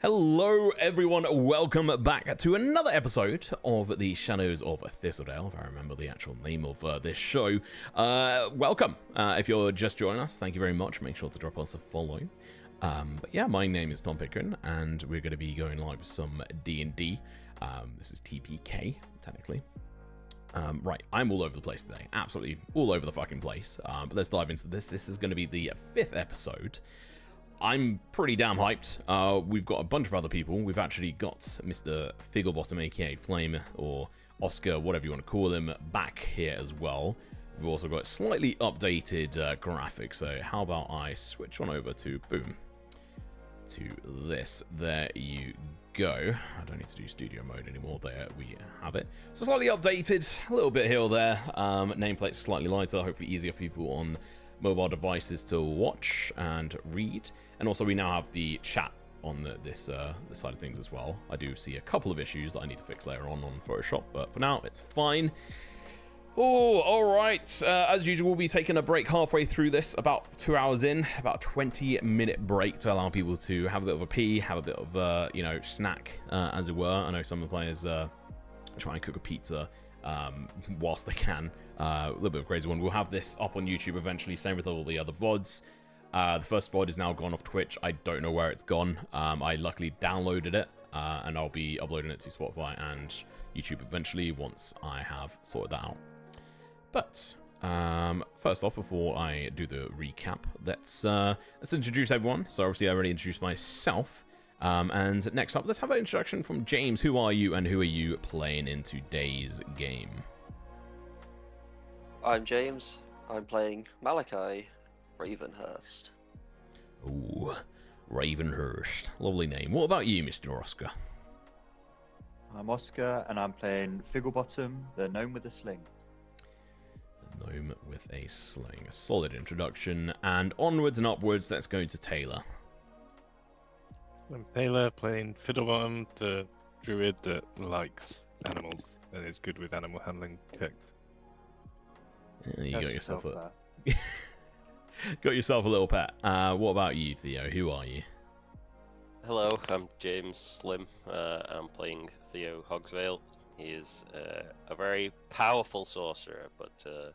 Hello everyone, welcome back to another episode of the Shadows of Thistledale, if I remember the actual name of this show. Welcome. If you're just joining us, thank you very much. Make sure to drop us a follow. But yeah, my name is Tom Pickering, and we're going to be going live with some D&D. This is TeaPK, technically. Right, I'm all over the place today. Absolutely all over the fucking place. But let's dive into this. This is going to be the 5th episode. I'm pretty damn hyped. We've got a bunch of other people. We've actually got Mr. Figglebottom, aka Flame, or Oscar, whatever you want to call him, back here as well. We've also got slightly updated graphics, so how about I switch on over to, boom, to this. There you go. I don't need to do studio mode anymore. There we have it. So slightly updated, a little bit here or there. Nameplate slightly lighter, hopefully easier for people on mobile devices to watch and read, and also we now have the chat on this side of things as well. I do see a couple of issues that I need to fix later on Photoshop, but for now it's fine. Oh, all right. As usual, we'll be taking a break halfway through this, about 2 hours in, about a 20-minute break to allow people to have a bit of a pee, have a bit of snack, as it were. I know some of the players try and cook a pizza whilst they can. A little bit of a crazy one. We'll have this up on YouTube eventually, same with all the other VODs. The first VOD is now gone off Twitch. I don't know where it's gone. I luckily downloaded it, and I'll be uploading it to Spotify and YouTube eventually once I have sorted that out. But first off, before I do the recap, let's introduce everyone. So obviously I already introduced myself. And next up, let's have an introduction from James. Who are you, and who are you playing in today's game? I'm James. I'm playing Malachi Ravenhurst. Ooh, Ravenhurst. Lovely name. What about you, Mr. Oscar? I'm Oscar, and I'm playing Figglebottom, the gnome with a sling. The gnome with a sling. A solid introduction. And onwards and upwards, let's go to Taylor. I'm Taylor, playing Fiddlebottom, the druid that likes animals and is good with animal handling checks. You got yourself a little pet. What about you, Theo? Who are you? Hello, I'm James Slim. I'm playing Theo Hogsvale. He is a very powerful sorcerer, but a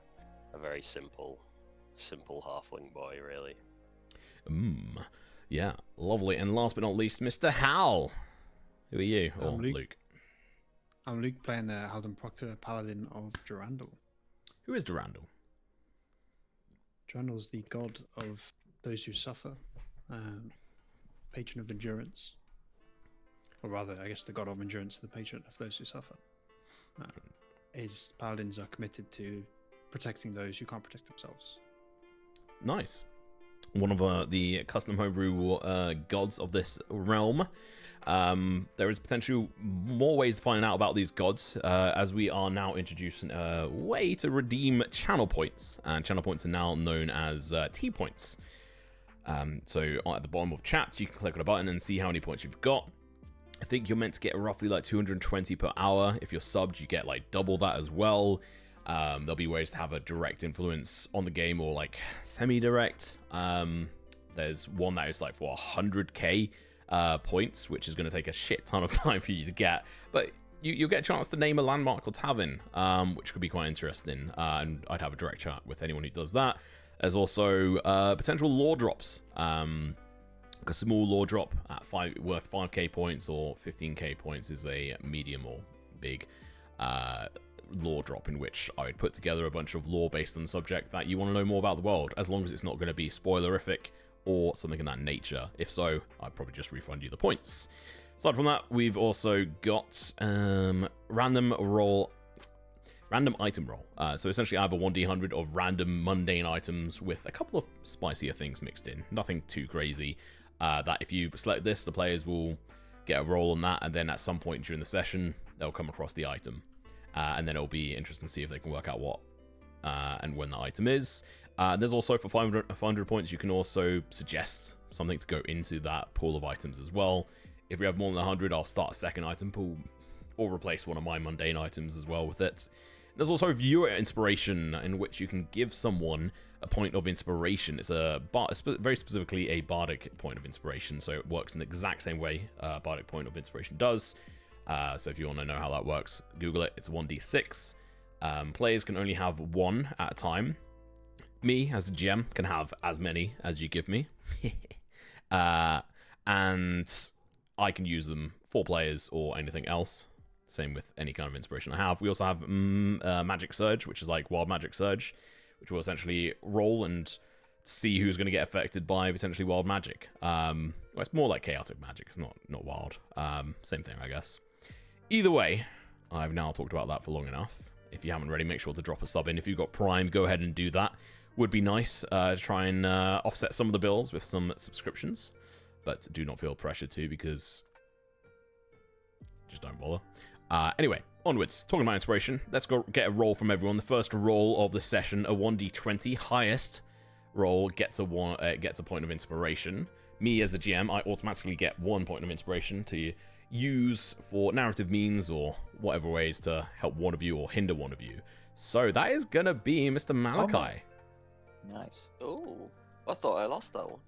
very simple halfling boy, really. Yeah, lovely. And last but not least, Mr. Hal. Who are you? Or Luke? I'm Luke, playing Halden Proctor, Paladin of Durandal. Who is Durandal? Durandal's the god of those who suffer, patron of endurance. Or rather, I guess the god of endurance, the patron of those who suffer. His paladins are committed to protecting those who can't protect themselves. Nice. One of the custom homebrew gods of this realm. There is potential more ways to find out about these gods, as we are now introducing a way to redeem channel points, and channel points are now known as T points. So at the bottom of chat, you can click on a button and see how many points you've got. I think you're meant to get roughly like 220 per hour. If you're subbed, you get like double that as well. There'll be ways to have a direct influence on the game, or like semi-direct. There's one that is like for 100k points, which is going to take a shit ton of time for you to get. But you'll get a chance to name a landmark or tavern, which could be quite interesting. And I'd have a direct chat with anyone who does that. There's also potential lore drops. A small lore drop at worth 5k points or 15k points is a medium or big lore drop, in which I would put together a bunch of lore based on the subject that you want to know more about the world, as long as it's not going to be spoilerific or something in that nature. If so, I'd probably just refund you the points. Aside from that, we've also got random item roll. So essentially I have a 1d100 of random mundane items with a couple of spicier things mixed in. Nothing too crazy. That if you select this, the players will get a roll on that, and then at some point during the session they'll come across the item. And then it'll be interesting to see if they can work out what and when the item is. There's also, for 500 points, you can also suggest something to go into that pool of items as well. If we have more than 100, I'll start a second item pool, or replace one of my mundane items as well with it. There's also viewer inspiration, in which you can give someone a point of inspiration. It's very specifically a bardic point of inspiration, so it works in the exact same way bardic point of inspiration does. So if you want to know how that works, Google it. It's 1d6. Players can only have one at a time. Me, as a GM, can have as many as you give me. And I can use them for players or anything else. Same with any kind of inspiration I have. We also have Magic Surge, which is like Wild Magic Surge, which will essentially roll and see who's going to get affected by potentially wild magic. Well, it's more like chaotic magic. It's not wild. Same thing, I guess. Either way, I've now talked about that for long enough. If you haven't already, make sure to drop a sub in. If you've got Prime, go ahead and do that. Would be nice to try and offset some of the bills with some subscriptions. But do not feel pressured to, because just don't bother. Anyway, onwards. Talking about inspiration, let's go get a roll from everyone. The first roll of the session, a 1d20. Highest roll gets a point of inspiration. Me as the GM, I automatically get 1 point of inspiration to use for narrative means or whatever ways to help one of you or hinder one of you. So that is gonna be Mr. Malachi. Nice. Oh, I thought I lost that one.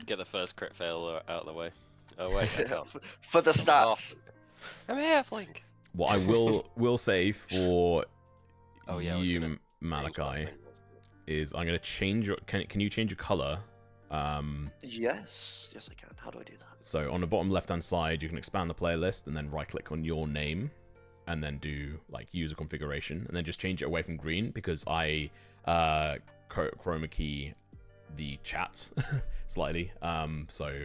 Get the first crit fail out of the way. Oh wait, I can't. For the stats. Come here, Flink. What I will say for Oh yeah, I was you, gonna Malachi, change my thing. is I'm gonna change your. Can you change your color? Yes, I can. How do I do that? So on the bottom left-hand side, you can expand the player list and then right-click on your name, and then do like user configuration, and then just change it away from green, because I chroma key the chat slightly. So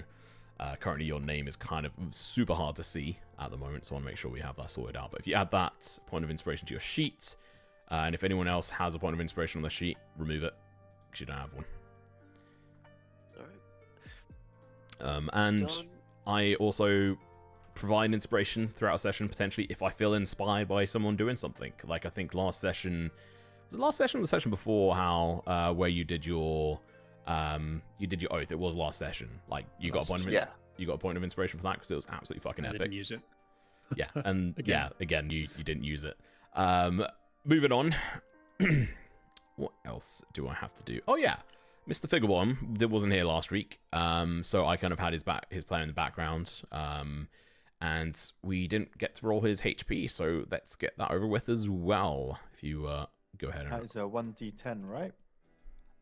currently your name is kind of super hard to see at the moment, so I want to make sure we have that sorted out. But if you add that point of inspiration to your sheet, and if anyone else has a point of inspiration on the sheet, remove it, because you don't have one. And Done. I also provide inspiration throughout a session, potentially, if I feel inspired by someone doing something. Like, I think last session... Was it last session or the session before, how where you did your oath? It was last session. Like, you got a point of you got a point of inspiration for that, because it was absolutely fucking epic. I didn't use it. Yeah, and Again. you didn't use it. Moving on. What else do I have to do? Oh yeah, Mr. Figglebottom that wasn't here last week, so I kind of had his player in the background, and we didn't get to roll his HP, so let's get that over with as well. If you go ahead and That is a 1d10, right?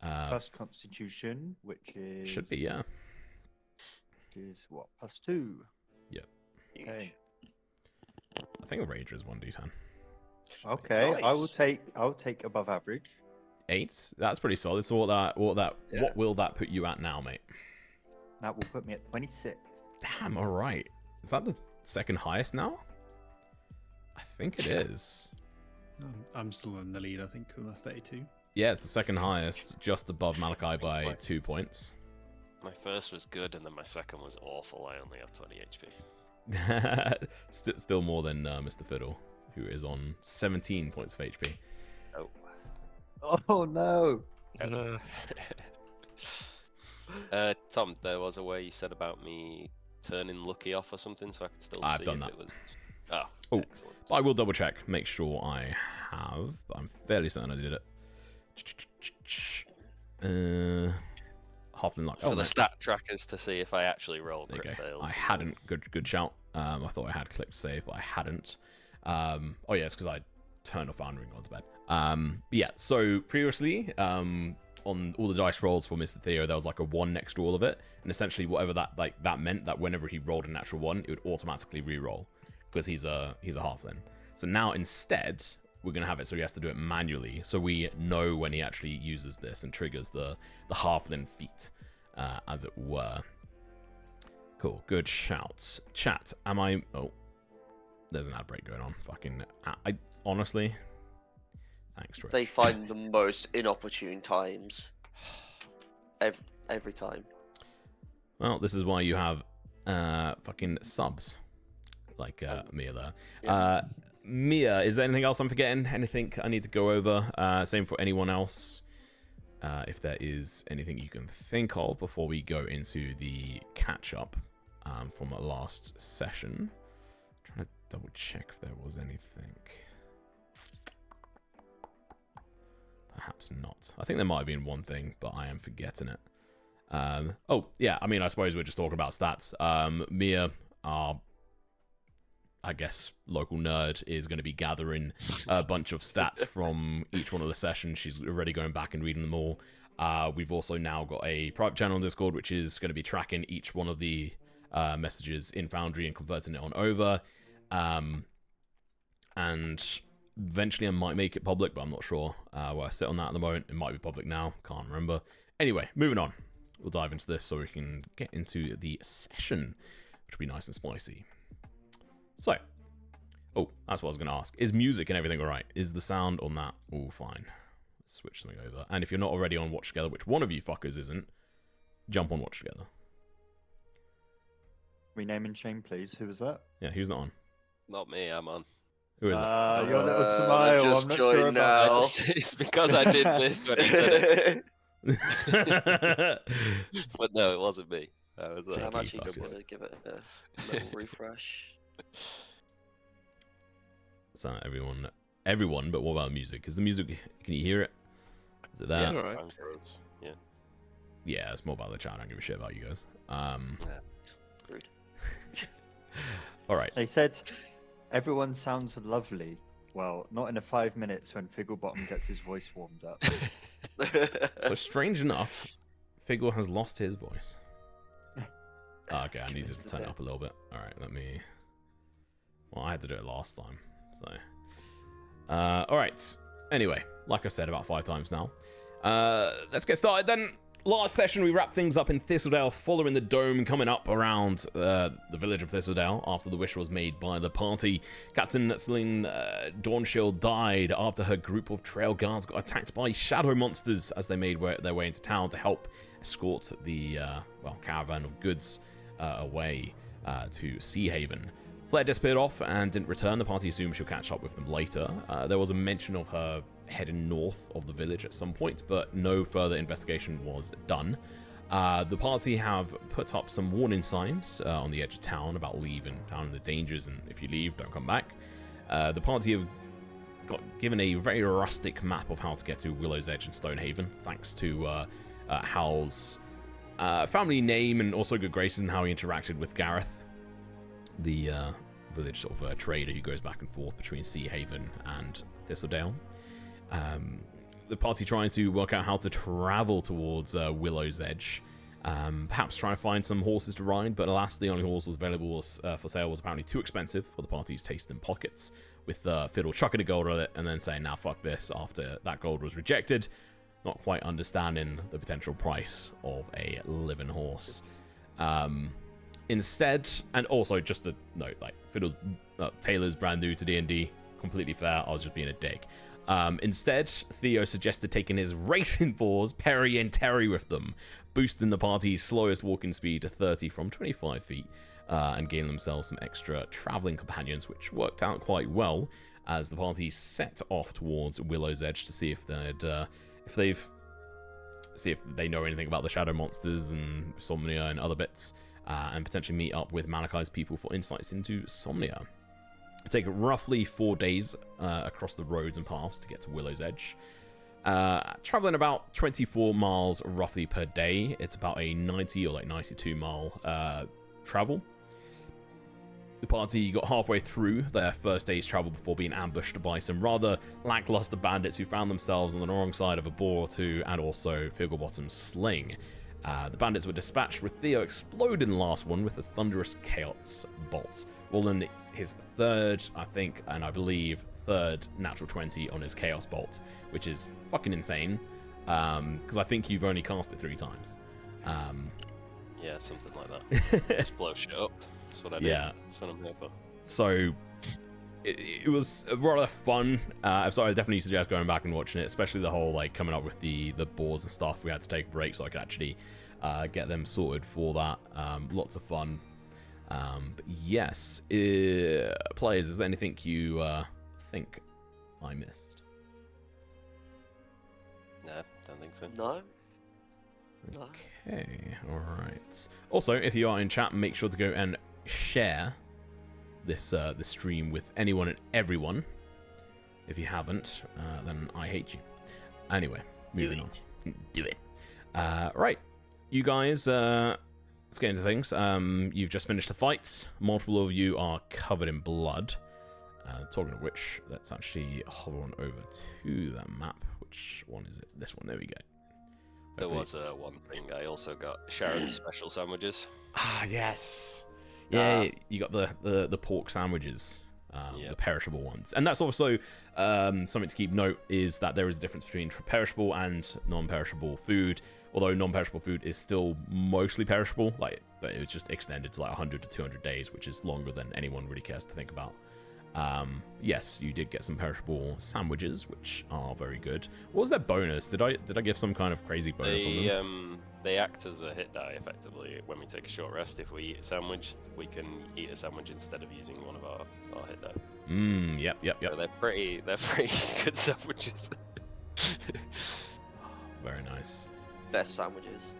Plus Constitution, which is should be, yeah. Which is what? +2. Yep. Okay. I think a Ranger is 1d10. Okay, Nice. I'll take above average. 8. That's pretty solid. So what will that put you at now, mate? That will put me at 26. Damn. All right. Is that the second highest now? I think it is. I'm still in the lead, I think, with a 32. Yeah, it's the second highest, just above Malachi by 2 points. My first was good, and then my second was awful. I only have 20 HP. Still more than Mr. Fiddle, who is on 17 points of HP. Oh. Oh no! No. Tom, there was a way you said about me turning Lucky off or something, so I could still I've see done if that. it was. Oh, Oh, excellent. I will double check, make sure I have, but I'm fairly certain I did it. Halfling luck. For Oh, the no. stat trackers to see if I actually roll There you crit go. fails. I hadn't. Good shout. I thought I had clicked save, but I hadn't. Oh yeah, it's because I turned off Foundering onto bed. But yeah, so previously, on all the dice rolls for Mr. Theo, there was like a 1 next to all of it, and essentially whatever that meant, that whenever he rolled a natural 1, it would automatically re-roll, because he's a halfling. So now instead, we're gonna have it so he has to do it manually, so we know when he actually uses this and triggers the halfling feat, as it were. Cool, good shouts. Chat, am I... Oh, there's an ad break going on. Fucking... I honestly... Thanks, Twitch. They find the most inopportune times. Every time. Well, this is why you have fucking subs. Like Mia there. Yeah. Mia, is there anything else I'm forgetting? Anything I need to go over? Same for anyone else. If there is anything you can think of before we go into the catch-up from our last session. Trying to double check if there was anything. perhaps not. I think there might have been one thing, but I am forgetting it. Oh, yeah, I mean, I suppose we're just talking about stats. Mia, our, I guess, local nerd, is going to be gathering a bunch of stats from each one of the sessions. She's already going back and reading them all. We've also now got a private channel on Discord, which is going to be tracking each one of the messages in Foundry and converting it on over. And eventually I might make it public, but I'm not sure where I sit on that at the moment. It might be public now. Can't remember. Anyway, moving on. We'll dive into this so we can get into the session, which will be nice and spicy. So, oh, that's what I was going to ask. Is music and everything all right? Is the sound on that all fine? Let's switch something over. And if you're not already on Watch Together, which one of you fuckers isn't, jump on Watch Together. Rename and shame, please. Who was that? Yeah, who's not on? Not me, I'm on. Who is that? Your little smile. just I'm not joined sure about now. It's because I did this when he said it. But no, it wasn't me. That was, I'm Cheeky actually fuckers. going to give it a little refresh. So everyone, but what about music? Because the music, can you hear it? Is it there? yeah, Alright. fine for us. Yeah. Yeah, it's more about the chat. I don't give a shit about you guys. Rude. All right. They said everyone sounds lovely. Well, not in the 5 minutes when Figglebottom gets his voice warmed up. So strange enough, Figgle has lost his voice. Okay, I needed to turn it up a little bit. All right, let me. Well, I had to do it last time, so. All right. Anyway, like I said about 5 times now. Let's get started then. Last session, we wrapped things up in Thistledale, following the dome coming up around the village of Thistledale after the wish was made by the party. Captain Celine Dawnchill died after her group of trail guards got attacked by shadow monsters as they made their way into town to help escort the caravan of goods away to Sea Haven. Flair disappeared off and didn't return. The party assumed she'll catch up with them later. There was a mention of her heading north of the village at some point, but no further investigation was done. The party have put up some warning signs on the edge of town about leaving town and the dangers, and if you leave, don't come back. The party have got given a very rustic map of how to get to Willow's Edge and Stonehaven, thanks to Hal's family name and also good graces and how he interacted with Gareth, the village sort of trader who goes back and forth between Sea Haven and Thistledale. The party trying to work out how to travel towards Willow's Edge. Perhaps try to find some horses to ride, but alas, the only horse was available for sale was apparently too expensive for the party's taste and pockets, with Fiddle chucking a gold at it and then saying, "Now fuck this," after that gold was rejected, not quite understanding the potential price of a living horse. Instead, and also just a note, like, Fiddle's Taylor's brand new to D&D, completely fair, I was just being a dick. Instead, Theo suggested taking his racing boars, Perry and Terry, with them, boosting the party's slowest walking speed to 30 from 25 feet, and gaining themselves some extra traveling companions, which worked out quite well as the party set off towards Willow's Edge to see if they know anything about the shadow monsters and Somnia and other bits, and potentially meet up with Malachi's people for insights into Somnia. It'll take roughly 4 days across the roads and paths to get to Willow's Edge. Traveling about 24 miles roughly per day. It's about a 90 or like 92 mile travel. The party got halfway through their first day's travel before being ambushed by some rather lackluster bandits who found themselves on the wrong side of a boar or two, and also Figglebottom's sling. The bandits were dispatched with Theo exploding the last one with a thunderous chaos bolt, rolling his third, I think, and I believe third natural 20 on his chaos bolt, which is fucking insane, because I think you've only cast it 3 times. Yeah, something like that. Just blow shit up. That's what I do. Yeah. That's what I'm here for. So it was rather fun. I'm sorry, I definitely suggest going back and watching it, especially the whole like coming up with the boars and stuff. We had to take a break so I could actually get them sorted for that. Lots of fun. But yes, players, is there anything you think I missed? No, don't think so. No? Okay, alright. Also, if you are in chat, make sure to go and share this the stream with anyone and everyone. If you haven't, then I hate you. Anyway, moving on. Do it. Right. You guys, let's get into things. You've just finished the fights. Multiple of you are covered in blood. Talking of which, let's actually hover on over to that map. Which one is it? This one. There we go. There was one thing. I also got Sharon's special sandwiches. Ah, yes. Yeah, you got the pork sandwiches, the perishable ones. And that's also something to keep note is that there is a difference between perishable and non-perishable food. Although non-perishable food is still mostly perishable, but it was just extended to like 100 to 200 days, which is longer than anyone really cares to think about. Yes, you did get some perishable sandwiches, which are very good. What was their bonus? Did I give some kind of crazy bonus on them? They act as a hit die effectively. When we take a short rest, if we eat a sandwich, we can eat a sandwich instead of using one of our hit die. Yep. So they're pretty good sandwiches. Very nice. Best sandwiches.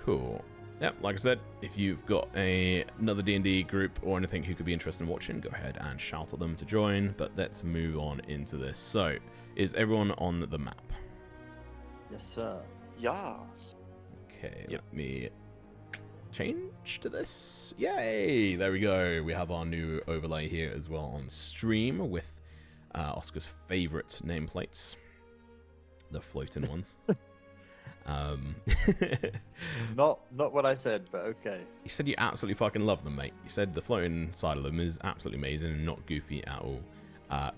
Cool. Yep, like I said, if you've got another D&D group or anything who could be interested in watching, go ahead and shout at them to join. But let's move on into this. So, is everyone on the map? Yes, sir. Yes. Okay, let me change to this. Yay! There we go. We have our new overlay here as well on stream with Oscar's favorite nameplates, the floating ones. Not what I said, but okay. You said you absolutely fucking love them, mate. You said the floating side of them is absolutely amazing and not goofy at all.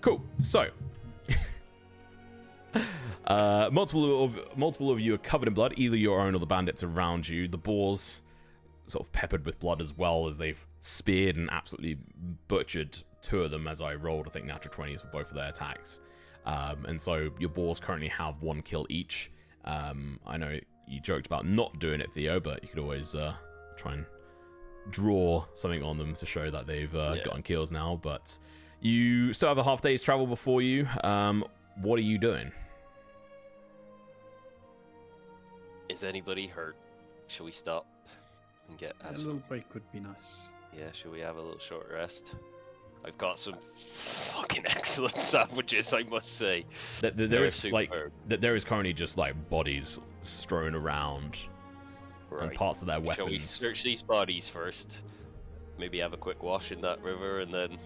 Cool. So, multiple of you are covered in blood, either your own or the bandits around you. The boars sort of peppered with blood as well, as they've speared and absolutely butchered two of them as I rolled, I think, natural 20s for both of their attacks. And so your boars currently have 1 kill each. I know you joked about not doing it, Theo, but you could always try and draw something on them to show that they've gotten kills now. But you still have a half day's travel before you. What are you doing? Is anybody hurt? Shall we stop and A little break would be nice. Yeah, shall we have a little short rest? I've got some fucking excellent sandwiches, I must say. There is currently just like bodies strewn around, and parts of their weapons. Shall we search these bodies first? Maybe have a quick wash in that river, and then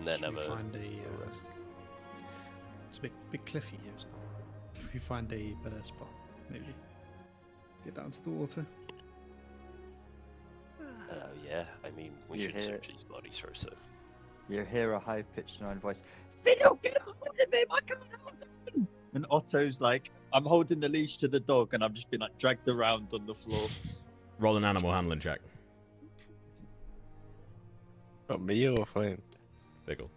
have a find rest. It's a bit cliffy here, isn't it? If you find a better spot, maybe get down to the water. Yeah, I mean, we should search these bodies first, so. You hear a high-pitched annoying voice. Fiddle, get a hold of him! I can't hold him! And Otto's like, I'm holding the leash to the dog, and I'm just being like dragged around on the floor. Roll an animal handling check. Not me or fine. Figgle.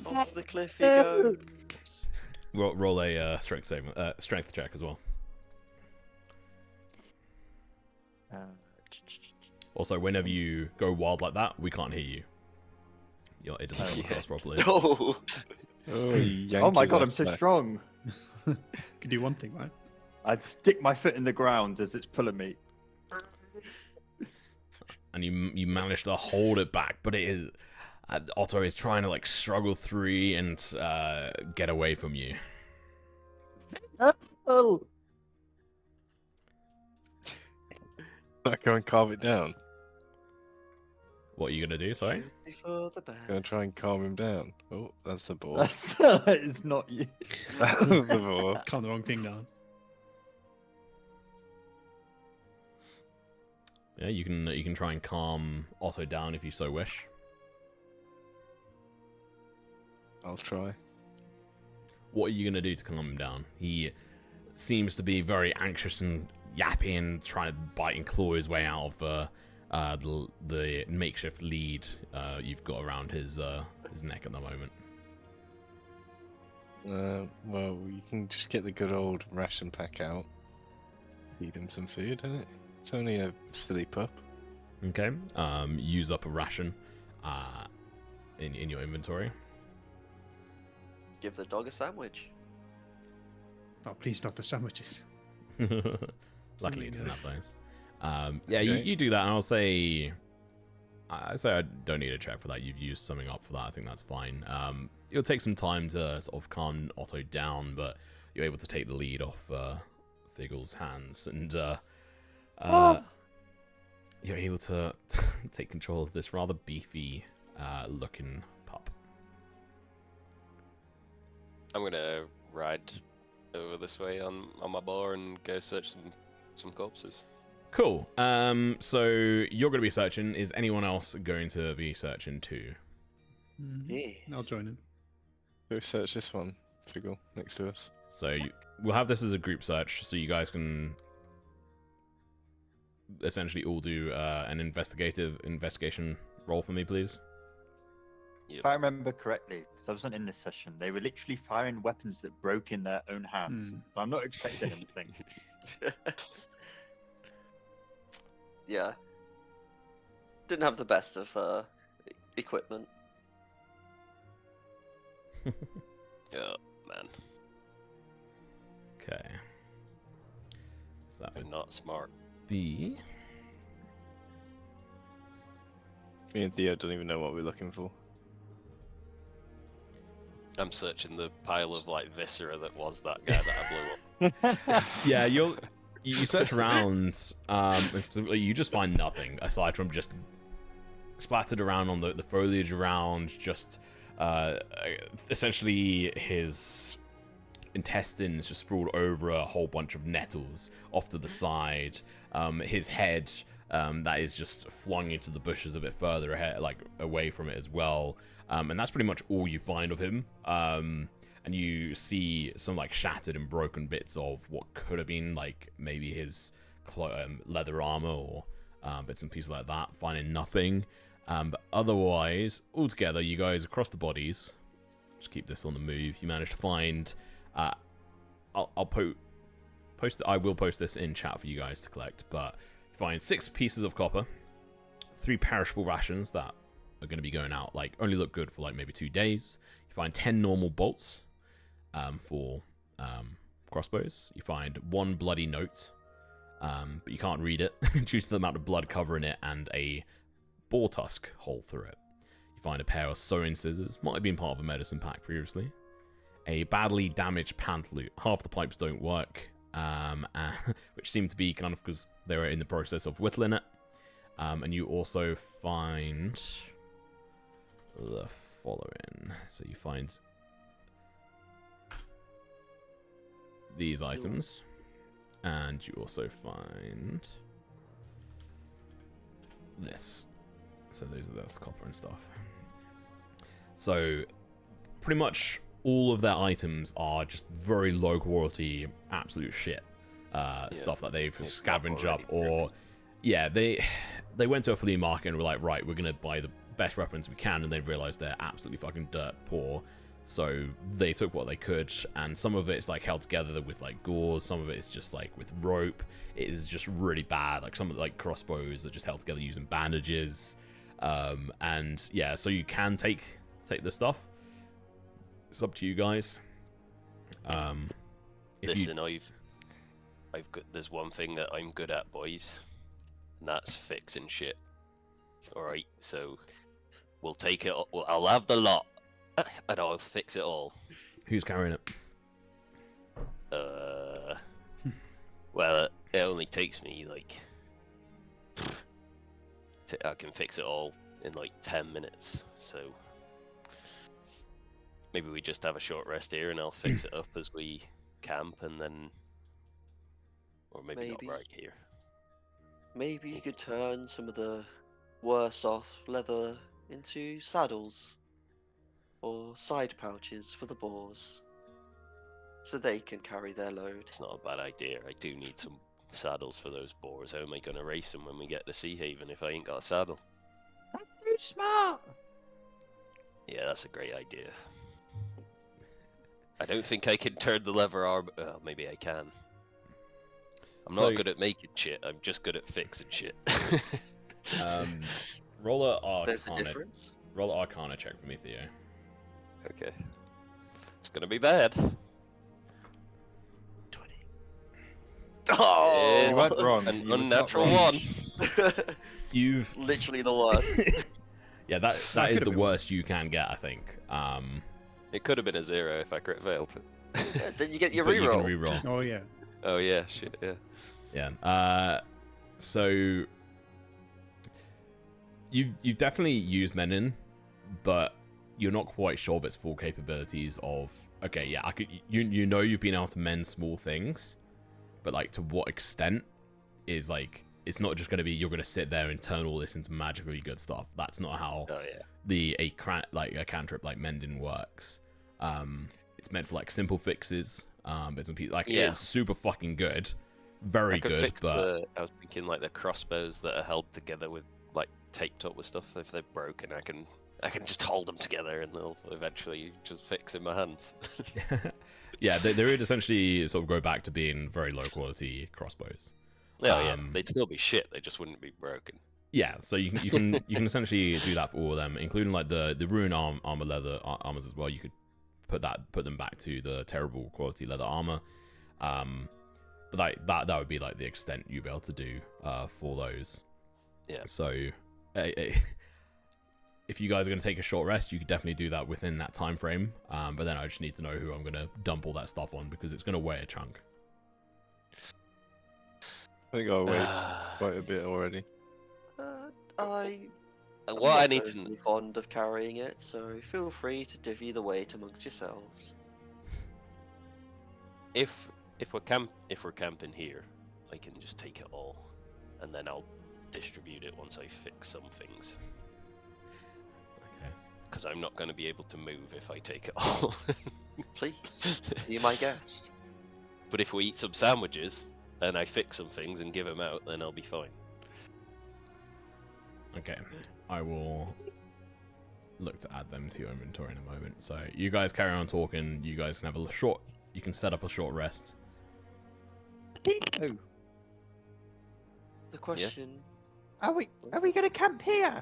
Off the cliff he goes. Roll a strength check as well. Also, whenever you go wild like that, we can't hear you. It doesn't come across properly. No. Oh my god, I'm so strong. Could do one thing, right? I'd stick my foot in the ground as it's pulling me. And you manage to hold it back, but it is Otto is trying to like struggle through and get away from you. Oh. I go and calm it down. What are you gonna do? Sorry. Gonna try and calm him down. Oh, that's the ball. That is not you. That was the ball. Calm the wrong thing down. Yeah, you can try and calm Otto down if you so wish. I'll try. What are you gonna do to calm him down? He seems to be very anxious and yapping and trying to bite and claw his way out of the makeshift lead you've got around his neck at the moment. Well, you can just get the good old ration pack out. Feed him some food, isn't it? It's only a silly pup. Okay. Use up a ration in your inventory. Give the dog a sandwich. Oh, please, not the sandwiches. Luckily, it doesn't have those. Yeah, you do that, and I'll say I say I don't need a check for that. You've used something up for that. I think that's fine. It'll take some time to sort of calm Otto down, but you're able to take the lead off Figgle's hands, and you're able to take control of this rather beefy looking pup. I'm gonna ride over this way on my boar and go search some corpses. Cool. So you're going to be searching. Is anyone else going to be searching too? Yeah. I'll join in. Go search this one, Figgle, next to us. So we'll have this as a group search, so you guys can essentially all do an investigation roll for me, please. If I remember correctly, because I wasn't in this session, they were literally firing weapons that broke in their own hands. So I'm not expecting anything. Yeah. Didn't have the best of equipment. Oh man, Okay. So that I'm would not smart. be... Me and Theo don't even know what we're looking for. I'm searching the pile of like viscera that was that guy that I blew up. Yeah, you search around, and specifically you just find nothing aside from just splattered around on the foliage around, just essentially his intestines just sprawled over a whole bunch of nettles off to the side. His head that is just flung into the bushes a bit further ahead, like away from it as well. And that's pretty much all you find of him. And you see some like shattered and broken bits of what could have been like maybe his leather armor or bits and pieces like that. Finding nothing. But otherwise, altogether, you guys across the bodies, just keep this on the move. You managed to find. I'll post. I will post this in chat for you guys to collect. But you find 6 pieces of copper, 3 perishable rations that are going to be going out, like only look good for like maybe 2 days. You find 10 normal bolts for crossbows. You find 1 bloody note, but you can't read it due to the amount of blood covering it and a boar tusk hole through it. You find a pair of sewing scissors, might have been part of a medicine pack previously. A badly damaged pantaloon. Half the pipes don't work, which seem to be kind of because they were in the process of whittling it. And you also find the following. So you find these items, and you also find this. So that's copper and stuff. So pretty much all of their items are just very low quality, absolute shit stuff that they've scavenged up, or yeah, they went to a flea market and were like, right, we're gonna buy the best weapons we can, and they realized they're absolutely fucking dirt poor. So they took what they could, and some of it's like held together with like gauze, some of it is just like with rope. It is just really bad. Like some of the like crossbows are just held together using bandages. And yeah, so you can take the stuff. It's up to you guys. Listen, I've got there's one thing that I'm good at, boys, and that's fixing shit. All right, so we'll take it. I'll have the lot, and I'll fix it all. Who's carrying it? Well, it only takes me like I can fix it all in like 10 minutes. So maybe we just have a short rest here, and I'll fix it up as we camp, and then, or maybe not right here. Maybe you could turn some of the worse off leather into saddles or side pouches for the boars, so they can carry their load. It's not a bad idea. I do need some saddles for those boars. How am I going to race them when we get to Sea Haven if I ain't got a saddle? That's too smart. Yeah, that's a great idea. I don't think I can turn the lever arm. Well, maybe I can. I'm not good at making shit. I'm just good at fixing shit. Roll a Arcana. There's a difference. Roll an Arcana check for me, Theo. Okay. It's gonna be bad. 20. Oh! You went wrong. An You was not unnatural wrong. one. You've Literally the worst. yeah, that That is could've the been worst you can get, I think. It could have been a 0 if I crit failed. Yeah, then you get your but you can reroll. reroll. Oh yeah. Oh yeah, shit, yeah. Yeah. So you've definitely used Menin, but you're not quite sure of its full capabilities of. Okay, yeah, I could. You know you've been able to mend small things, but like to what extent is like it's not just going to be you're going to sit there and turn all this into magically good stuff. That's not how Oh yeah. a cantrip like mending works. It's meant for like simple fixes. Bits and pieces. Like Yeah. it's super fucking good, I very could good. fix But I was thinking like the crossbows that are held together with like taped up with stuff. If they're broken, I can just hold them together and they'll eventually just fix in my hands. yeah, they would essentially sort of go back to being very low quality crossbows. Oh yeah, Um, they'd still be shit. They just wouldn't be broken. Yeah, so you can essentially do that for all of them, including like the rune armor leather armors as well. You could put them back to the terrible quality leather armor. But like that would be like the extent you'd be able to do for those. Yeah. So if you guys are going to take a short rest, you could definitely do that within that time frame. But then I just need to know who I'm going to dump all that stuff on because it's going to weigh a chunk. I think I weighed quite a bit already. I'm What I not need to overly fond of carrying it, so feel free to divvy the weight amongst yourselves. if we're camping here, I can just take it all, and then I'll distribute it once I fix some things. Okay. Because I'm not going to be able to move if I take it all. Please, be my guest. But if we eat some sandwiches and I fix some things and give them out, then I'll be fine. Okay, I will look to add them to your inventory in a moment. So you guys carry on talking. You guys can have a short. You can set up a short rest. Oh, The question, are we going to camp here?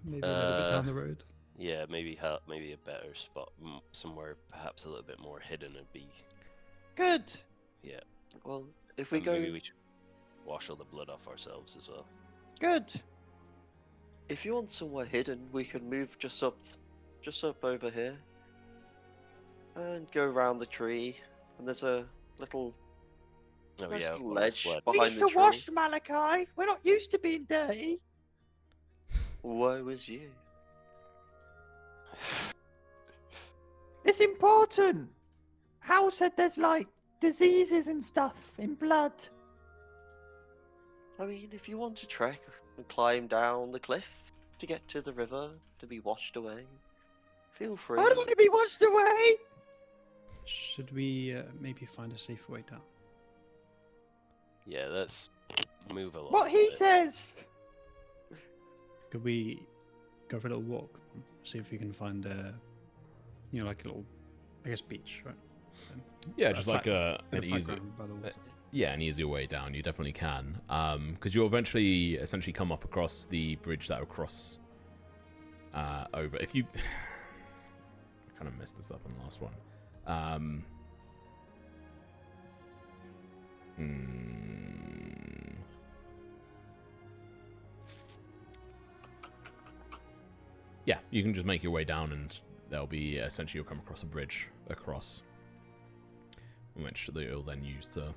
Maybe a little bit down the road. Yeah, maybe a better spot, somewhere perhaps a little bit more hidden would be. Good. Yeah. well, if we And go, maybe we should wash all the blood off ourselves as well. Good. if you want somewhere hidden, we can move just up over here, and go around the tree. And there's a little Oh nice yeah, little on the ledge sled. behind Need the to tree. wash, Malachi. We're not used to being dirty. Woe is you. It's important. Hal said there's like diseases and stuff in blood. I mean, if you want to trek and climb down the cliff to get to the river to be washed away, feel free. I don't want to be washed away. Should we maybe find a safer way down? Yeah, let's move along. What a he bit. says. Could we go for a little walk? See if we can find like a little, I guess, beach, right? Yeah, just like bit an of flat easy. ground by the water. Yeah, an easier way down. You definitely can. Because you'll eventually essentially come up across the bridge that will cross over. If you I kind of messed this up on the last one. Yeah, you can just make your way down and there'll be essentially you'll come across a bridge across, which you'll then use to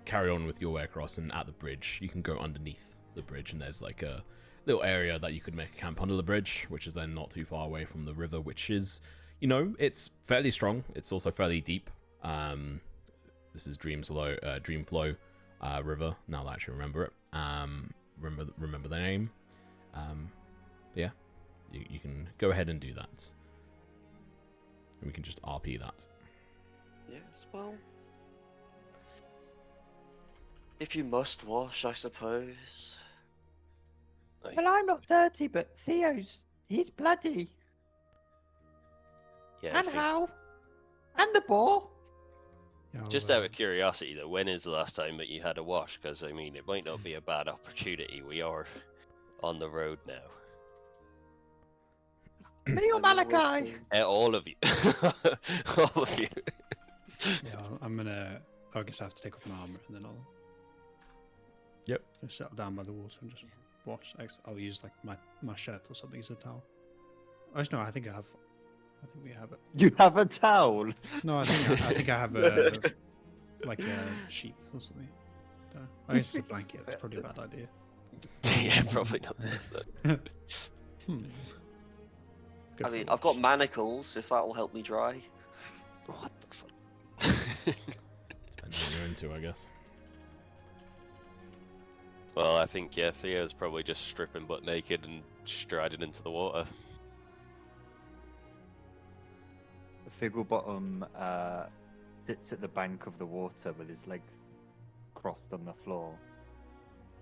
carry on with your way across. And at the bridge, you can go underneath the bridge, and there's like a little area that you could make a camp under the bridge, which is then not too far away from the river, which is, it's fairly strong. It's also fairly deep. This is Dreamflow River. Now that I actually remember it. Remember the name. Yeah, you can go ahead and do that. And we can just RP that. Yes, well, if you must wash, I suppose. Well, I'm not dirty, but he's bloody. Yeah, And Hal. And the boar. Yeah, just out of curiosity, though, when is the last time that you had a wash? Because I mean, it might not be a bad opportunity. We are on the road now. Me or I'm always Malachi? game. All of you, all of you. Yeah, I guess I have to take off my armor and then I'll. Yep. Just settle down by the water and just watch. I'll use like my shirt or something as a towel. Oh no, I think I have. I think we have it. You have a towel. No, I think I have a like a sheet or something. Don't know. I guess it's a blanket. That's probably a bad idea. Yeah, probably not best then. Good I for mean, a I've got wash. manacles if that will help me dry. What the fuck? Depends what you're into, I guess. Well, I think, yeah, Theo's probably just stripping butt naked and striding into the water. Figglebottom sits at the bank of the water with his legs crossed on the floor.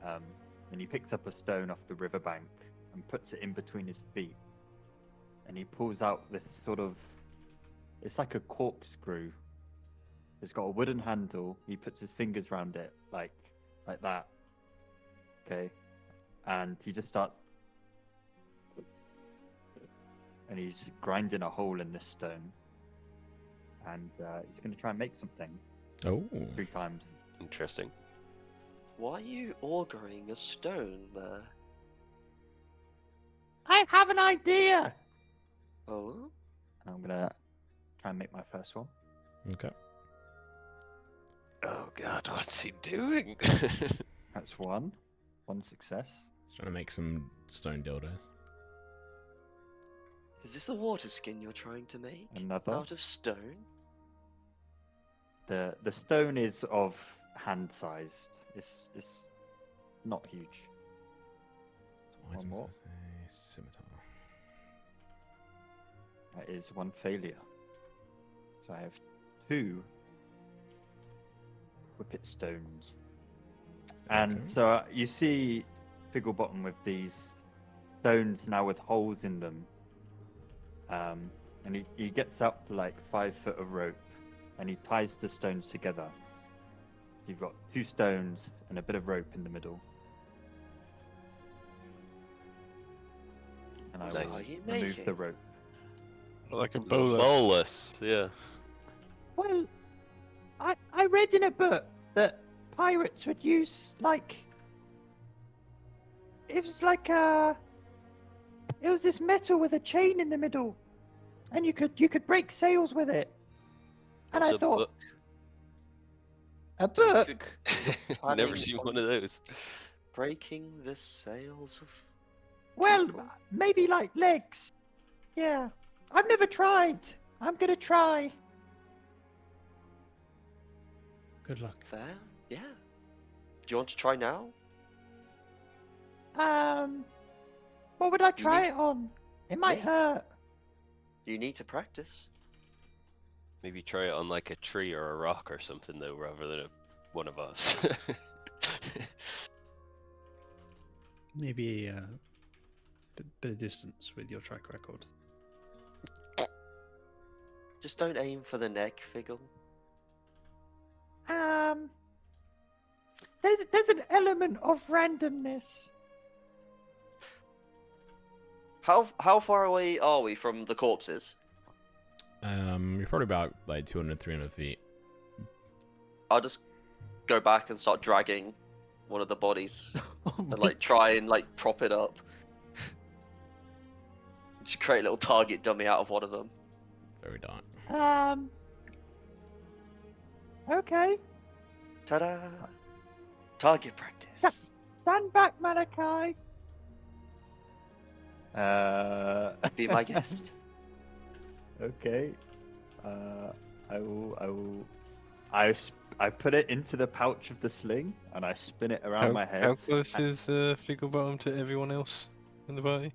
And he picks up a stone off the riverbank and puts it in between his feet. And he pulls out this sort of, it's like a corkscrew. It's got a wooden handle. He puts his fingers around it like that. Okay. And he just starts, and he's grinding a hole in this stone. And he's going to try and make something Oh. 3 times. Interesting. Why are you augering a stone there? I have an idea! Oh? And I'm going to try and make my first one. Okay. Oh god, what's he doing? That's one. One success. He's trying to make some stone dildos. Is this a water skin you're trying to make? Another. Out of stone? The stone is of hand-sized. It's not huge. So One more. a scimitar. That is 1 failure. So I have 2 whippet stones. And Okay. so you see Figglebottom with these stones now with holes in them. And he gets up like 5 foot of rope and he ties the stones together. You've got 2 stones and a bit of rope in the middle. And I What will are you remove making? the rope. Like a bowler. Bolus, yeah. Well, I read in a book that pirates would use it was this metal with a chain in the middle, and you could break sails with it. And What's I a thought, book? a book? Never Planning seen on one of those. Breaking the sails of... Well, people? maybe like legs. Yeah, I've never tried. I'm gonna try. Good luck. Fair? Yeah. Do you want to try now? What would I You try need- it on? It might Me? hurt. You need to practice. Maybe try it on like a tree or a rock or something though, rather than one of us. Maybe a bit of distance with your track record. Just don't aim for the neck, Figgle. There's an element of randomness. How far away are we from the corpses? You're probably about like 200, 300 feet. I'll just go back and start dragging one of the bodies Oh and my like try and like prop it up. Just create a little target dummy out of one of them. Very dark. Okay. Ta-da! Target practice. Stand back, Malachi. Be my guest. Okay. I put it into the pouch of the sling and I spin it around my head. How close is Figglebottom to everyone else in the party?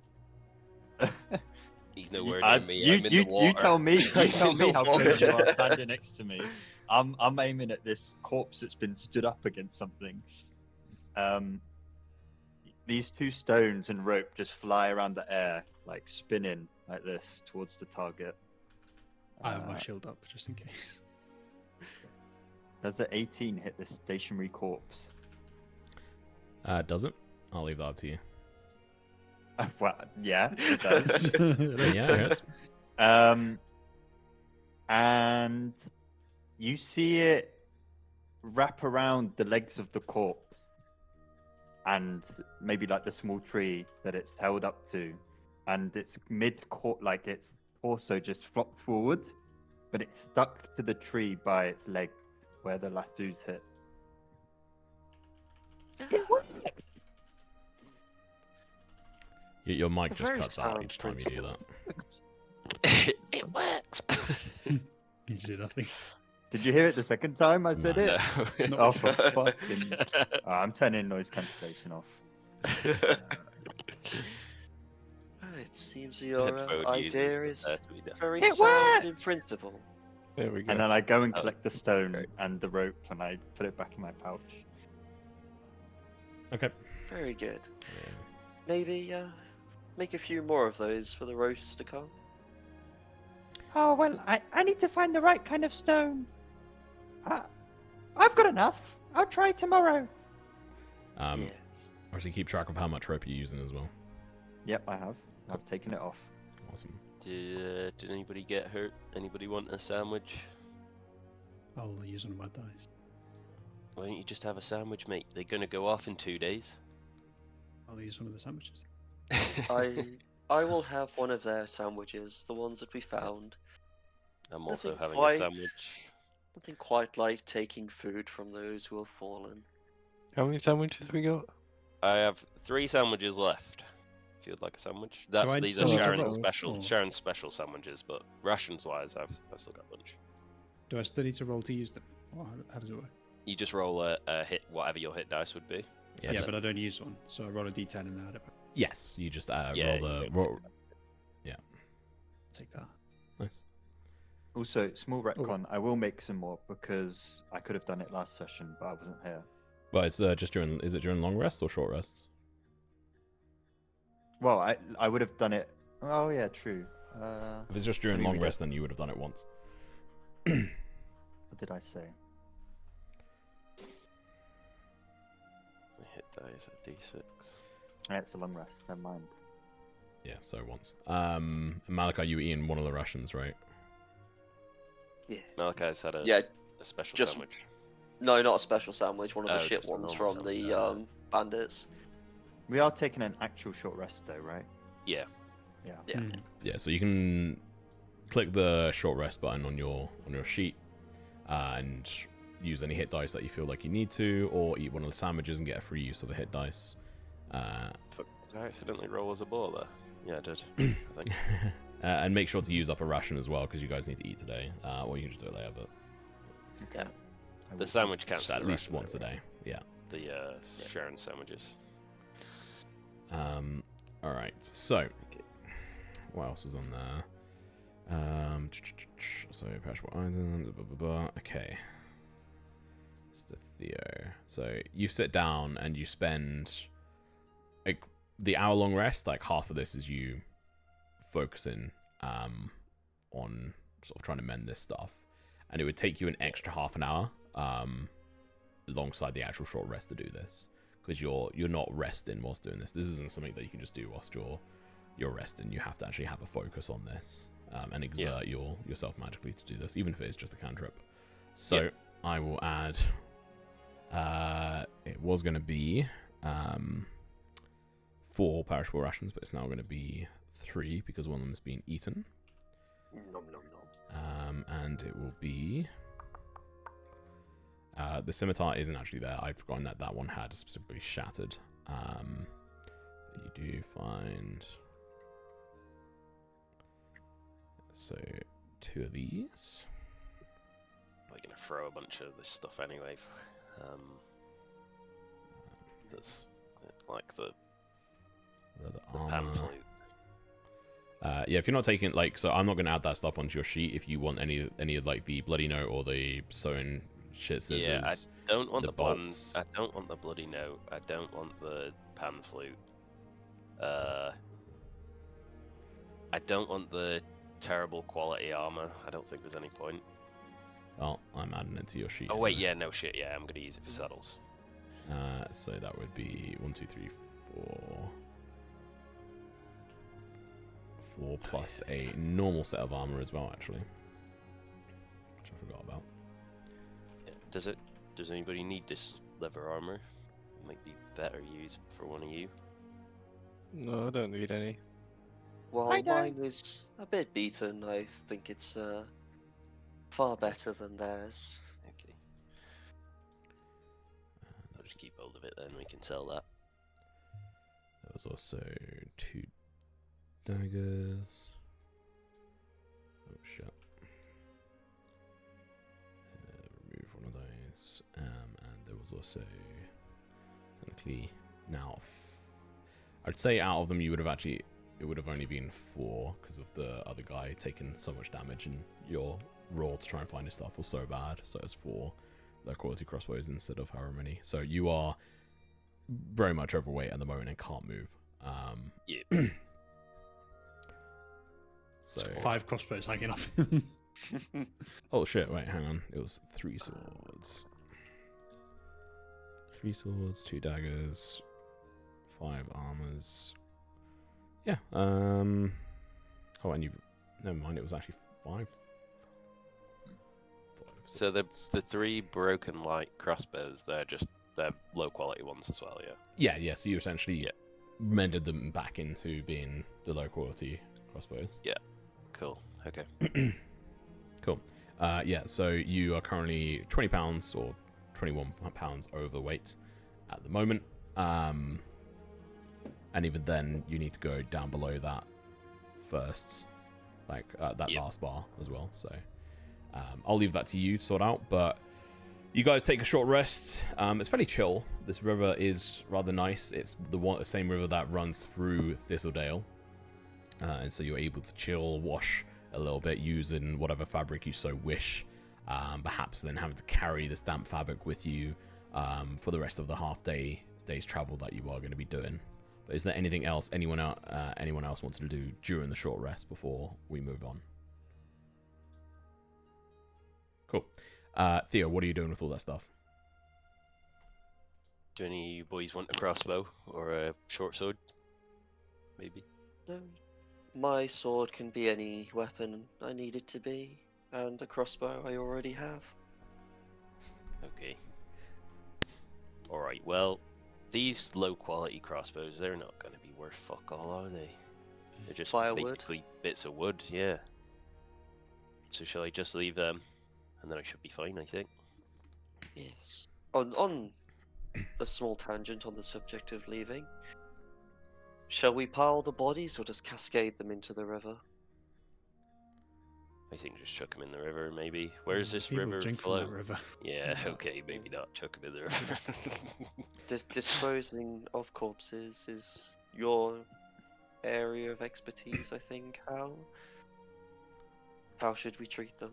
He's nowhere I- near me. you, I'm in you, the water. you tell me. You I'm tell in me the how close water. you are standing next to me. I'm aiming at this corpse that's been stood up against something. These 2 stones and rope just fly around the air, like spinning like this towards the target. I have my shield up just in case. Does an 18 hit this stationary corpse? Doesn't. I'll leave that up to you. Well, yeah, it does. Yeah, it hits. And you see it wrap around the legs of the corpse and maybe like the small tree that it's held up to, and its like its torso just flopped forward, but it's stuck to the tree by its legs where the lasso's hit. Your mic A just very cuts out sound each time you do that. It works. You did nothing. Did you hear it the second time I said No. it? No. Oh, for fucking... I'm turning noise cancellation off. It seems your Headphone idea users is prepare to be deaf. very It sound in works! principle. There we go. And then I go and Oh, collect the stone great. and the rope and I put it back in my pouch. Okay. Very good. Yeah. Maybe make a few more of those for the roasts to come. Oh, well, I need to find the right kind of stone. I've got enough. I'll try tomorrow. Yes. Obviously, keep track of how much rope you're using as well. Yep, I have. I've taken it off. Awesome. Did anybody get hurt? Anybody want a sandwich? I'll use one of my dice. Why don't you just have a sandwich, mate? They're gonna go off in 2 days. I'll use one of the sandwiches. I will have one of their sandwiches, the ones that we found. I'm also Nothing having quite- a sandwich. Nothing quite like taking food from those who have fallen. How many sandwiches we got? I have 3 sandwiches left. If you'd like a sandwich, I these are send you to Sharon's roll, special or- Sharon's special sandwiches. But rations wise, I've still got lunch. Do I still need to roll to use them? Or how does it work? You just roll a hit, whatever your hit dice would be. Yeah. Yeah, just- but I don't use one, so I roll a d10 and then add it back. yes. You just Yeah, roll you the don't roll. Take that. Nice. Also, small retcon, I will make some more because I could have done it last session, but I wasn't here. Well, it's just during. Is it during long rests or short rests? Well, I would have done it. Oh yeah, true. If it's just during Let me long read it. rest, then you would have done it once. What did I say? My hit die is a d6. Yeah, it's a long rest. Never mind. Yeah, so once. Malachi, you eating one of the rations, right? Yeah. Malachi's had a Yeah. a special just- sandwich. No, not a special sandwich. One of the Oh, shit just a ones normal from sandwich. the bandits. We are taking an actual short rest though, right? Yeah. Yeah. Yeah. Yeah, so you can click the short rest button on your sheet and use any hit dice that you feel like you need to, or eat one of the sandwiches and get a free use of a hit dice. Fuck, did I accidentally roll as a ball there? Yeah, I did. I think. And make sure to use up a ration as well, because you guys need to eat today. Or you can just do it later, but Yeah. I The will- sandwich counts just as at a least ration, once a though, day. Yeah. right? The Sharon sandwiches. All right. So, what else is on there? So perishable items. Blah, blah, blah. Okay. Mr. Theo. So you sit down and you spend like the hour-long rest. Like half of this is you focusing on sort of trying to mend this stuff, and it would take you an extra half an hour alongside the actual short rest to do this, because you're not resting whilst doing this. This isn't something that you can just do whilst you're resting. You have to actually have a focus on this and exert yourself magically to do this, even if it is just a cantrip. So I will add. It was going to be 4 perishable rations, but it's now going to be 3 because one of them has been eaten. Nom, nom, nom. And it will be. The scimitar isn't actually there. I've forgotten that one had specifically shattered. You do find. So 2 of these. We're gonna throw a bunch of this stuff anyway. There's like the Leather pan armor. flute. Yeah, if you're not taking so I'm not going to add that stuff onto your sheet. If you want any of like the bloody note or the sewing shit scissors, Yeah, I don't want the the bun. bolts. I don't want the bloody note. I don't want the pan flute. I don't want the terrible quality armor. I don't think there's any point. well, I'm adding it to your sheet. Oh wait, anyway. yeah, no shit. Yeah, I'm gonna use it for saddles. So that would be 1, 2, 3, 4. 4 plus a normal set of armor as well, actually, which I forgot about. Yeah. Does anybody need this leather armor? might be better used for one of you. No, I don't need any. While I don't. mine is a bit beaten, I think it's far better than theirs. Okay. I'll just keep hold of it then, we can sell that. There was also 2 daggers. Oh shit. Remove one of those. And there was also technically now. I'd say out of them you would have actually. It would have only been 4 because of the other guy taking so much damage, and your roll to try and find his stuff was so bad. So it's 4 low quality crossbows instead of however many. So you are very much overweight at the moment and can't move. Yeah. So 5 crossbows hanging off. oh shit! Wait, hang on. It was 3 swords. 3 swords, 2 daggers, 5 armors. Yeah. Oh, and you. Never mind. It was actually 5. So the 3 broken light crossbows, they're low quality ones as well, yeah. Yeah. So you essentially mended them back into being the low quality crossbows. Yeah. Cool. Okay. Cool. Yeah. So you are currently 20 pounds or 21 pounds overweight at the moment. And even then, you need to go down below that first, like that last bar as well. So I'll leave that to you to sort out. But you guys take a short rest. It's fairly chill. This river is rather nice. It's the same river that runs through Thistledale. And so you're able to chill, wash a little bit using whatever fabric you so wish. Perhaps then having to carry this damp fabric with you for the rest of the day's travel that you are going to be doing. But is there anything else anyone else wants to do during the short rest before we move on? Cool. Theo, what are you doing with all that stuff? Do any of you boys want a crossbow or a short sword? Maybe. No, my sword can be any weapon I need it to be, and a crossbow I already have. Okay. Alright, well, these low quality crossbows, they're not going to be worth fuck all, are they? They're just Firewood. basically bits of wood, yeah. So shall I just leave them? And then I should be fine, I think. Yes. On a small tangent on the subject of leaving, shall we pile the bodies or just cascade them into the river? I think just chuck them in the river, maybe. Where's this People river drink flow? from that river. Yeah, okay, maybe not. Chuck them in the river. Disposing of corpses is your area of expertise, I think, Hal. How should we treat them?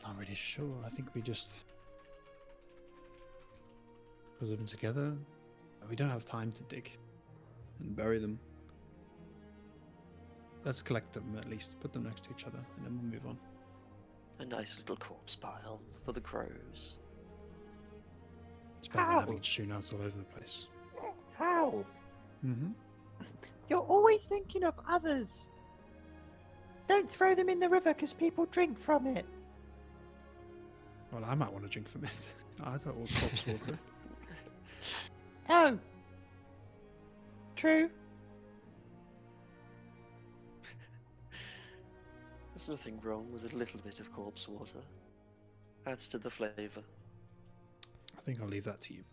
Not really sure. I think we just put them together. We don't have time to dig and bury them. Let's collect them at least, put them next to each other, and then we'll move on. A nice little corpse pile for the crows. It's better than How? having it strewn out all over the place. How? Mm-hmm. You're always thinking of others. Don't throw them in the river because people drink from it. Well, I might want to drink from it. I thought it was corpse water. Oh. True. There's nothing wrong with a little bit of corpse water. Adds to the flavour. I think I'll leave that to you.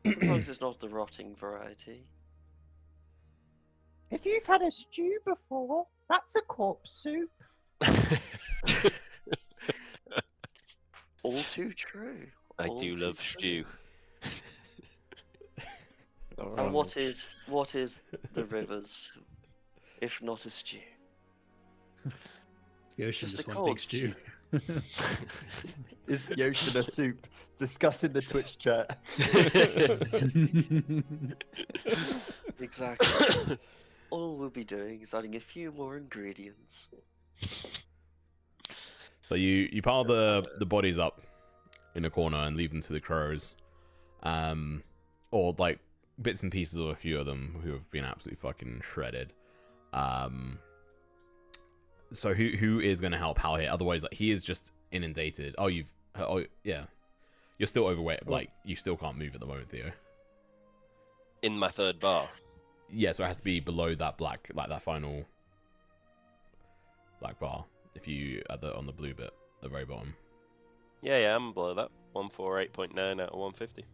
As long as it's not the rotting variety. If you've had a stew before, that's a corpse soup. All too true. I All do too love true. stew. And what is the rivers, if not a stew? The ocean Just just a one cold big stew. Is the ocean a soup? Discuss in the Twitch chat. Exactly. All we'll be doing is adding a few more ingredients. So you pile the bodies up in a corner and leave them to the crows, or like bits and pieces of a few of them who have been absolutely fucking shredded. So who is going to help Hal here? Otherwise, like, he is just inundated. Oh yeah, You're still overweight. Oh. Like, you still can't move at the moment, Theo. In my third bar. Yeah, so it has to be below that black, like that final black bar. If you on the blue bit, at the very bottom. Yeah, I'm below that. 148.9 out of 150.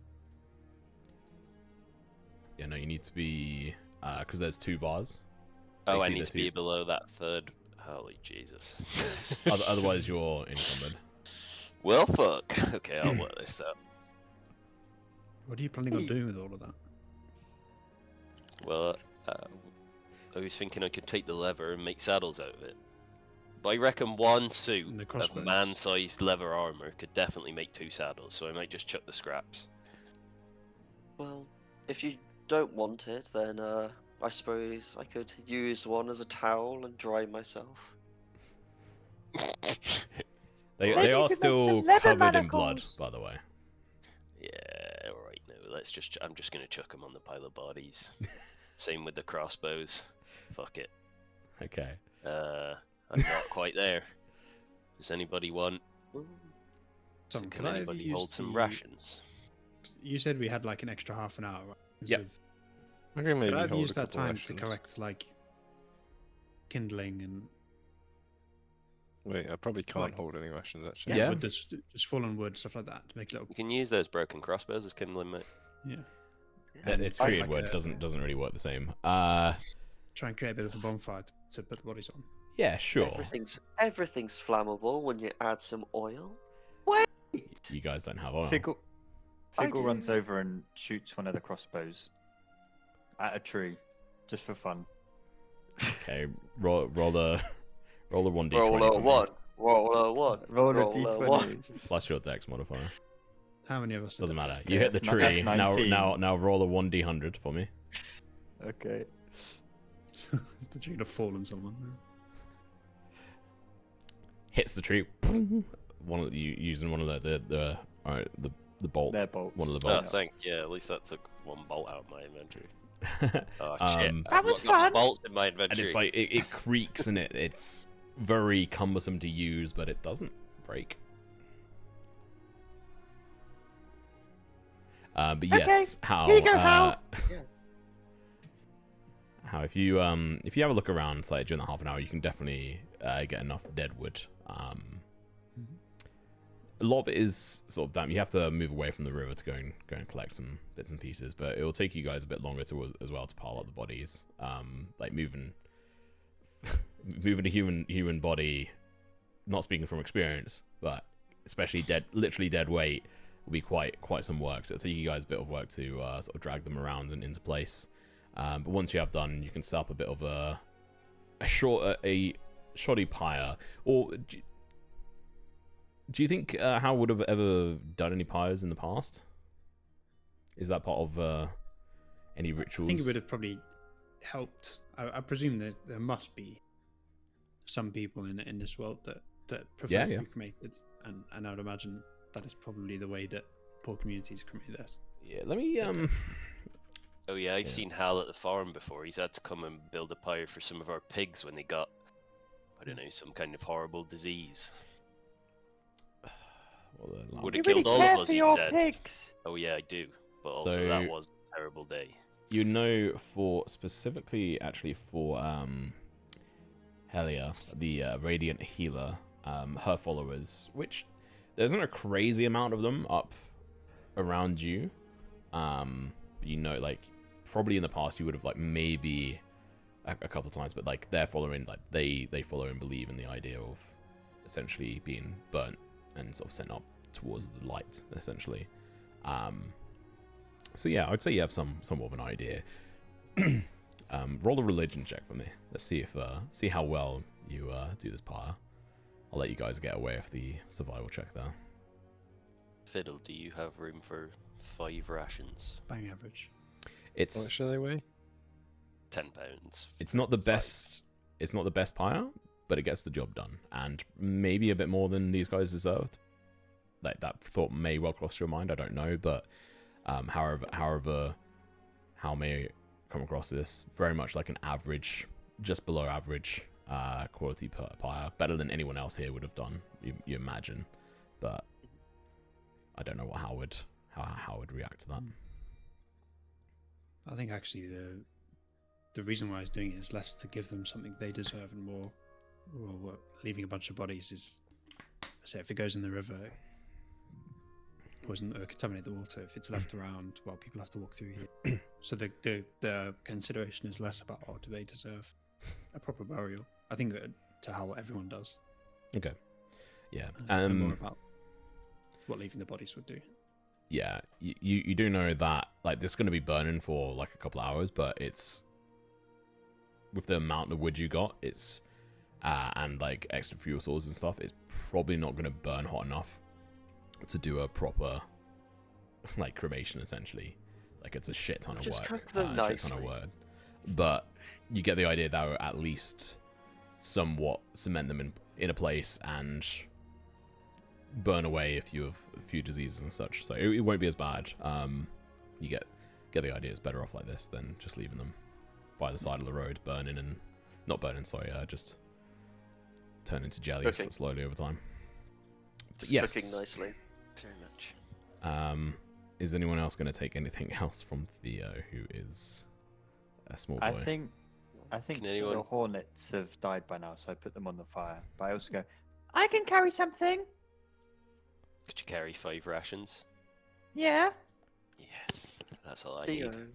Yeah, no, you need to be because there's 2 bars. Oh, You I see need the to be two- below that third. Holy Jesus. Otherwise, you're encumbered. Well, fuck. Okay, I'll work this out. What are you planning on doing with all of that? Well, I was thinking I could take the leather and make saddles out of it. But I reckon one suit And the of crossbows. man-sized leather armor could definitely make 2 saddles, so I might just chuck the scraps. Well, if you don't want it, then I suppose I could use one as a towel and dry myself. They Maybe are you could make still some leather covered in blood, manacles. by the way. Yeah, alright, no, let's just... I'm just gonna chuck them on the pile of bodies. Same with the crossbows. Fuck it. Okay. I'm not quite there. Does anybody want... Ooh. Tom, Can could I have anybody used hold some the- rations? You said we had like an extra half an hour. Right? Yep. I can maybe Could I have hold used a that couple time to rations. collect like kindling and Wait, I probably can't Like- hold any rations actually. Yeah. wood, just fallen wood, stuff like that, to make little. You can use those broken crossbows as kindling, mate. Yeah. And It's I- treated like wood. a- Doesn't really work the same. Try and create a bit of a bonfire to put the bodies on. Yeah, sure. Everything's flammable when you add some oil. You guys don't have oil. Figgle, I Figgle runs do. over and shoots one of the crossbows at a tree, just for fun. Okay, roll the 1d20 Roll a for me, 1. Roll a 1. Roll a Roll a d20. 1. plus your dex modifier. How many of us? Doesn't did matter. this? You Yeah, hit the it's not- that's tree. 19. Now roll a 1d100 for me. Okay. Is the tree gonna fall on someone? Hits the tree. One of you using one of the bolt. They're bolts. One of the Oh, bolts. yeah, at least that took 1 bolt out of my inventory. Oh, shit. Um, That was I've got fun. bolts in my and inventory. it's like it creaks and it's very cumbersome to use, but it doesn't break. But yes, how here you go, Hal. Yes. how if you have a look around like during that half an hour, you can definitely get enough dead wood. A lot of it is sort of damp. You have to move away from the river to go and collect some bits and pieces, but it will take you guys a bit longer as well to pile up the bodies. Like moving a human body, not speaking from experience, but especially literally dead weight, will be quite some work. So it'll take you guys a bit of work to sort of drag them around and into place. But once you have done, you can set up a bit of a shoddy pyre. Or do you think Hal would have ever done any pyres in the past? Is that part of any I rituals? think it would have probably helped. I presume that there must be some people in this world that prefer Yeah, to yeah. be cremated, and I would imagine that is probably the way that poor communities cremate theirs. Yeah, let me Oh yeah, I've Yeah. seen Hal at the farm before. He's had to come and build a pyre for some of our pigs when they got, I don't know, some kind of horrible disease. Would You have really killed all care of us, for he your said. pigs. Oh yeah, I do. But also So- that was a terrible day. You know, for Helia, the Radiant Healer, her followers, which there isn't a crazy amount of them up around you. You know, like probably in the past you would have like maybe a couple of times, but like they're following, like they follow and believe in the idea of essentially being burnt and sort of sent up towards the light, essentially. So yeah, I'd say you have some more of an idea. Roll a religion check for me. Let's see see how well you do this pyre. I'll let you guys get away with the survival check there. Fiddle, do you have room for 5 rations? Bang average. What It's should they weigh? £10. it's not the best. It's not the best pyre, but it gets the job done, and maybe a bit more than these guys deserved. Like that thought may well cross your mind. I don't know, but however, how may come across this very much like an average, just below average quality pyre, better than anyone else here would have done. You imagine, but I don't know what how would react to that. I think actually the reason why I was doing it is less to give them something they deserve and more, well, leaving a bunch of bodies is, say, if it goes in the river, poison or contaminate the water. If it's left around, well, people have to walk through here. So the consideration is less about, oh, do they deserve a proper burial? I think to how everyone does. Okay. Yeah. And more about what leaving the bodies would do. Yeah, you do know that like this is going to be burning for like a couple hours, but it's with the amount of wood you got, it's and like extra fuel sources and stuff, it's probably not going to burn hot enough to do a proper like cremation. Essentially, like it's a shit ton of Just work, cook them shit ton of nicely. work. But you get the idea that will at least somewhat cement them in a place and burn away a few diseases and such, so it won't be as bad. You get the idea. It's better off like this than just leaving them by the side of the road, burning and not burning. Sorry, just turn into jelly Cooking. slowly over time. Just Yes. cooking nicely. Very much. Is anyone else going to take anything else from Theo, who is a small boy? I think Can anyone- the hornets have died by now, so I put them on the fire. But I also go, I can carry something. Could you carry 5 rations? Yeah. Yes, that's all I Theo, need.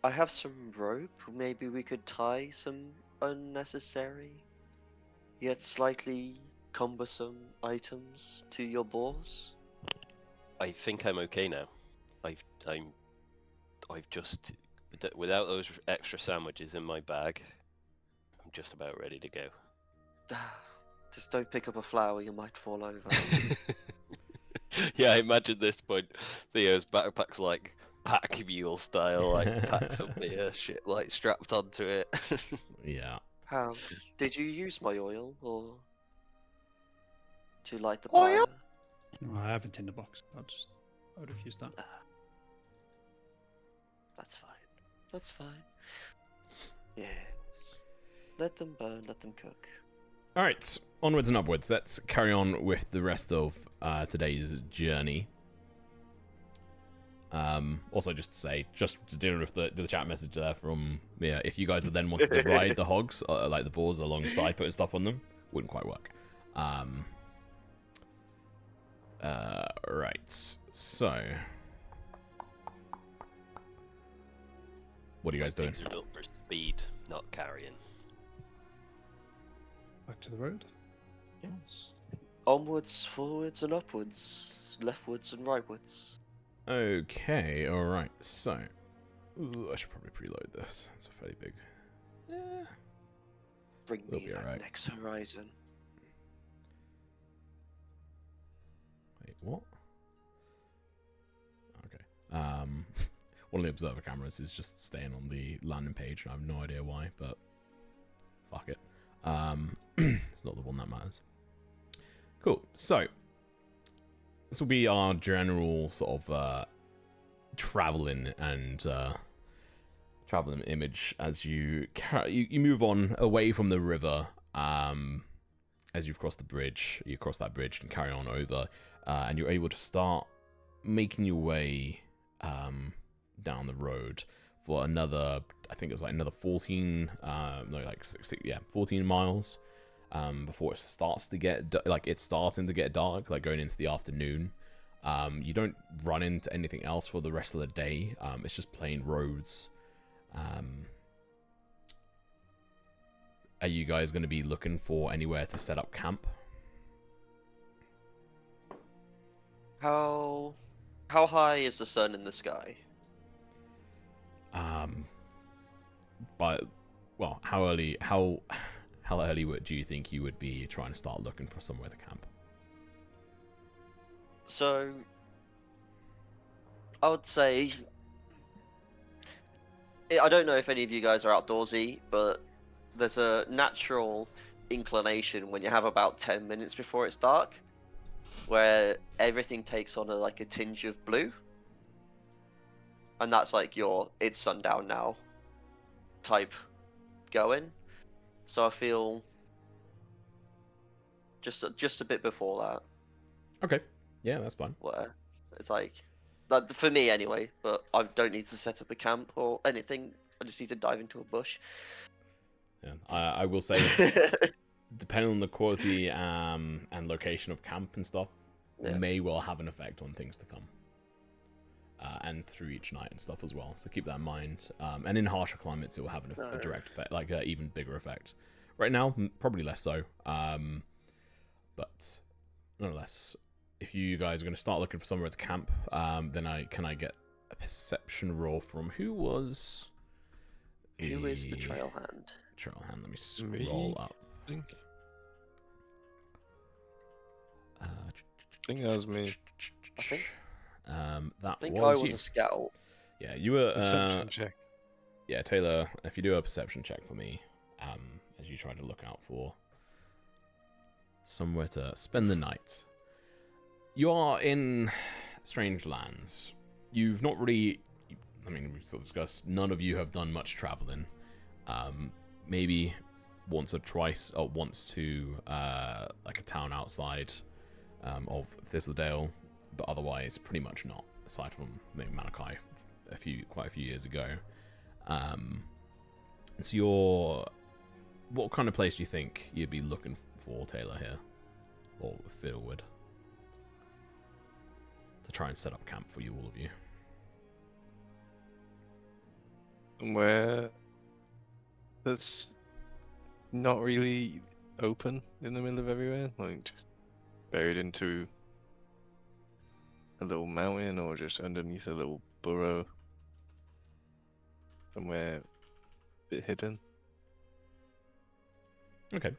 I have some rope. Maybe we could tie some unnecessary, yet slightly cumbersome items to your boars. I think I'm okay now. I've just without those extra sandwiches in my bag, I'm just about ready to go. Just don't pick up a flower, you might fall over. Yeah, I imagine this point. Theo's backpack's like pack mule style, like packs up the shit like strapped onto it. Yeah. How? Did you use my oil or to light the Oil? fire? No, I have a tinderbox. I would have used that. That's fine. That's fine. Yes. Let them burn, let them cook. All right, onwards and upwards. Let's carry on with the rest of today's journey. Also, just to say, just to deal with the chat message there from if you guys then wanted to ride the hogs, like the boars alongside, putting stuff on them, wouldn't quite work. Right. So, what are you guys doing? Things are built for speed, not carrying. Back to the road. Yes. Onwards, forwards, and upwards. Leftwards and rightwards. Okay. All right. So, I should probably preload this. It's a fairly big. Bring We'll me be that alright. next horizon. Wait, what? Okay. One of the observer cameras is just staying on the landing page. I have no idea why, but fuck it. It's not the one that matters. Cool. So this will be our general sort of traveling and traveling image as you move on away from the river. As you've crossed the bridge, you cross that bridge and carry on over, and you're able to start making your way down the road for another, I think it was like another 14, 14 miles before it starts to get, it's starting to get dark, like going into the afternoon. You don't run into anything else for the rest of the day. It's just plain roads. Are you guys going to be looking for anywhere to set up camp? How high is the sun in the sky? But well, how early do you think you would be trying to start looking for somewhere to camp? So I would say I don't know if any of you guys are outdoorsy, but there's a natural inclination when you have about 10 minutes before it's dark where everything takes on a tinge of blue, and that's like your it's sundown now type going. So I feel just a bit before that. Okay, yeah, that's fine. Where It's like for me anyway. But I don't need to set up a camp or anything. I just need to dive into a bush. Yeah, I will say, depending on the quality and location of camp and stuff, Yeah. may well have an effect on things to come. And through each night and stuff as well. So keep that in mind. And in harsher climates, it will have a direct effect, like an even bigger effect. Right now, probably less so. But nonetheless, if you guys are going to start looking for somewhere to camp, then can I get a perception roll from who was? Who is the trail hand? Trail hand. Let me scroll up. I think that was me. I think. That I think was I was you. a scout. Yeah, you were. Perception check. Yeah, Taylor, if you do a perception check for me, as you try to look out for somewhere to spend the night. You are in strange lands. You've not really, I mean, we've sort of discussed, none of you have done much traveling. Maybe once or twice, or once to like a town outside of Thistledale, but otherwise pretty much not, aside from maybe Malachi quite a few years ago. So what kind of place do you think you'd be looking for, Taylor, here? Or Fiddlewood? To try and set up camp for you, all of you. Somewhere that's not really open in the middle of everywhere, like just buried into a little mountain or just underneath a little burrow. Somewhere a bit hidden. Okay.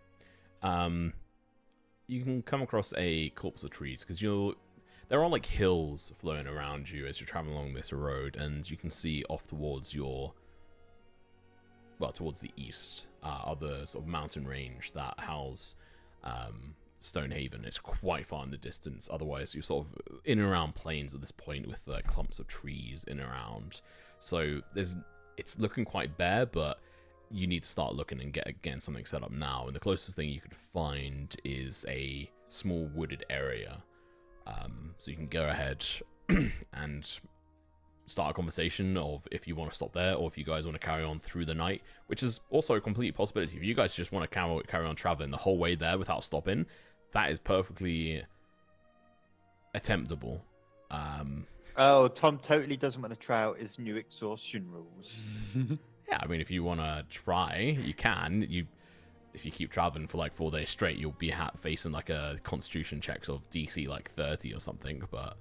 You can come across a copse of trees because there are like hills flowing around you as you're traveling along this road, and you can see off towards towards the east, other sort of mountain range that house Stonehaven. It's quite far in the distance. Otherwise, you're sort of in and around plains at this point with clumps of trees in and around. So it's looking quite bare, but you need to start looking and getting something set up now. And the closest thing you could find is a small wooded area. So you can go ahead and start a conversation of if you want to stop there or if you guys want to carry on through the night, which is also a complete possibility. If you guys just want to carry on traveling the whole way there without stopping, that is perfectly attemptable. Oh, Tom totally doesn't want to try out his new exhaustion rules. Yeah, I mean, if you want to try, you can. If you keep traveling for like 4 days straight, you'll be facing like a constitution checks of DC like 30 or something, but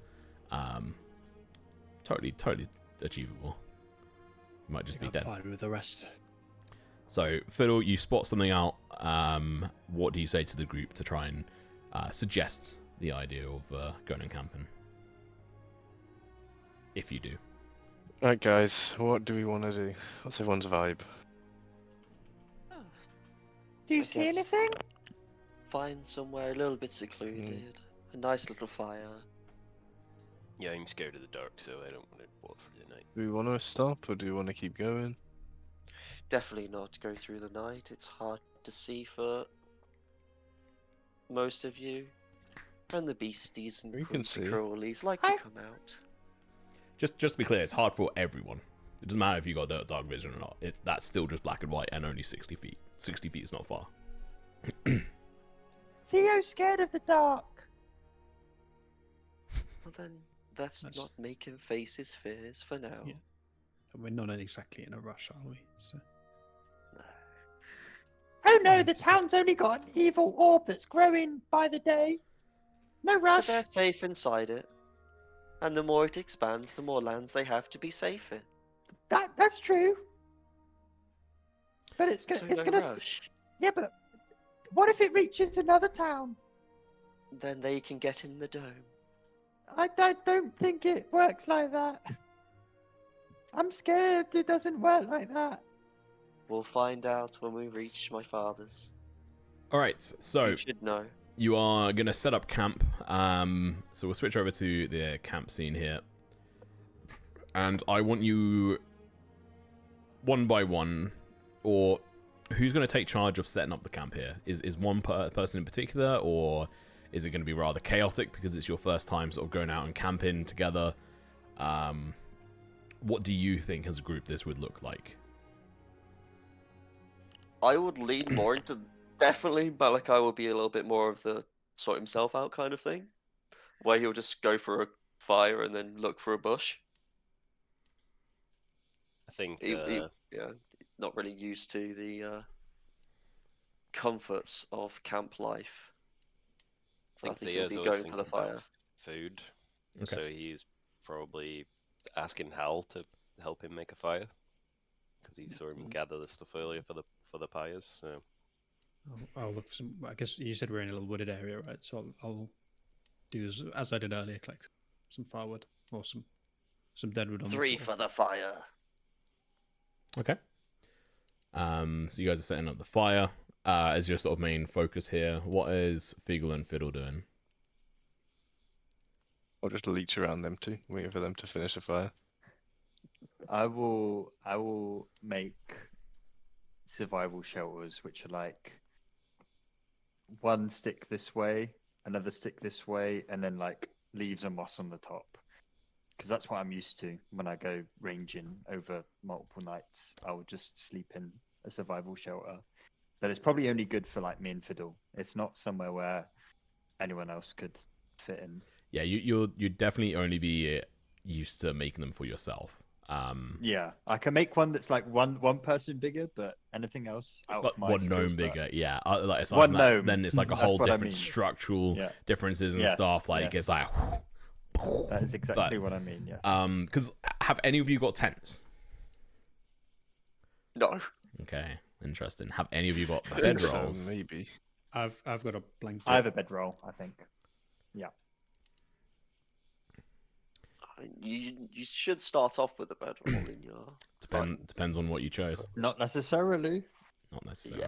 totally achievable. You might just be dead. Fine with the rest. So, Fiddle, you spot something out. What do you say to the group to try and suggest the idea of going and camping? If you do. Right, guys, what do we want to do? What's everyone's vibe? Do you I see guess- anything? Find somewhere a little bit secluded. A nice little fire. Yeah, I'm scared of the dark, so I don't want to walk through the night. Do we want to stop or do we want to keep going? Definitely not go through the night. It's hard to see for most of you. And the beasties and We can see. crawlies like I- to come out. Just to be clear, it's hard for everyone. It doesn't matter if you got dark vision or not. That's still just black and white and only 60 feet. 60 feet is not far. Theo's scared of the dark. Well then, let's That's- not make him face his fears for now. Yeah. We're not exactly in a rush, are we? So No. Oh no, the town's only got an evil orb that's growing by the day. No But rush. they're safe inside it. And the more it expands, the more lands they have to be safe in. That's true. But it's So it's no gonna. rush. Yeah, but what if it reaches another town? Then they can get in the dome. I don't think it works like that. I'm scared it doesn't work like that. We'll find out when we reach my father's. Alright, so You should know. you are going to set up camp. So we'll switch over to the camp scene here. And I want you, one by one, or who's going to take charge of setting up the camp here? Is one person in particular, or Is it going to be rather chaotic because it's your first time sort of going out and camping together? What do you think as a group this would look like? I would lean more into definitely Malachi will be a little bit more of the sort himself out kind of thing, where he'll just go for a fire and then look for a bush. I think Yeah, not really used to the comforts of camp life. So I think he'll Theo's be always going for the thinking about fire. food, Okay. so he's probably asking Hal to help him make a fire because he saw him gather the stuff earlier for the pyres. So I'll look for some. I guess you said we're in a little wooded area, right? So I'll do as I did earlier, collect some firewood or some dead wood on 3 the for floor. the fire. Okay. So you guys are setting up the fire as your sort of main focus here. What is Fiegel and Fiddle doing? I'll just leech around them two, waiting for them to finish the fire. I will make survival shelters, which are like one stick this way, another stick this way, and then like leaves and moss on the top. Because that's what I'm used to when I go ranging over multiple nights. I will just sleep in a survival shelter. But it's probably only good for like me and Fiddle. It's not somewhere where anyone else could fit in. Yeah, you'd definitely only be used to making them for yourself. Yeah, I can make one that's like one person bigger, but anything else out But of my one skill gnome set. bigger, yeah. Like aside One from that, gnome. then it's like a That's whole what I different mean. structural Yeah. differences and Yes, stuff. Like yes. it's like That is exactly what I mean. Yes. Because have any of you got tents? No. Okay, interesting. Have any of you got I think so, bedrolls? maybe. I've got a blanket. I have a bedroll, I think. Yeah. You should start off with a bedroll in your. Depends on what you chose. Not necessarily. Not necessarily.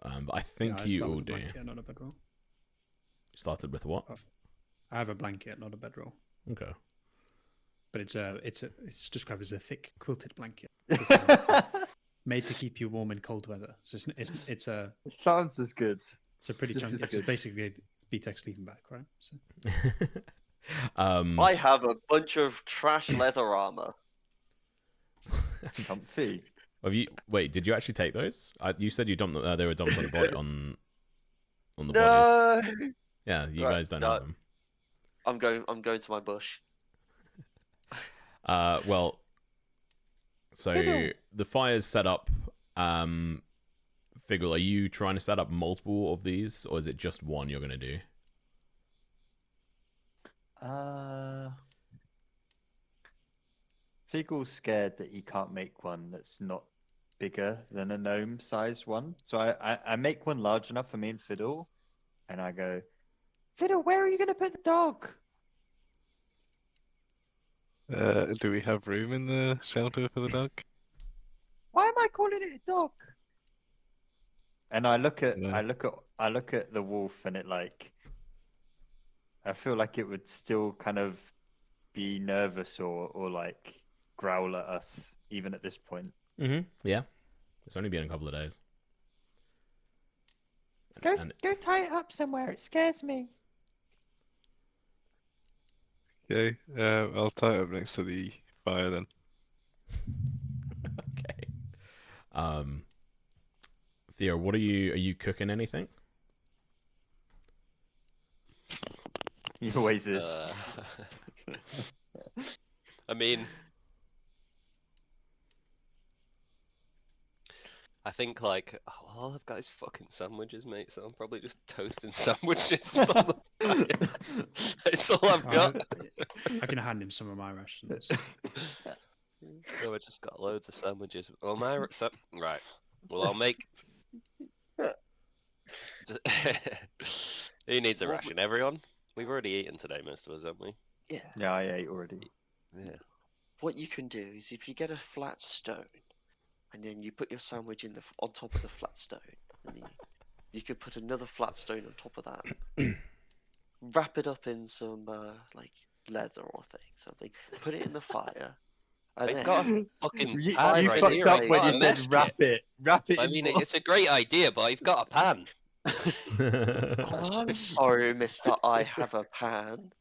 Yeah. But I think I you start all with a do. blanket, not a bedroll. Started with what? I have a blanket, not a bedroll. Okay. But it's described as a thick quilted blanket, made to keep you warm in cold weather. So it's a It sounds as good. it's a pretty Just chunky. as It's good. basically BTEC sleeping bag, right? So. I have a bunch of trash leather armor. Comfy. Wait, did you actually take those? You said you dumped them. They were dumped on the body on the bodies. No. Yeah, you Right, guys don't no. have them. I'm going to my bush. Well, so Fiddle. the fire's set up. Figgle, are you trying to set up multiple of these, or is it just one you're gonna do? Figgle's scared that he can't make one that's not bigger than a gnome-sized one. So I make one large enough for me and Fiddle, and I go, Fiddle, where are you going to put the dog? Do we have room in the shelter for the dog? Why am I calling it a dog? And I look at No. I look at the wolf, and it like I feel like it would still kind of be nervous or like growl at us even at this point. Yeah. It's only been a couple of days. Go And tie it up somewhere. It scares me. Okay, I'll tie it up next to the fire then. okay. Theo, what are you cooking anything? He always is. I mean, I think like all I've got is fucking sandwiches, mate. So I'm probably just toasting sandwiches on the fire. That's all I've got. I can hand him some of my rations. No, I just got loads of sandwiches. Well, right. Well, I'll make. Who needs a ration? Everyone? We've already eaten today, most of us, haven't we? Yeah. Yeah, I ate already. Yeah. What you can do is if you get a flat stone, and then you put your sandwich on top of the flat stone, and you could put another flat stone on top of that. Wrap it up in some like leather or something. Put it in the fire. And I've then, got a fucking You pan right fucked here. up I've when got you a said mess wrap kit. it. Wrap it I in mean, more. it's a great idea, but I've got a pan. I'm sorry, Mister. I have a pan.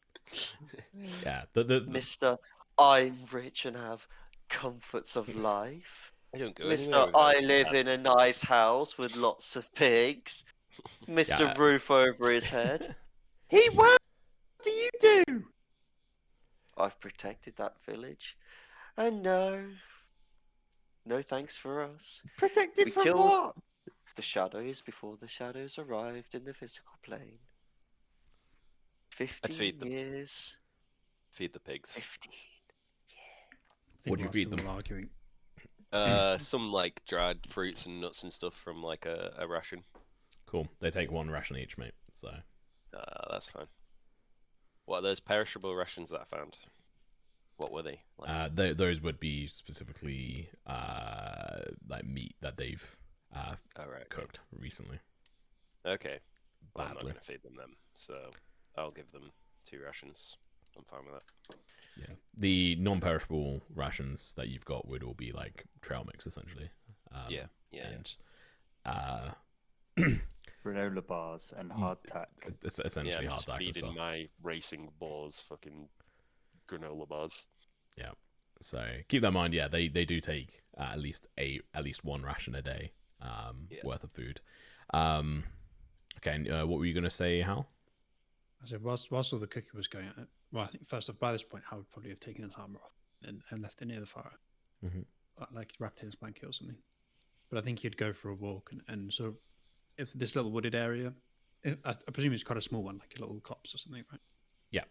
Yeah, Mister, I'm rich and have comforts of life. I don't go Mister, anywhere without I live that. in a nice house with lots of pigs. Mister, yeah. roof over his head. He what do you do? I've protected that village. And no, no thanks for us. Protected We from killed what? the shadows before the shadows arrived in the physical plane. I'd 15 feed them. years. Feed the pigs. 15. I think What'd you we're feed still them? all arguing. Some like dried fruits and nuts and stuff from like a ration. Cool. They take one ration each, mate. So That's fine. What are those perishable rations that I found? What were they? Like? those would be specifically like meat that they've Oh, right, cooked recently. Okay. Well, I'm not Badly. going to feed them then, so I'll give them 2 rations. I'm fine with that. Yeah. The non-perishable rations that you've got would all be like trail mix essentially. Yeah. And Granola bars and hardtack. it's Yeah, essentially I'm hard just tack and feeding stuff. my racing boars fucking granola bars. Yeah. So keep that in mind. Yeah, they do take at least one ration a day worth of food. Okay. And, what were you gonna say, Hal? I said, whilst all the cooking was going on, well, I think first off, by this point, Hal would probably have taken his armor off and left it near the fire, like wrapped in his blanket or something. But I think he'd go for a walk and sort of, if this little wooded area, I presume it's quite a small one, like a little copse or something, right? Yeah.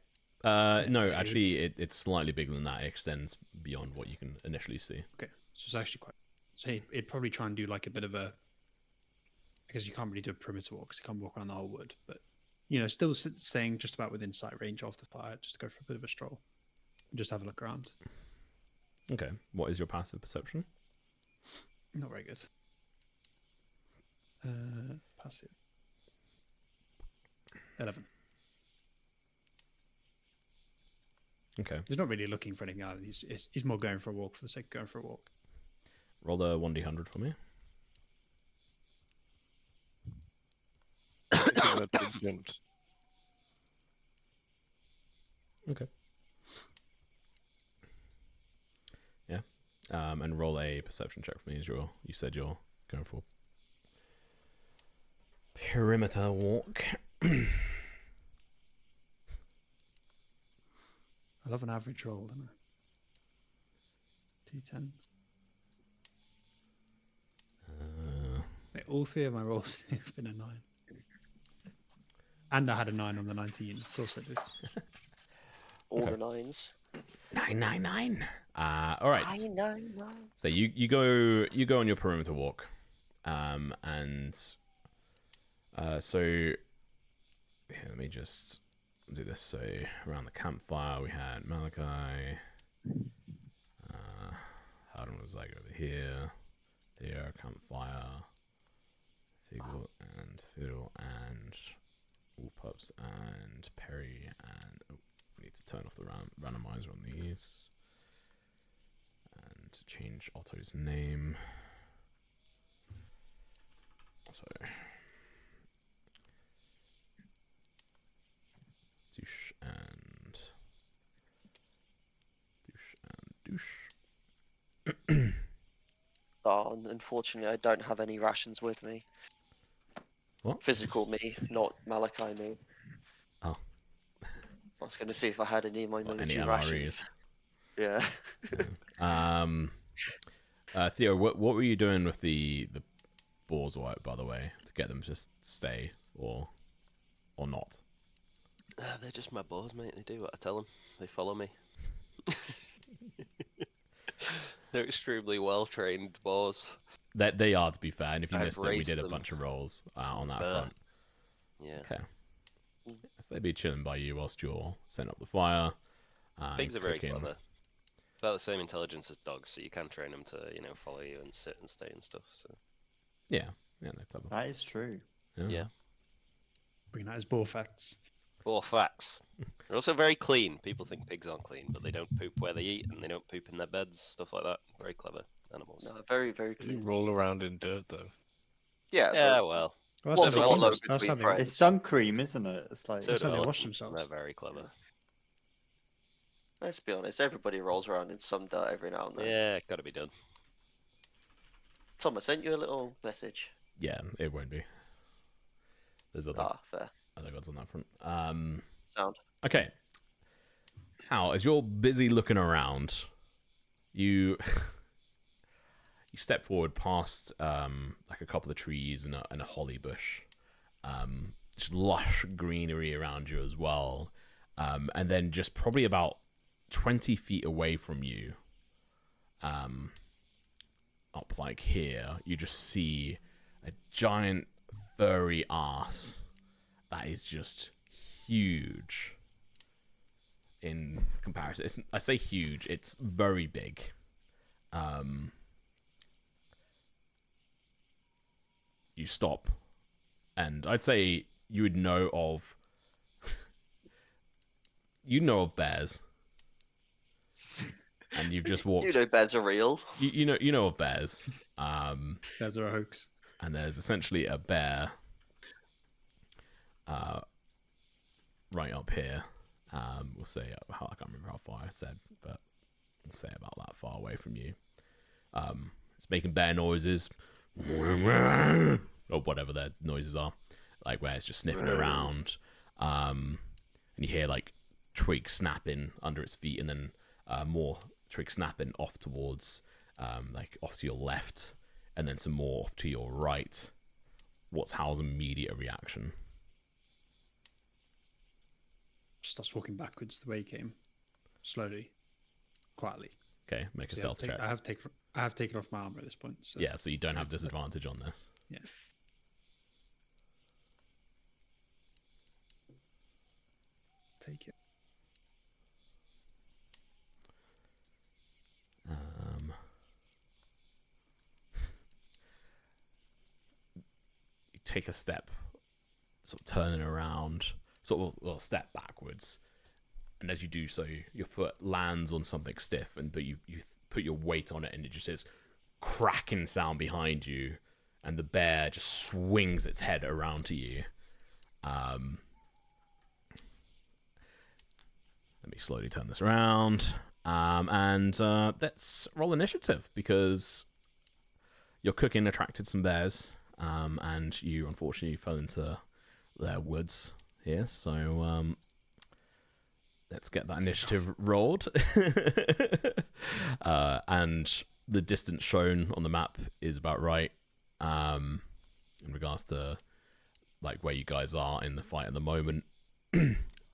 No, actually, it's slightly bigger than that. It extends beyond what you can initially see. Okay, so it's actually quite. So he'd probably try and do like a bit of a. I guess you can't really do a perimeter walk because you can't walk around the whole wood, but still staying just about within sight range of the fire. Just go for a bit of a stroll, and just have a look around. Okay. What is your passive perception? Not very good. Passive. 11. Okay. He's not really looking for anything either. He's more going for a walk for the sake of going for a walk. Roll a 1d100 for me. That big jumps. Okay. Yeah. And roll a perception check for me as you said you're going for perimeter walk. I love an average roll, don't I? 2 10s. Wait, all 3 of my rolls have been a 9. And I had a 9 on the 19. Of course I did. All the 9s. 999. All right. 999. So you go on your perimeter walk, and so yeah, let me just do this. So around the campfire, we had Malachi. Harden was like over here. There, campfire. Fiddle and all pups and Perry and we need to turn off the randomizer on these and change Otto's name. So douche and douche. Oh, unfortunately, I don't have any rations with me. What? Physical me, not Malachi me. Oh. I was going to see if I had any of my military any rations. Yeah. Theo, what were you doing with the boars, by the way, to get them to just stay or not? They're just my boars, mate. They do what I tell them. They follow me. They're extremely well-trained boars. That they are, to be fair. And if you I've missed it, we raised did a them. bunch of rolls on that front. Yeah. Okay. So they'd be chilling by you whilst you're setting up the fire. Pigs are very cooking. clever. About the same intelligence as dogs, so you can train them to, follow you and sit and stay and stuff. So. Yeah, they're clever. That is true. Yeah. Bring that as ball facts. All facts. They're also very clean. People think pigs aren't clean, but they don't poop where they eat and they don't poop in their beds, stuff like that. Very clever animals. No, very, very You clean. roll around in dirt though. Yeah. Yeah, well. Well, What's that's how a they wallow wash- that's between how they friends? It's sun cream, isn't it? It's like So That's do how they I wash like- themselves. They're very clever. Let's be honest, everybody rolls around in some dirt every now and then. Yeah, gotta be done. Tom, I sent you a little message. Yeah, it won't be. There's other Fair. gods on that front. Sound. Okay. Hal, as you're busy looking around, you you step forward past like a couple of trees and a holly bush. Just lush greenery around you as well. And then just probably about 20 feet away from you, up like here, you just see a giant furry ass that is just huge in comparison. I say huge, it's very big. You stop, and I'd say you would know of bears, and you've just walked. You know bears are real. You know of bears. Bears are a hoax. And there's essentially a bear right up here. We'll say, I can't remember how far I said, but we'll say about that far away from you. It's making bear noises, or whatever their noises are, like where it's just sniffing around. And you hear like twigs snapping under its feet, and then more twigs snapping off towards, like off to your left, and then some more off to your right. What's Hal's immediate reaction? Starts walking backwards the way he came, slowly, quietly. Okay, make a So stealth check. I have taken off my armor at this point. So Yeah, so you don't have disadvantage on this. yeah. Take it. You take a step, sort of turning around, sort of well, step backwards, and as you do so, your foot lands on something stiff, but you put your weight on it, and it just is cracking sound behind you, and the bear just swings its head around to you. Let me slowly turn this around, and let's roll initiative, because your cooking attracted some bears, and you unfortunately fell into their woods here, so let's get that initiative rolled. And the distance shown on the map is about right, in regards to like where you guys are in the fight at the moment.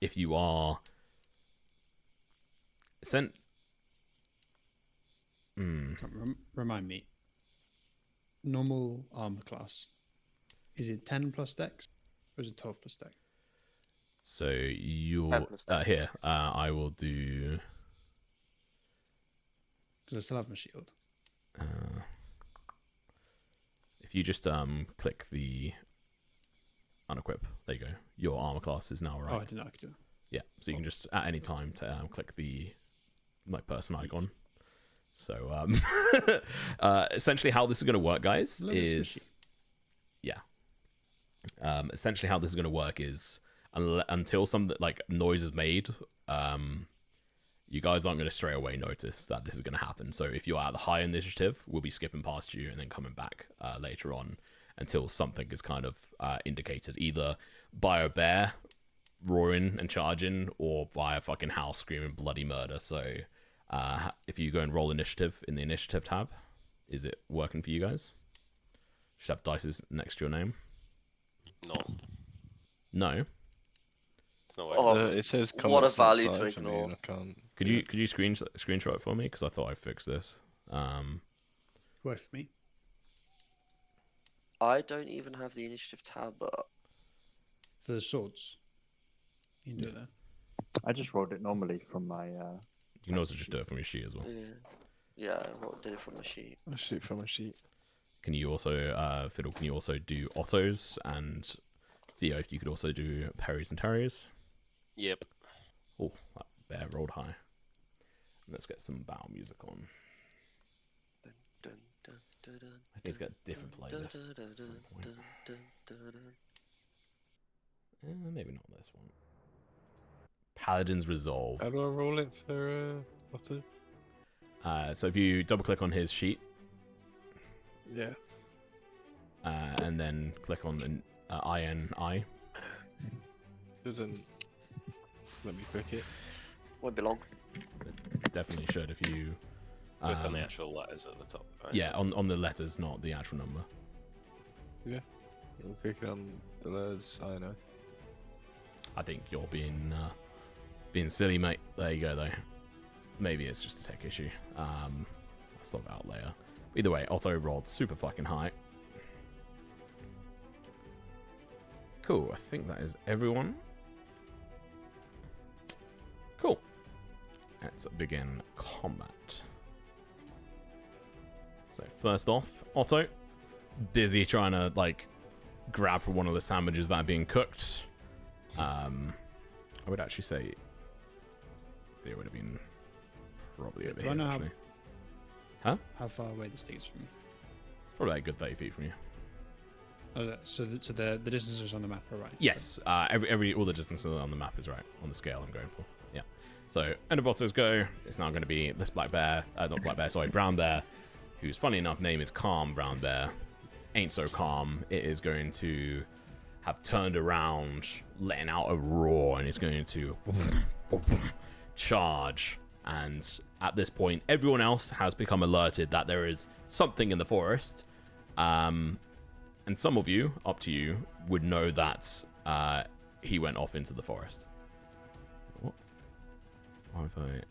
If you are sent, Remind me. Normal armor class. Is it 10 plus dex, or is it 12 plus dex? so you're here. I will do. Because I still have my shield. If you just click the unequip, there you go. Your armor class is now right. Oh, I didn't know I could do it. Yeah, so you can just at any time to click the like person icon. So essentially how this is going to work, guys, is essentially how this is going to work is until some like noise is made, you guys aren't going to straight away notice that this is going to happen. So if you're at the high initiative, we'll be skipping past you and then coming back later on until something is kind of indicated, either by a bear roaring and charging or by a fucking house screaming bloody murder. So if you go and roll initiative in the initiative tab, is it working for you guys? Should have dice next to your name. No. It's not working. It says what a comments not value to saved for me, ignore. and I can't. Could you screenshot it for me? Because I thought I fixed this. Worth me. I don't even have the initiative tab up. The swords. You can do it there. I just rolled it normally from my. You can also just do it from your sheet as well. Yeah, I did it from the sheet. I'll shoot from a sheet. Can you also, Fiddle, can you also do autos? And Theo, if you could also do parries and terriers? Yep. Oh, that bear rolled high. Let's get some battle music on. Dun, dun, dun, dun. I He's got a different playlist at some point. Maybe not this one. Paladin's Resolve. How do I roll it for Otto? So if you double click on his sheet, Yeah. and then click on an INI. Doesn't let me click it. Won't be long. It definitely should if you Click on the actual letters at the top. Right? yeah, on the letters, not the actual number. Yeah. I'm clicking on the letters. I know. I think you're being silly, mate. There you go, though. Maybe it's just a tech issue. I'll sort it out later. Either way, Otto rolled super fucking high. Cool. I think that is everyone. Cool. Let's begin combat. So first off, Otto, busy trying to like grab for one of the sandwiches that are being cooked. I would actually say Theo would have been probably over Do I here. know Actually, how far away this thing is from me? probably like a good 30 feet from you. Oh, so the distances on the map are right. Yes, all the distances on the map is right on the scale I'm going for. Yeah. So end of Otto's go. It's now going to be this black bear, not black bear, sorry, brown bear, whose funny enough name is Calm Brown Bear. Ain't so calm. It is going to have turned around, letting out a roar, and it's going to charge. And at this point, everyone else has become alerted that there is something in the forest. And some of you, up to you, would know that he went off into the forest. What? Why have I...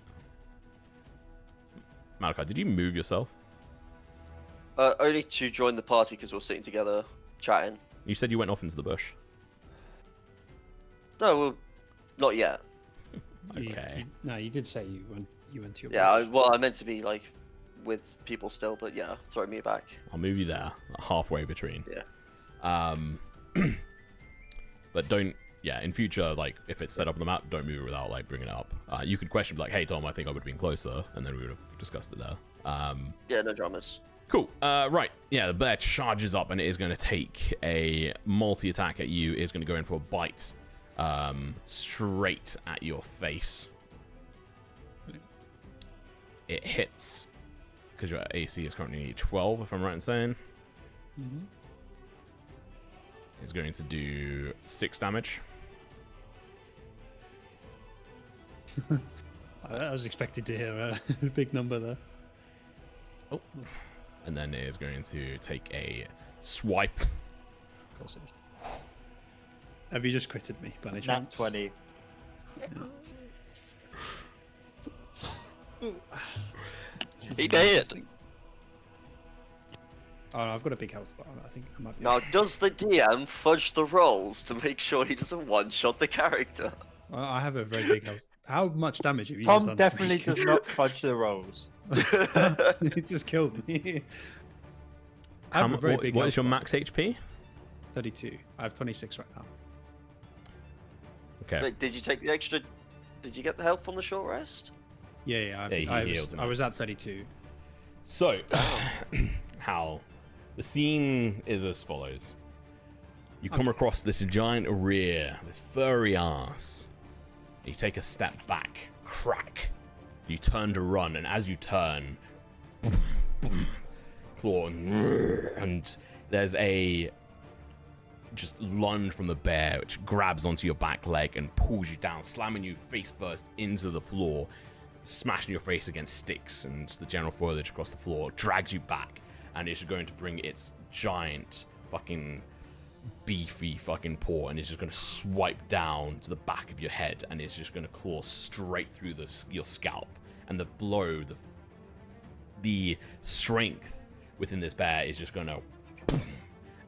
Malachi, did you move yourself? Only to join the party because we're sitting together chatting. You said you went off into the bush. No, well, not yet. Okay. No, you did say you went to your. Yeah, bush. I meant to be like with people still, but yeah, throw me back. I'll move you there, halfway between. Yeah. But don't, in future, like, if it's set up on the map, don't move it without, like, bringing it up. You could question, like, hey, Tom, I think I would have been closer, and then we would have discussed it there. Yeah, no dramas. Cool. Right. Yeah, the bear charges up, and it is going to take a multi-attack at you. It is going to go in for a bite straight at your face. It hits, because your AC is currently 12, if I'm right in saying. Mm-hmm. It's going to do 6 damage. I was expecting to hear a big number there. Oh. And then it is going to take a swipe. Of course it is. Have you just critted me by any chance? Nat 20. He did. Oh, no, I've got a big health bar. I think I might be. Now, does the DM fudge the rolls to make sure he doesn't one-shot the character? Well, I have a very big health. How much damage have you Tom just done definitely to me? does not fudge the rolls. It just killed me. I have a very big What health is your bar. max HP? 32. I have 26 right now. Okay. Wait, did you take the extra? Did you get the health from the short rest? Yeah. Yeah, he healed I was max. at 32. So, Hal, the scene is as follows. You come across this giant rear, this furry ass. You take a step back, crack. You turn to run, and as you turn, claw, and there's a just lunge from the bear, which grabs onto your back leg and pulls you down, slamming you face first into the floor, smashing your face against sticks and the general foliage across the floor, drags you back, and it's going to bring its giant fucking beefy fucking paw, and it's just going to swipe down to the back of your head, and it's just going to claw straight through your scalp. And the blow, the strength within this bear is just going to,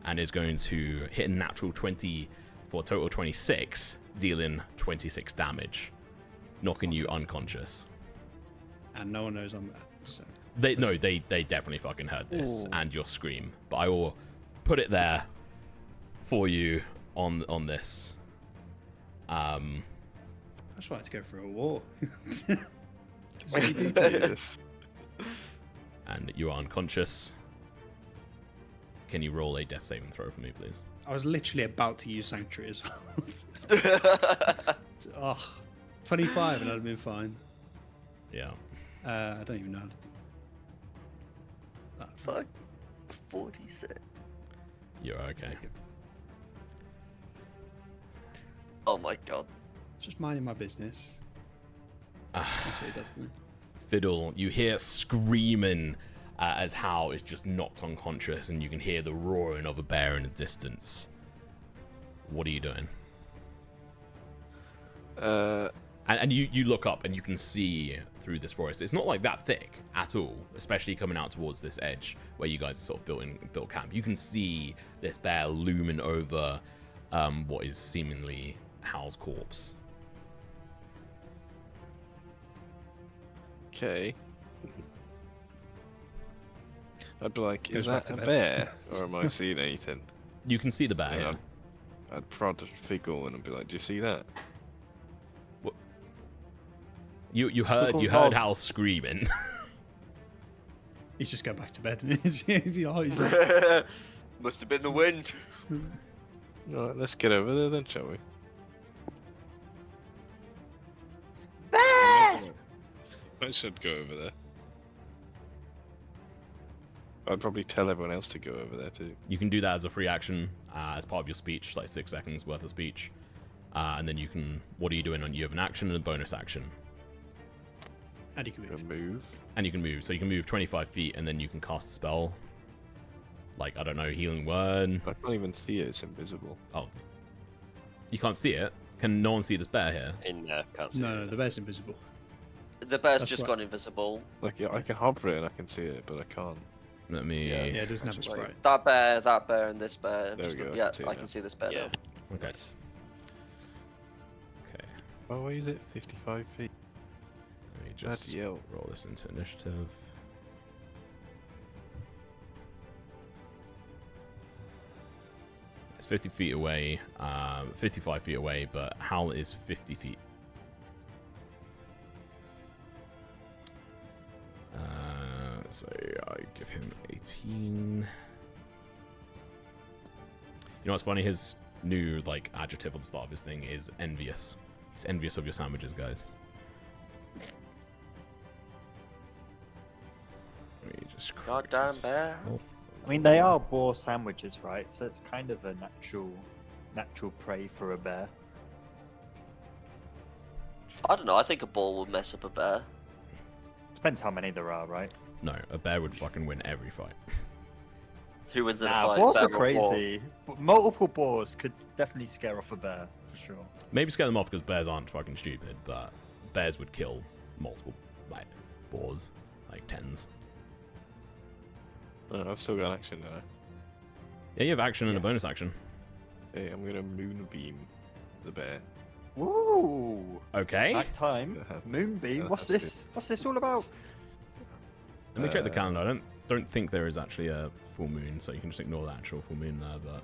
and is going to hit a natural 20 for a total 26, dealing 26 damage, knocking you unconscious. And no one knows I'm there. So. They definitely fucking heard this. Ooh. And your scream, but I will put it there for you on this. I just wanted to go for a walk. Jesus. And you are unconscious. can you roll a death saving throw for me, please? I was literally about to use Sanctuary as well. Oh, 25 and I'd have been fine. Yeah. I don't even know how to do that. Fuck. 46. You're okay. Take it. Oh my god. Just minding my business. That's what he does to me. Fiddle, you hear screaming as Hal is just knocked unconscious, and you can hear the roaring of a bear in the distance. What are you doing? And you look up and you can see through this forest. It's not like that thick at all, especially coming out towards this edge where you guys are sort of built camp. You can see this bear looming over what is seemingly Hal's corpse. Okay. I'd be like, is Goes back that to a bed. bear? Or am I seeing anything? You can see the bear. And Yeah. I'd prod a figure and I'd be like, do you see that? You heard Fickle Hal hog. screaming. He's just going back to bed. He's like, Must have been the wind. Alright, let's get over there then, shall we? Bear! I should go over there. I'd probably tell everyone else to go over there too. You can do that as a free action, as part of your speech, like 6 seconds worth of speech. And then you can, what are you doing? You have an action and a bonus action. and you can move. Move. And you can move, so you can move 25 feet and then you can cast a spell. Like, I don't know, Healing Word. I can't even see it, it's invisible. Oh. You can't see it? Can no one see this bear here? In can't see. No, the bear's invisible. The bear's That's just right. gone invisible. Like, yeah, I can hover it and I can see it, but I can't. Let me... Yeah. Yeah, it doesn't have a That's sprite. Like, that bear, and this bear. There we go, I Yeah, can see I it can now. see this bear Yeah. now. Okay. Nice. Okay. Oh, what is it? 55 feet. Let me just Bloody hell. roll this into initiative. It's 50 feet away, 55 feet away, but Hal is 50 feet. So I give him 18. You know what's funny? His new adjective on the start of his thing is envious. He's envious of your sandwiches, guys. Let me just correct Goddamn this bear. off. I mean, they are boar sandwiches, right? So it's kind of a natural prey for a bear. I don't know. I think a ball would mess up a bear. Depends how many there are, right? No, a bear would fucking win every fight. Who wins in a Nah, fight? boars bear are or ball? crazy. But multiple boars could definitely scare off a bear, for sure. Maybe scare them off because bears aren't fucking stupid, but bears would kill multiple boars, like 10s. Oh, I've still got action now. Yeah, you have action and a Yes. bonus action. Hey, I'm gonna moonbeam the bear. Woo! Okay. Night time. Moonbeam. What's this? What's this all about? Let me check the calendar. I don't think there is actually a full moon, so you can just ignore the actual full moon there. But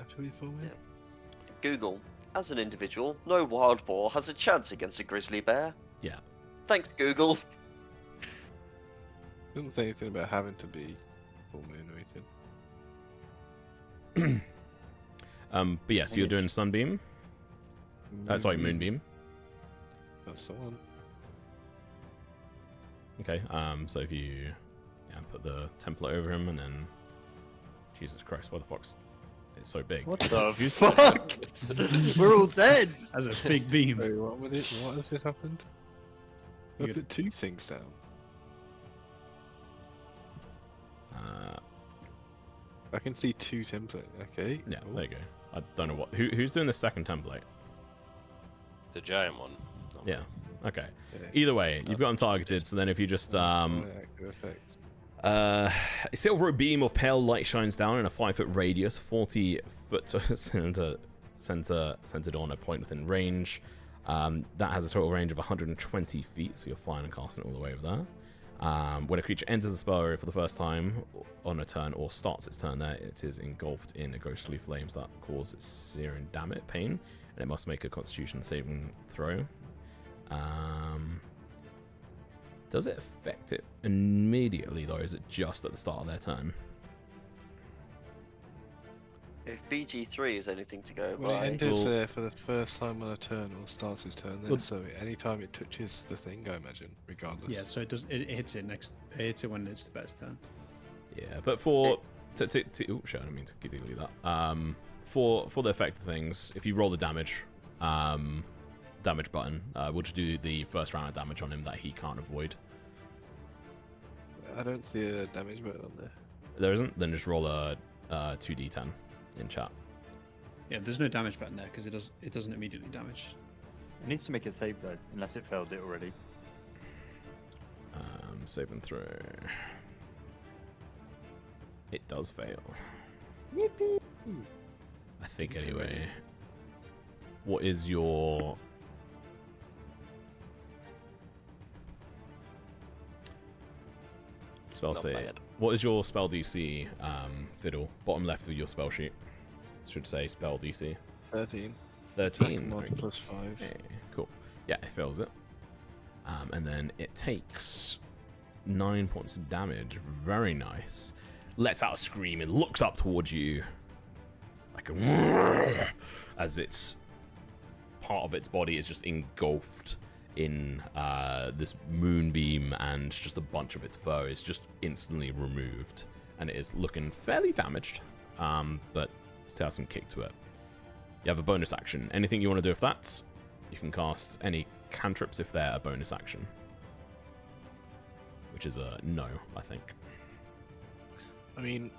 Actually, for me. Yeah. Google. As an individual, no wild boar has a chance against a grizzly bear. yeah, Thanks, Google. Doesn't say anything about having to be full moon or anything. but yeah, so you're doing sunbeam. Sorry, moonbeam. That's the one. Okay. So if you put the template over him and then Jesus Christ, what the fuck's it's so big. What the fuck? We're all dead. As a big beam. Wait, what has this happened? I You- put 2 things down. I can see 2 templates. Okay. Yeah, cool. there you go. I don't know what who's doing the second template. The giant one. Not me. Yeah. Okay. Yeah. Either way, you've got them targeted. So then if you just Right, active effects. a silver beam of pale light shines down in a 5-foot radius, 40 foot centered on a point within range. That has a total range of 120 feet, so you're fine and casting it all the way over there. When a creature enters the spell area for the first time on a turn or starts its turn there, it is engulfed in ghostly flames that cause its searing pain, and it must make a Constitution saving throw. Does it affect it immediately, though? Is it just at the start of their turn? If BG3 is anything to go Well, it by, enters Well- there for the first time on a turn or starts his turn there, Well- so anytime it touches the thing, I imagine, regardless. Yeah, so it hits it next. It hits it when it's the best turn. Yeah, but for oh shit, I didn't mean to delete that. For the effect of things, if you roll the damage button, we'll just do the first round of damage on him that he can't avoid. I don't see a damage button on there. There isn't? Then just roll a 2d10 in chat. Yeah, there's no damage button there because it doesn't immediately damage. It needs to make a save though, unless it failed it already. Save and throw. It does fail. Yippee! I think anyway. What is your... spell Not save? bad. What is your spell DC, Fiddle? Bottom left of your spell sheet. Should say spell DC. 13. 13. Mod Okay. plus 5. Okay, cool. Yeah, it fails it. And then it takes 9 points of damage. Very nice. Lets out a scream and looks up towards you. Like a... as its part of its body is just engulfed in this moonbeam, and just a bunch of its fur is just instantly removed. And it is looking fairly damaged, but still has some kick to it. You have a bonus action. Anything you want to do with that? You can cast any cantrips if they're a bonus action. Which is a no, I think. I mean,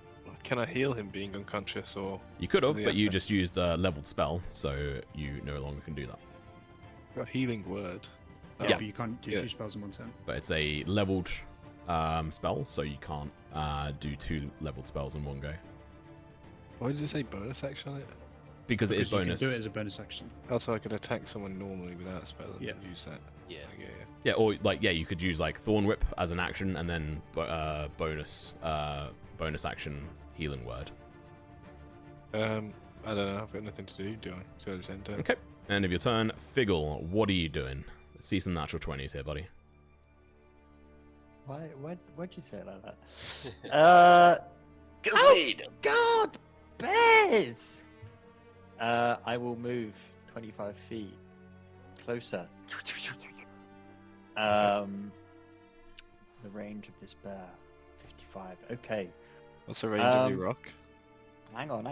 can I heal him being unconscious, or... You could have, Do we but have you to- just used a leveled spell, so you no longer can do that. Got healing word. Yeah, Yeah. but you can't do Yeah. 2 spells in one turn. But it's a leveled spell, so you can't do 2 leveled spells in one go. Why does it say bonus action on it? Because it is Because you bonus. can do it as a bonus action. Also, I could attack someone normally without a spell and Yeah. use that. Yeah. Yeah. Yeah, or like you could use like Thorn Whip as an action, and then bonus action healing word. I don't know. I've got nothing to do, do I? So I just enter. Okay. End of your turn. Figgle, what are you doing? Let's see some natural 20s here, buddy. Why'd you say it like that? oh, God, bears! I will move 25 feet closer. The range of this bear, 55. Okay. What's the range of your Um, rock? Hang on.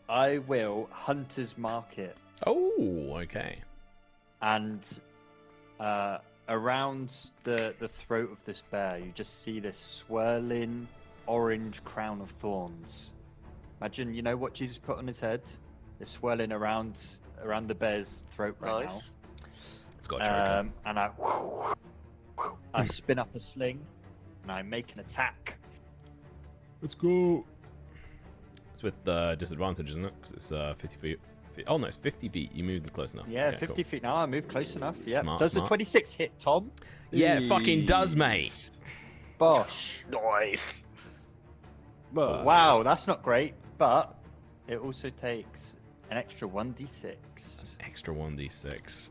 I will Hunter's Mark it, Oh, okay. and around the throat of this bear, you just see this swirling orange crown of thorns. Imagine, you know what Jesus put on his head? It's swirling around the bear's throat right nice. It's got a choker. now. And I spin up a sling, and I make an attack. Let's go. It's with disadvantage, isn't it? Because it's 50 feet. Oh no, it's 50 feet. You moved close enough. Yeah, Okay, 50 cool. feet now. I move close enough. Yeah. Smart, Does smart. the 26 hit, Tom? Yeah, it fucking does, mate. Bosh. Nice. But Wow, that's not great, but it also takes an extra 1d6. Extra 1d6.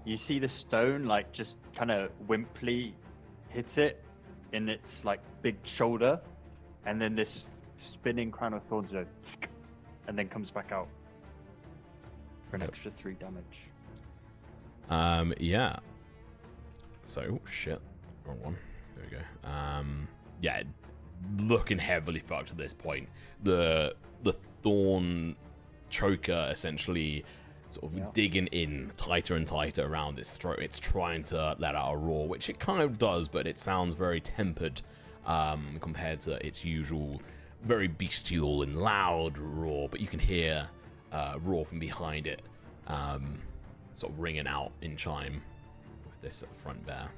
You see the stone like just kind of wimply hits it in its like big shoulder, and then this spinning crown of thorns goes, and then comes back out for an Yep. extra 3 damage. Yeah. So, shit. Wrong one. There we go. Yeah, looking heavily fucked at this point. The thorn choker essentially sort of Yeah. digging in tighter and tighter around its throat. It's trying to let out a roar, which it kind of does, but it sounds very tempered compared to its usual very bestial and loud roar. But you can hear roar from behind it, sort of ringing out in chime with this front bear.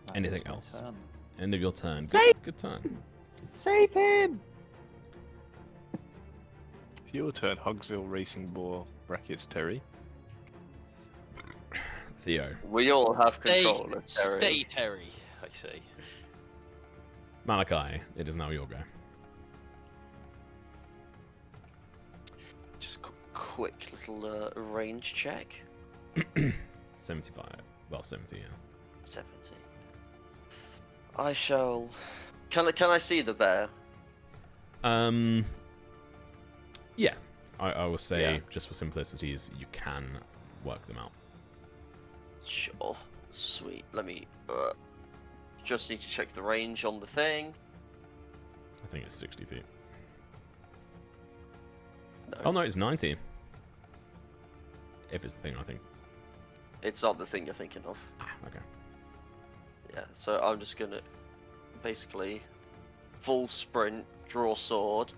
That Anything is my else? turn. End of your turn. Good turn. Save him! your turn, Hogsville Racing Boar brackets Terry. Theo. We all have Stay, control of Terry. stay, Terry. I say. Malachi, it is now your go. Just quick little range check. 75. Well, 70, yeah. 70. I shall. Can I see the bear? Yeah. I will say, Yeah. just for simplicities, you can work them out. Sure. Sweet. Let me. Just need to check the range on the thing. I think it's 60 feet. No, Oh no, it's 90. If it's the thing I think. it's not the thing you're thinking of. Ah, okay. Yeah. So I'm just gonna basically full sprint, draw sword.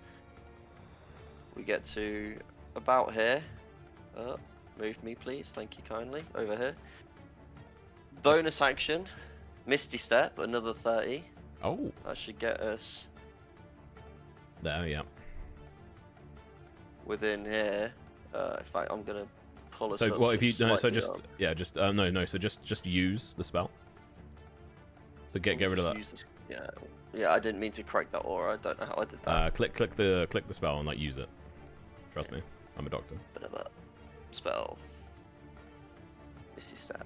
We get to about here. Move me, please. Thank you kindly. Over here. Bonus action, Misty Step, another 30. Oh, That should get us there, yeah. within here. In fact, I'm gonna pull us So, up. well, if you no, so slightly just up. yeah, just no, so just use the spell. So get rid of Just that. use this- Yeah. I didn't mean to correct that aura. I don't know how I did that. Click the spell and like use it. Trust me, I'm a doctor. Bit of a spell. Misty Step.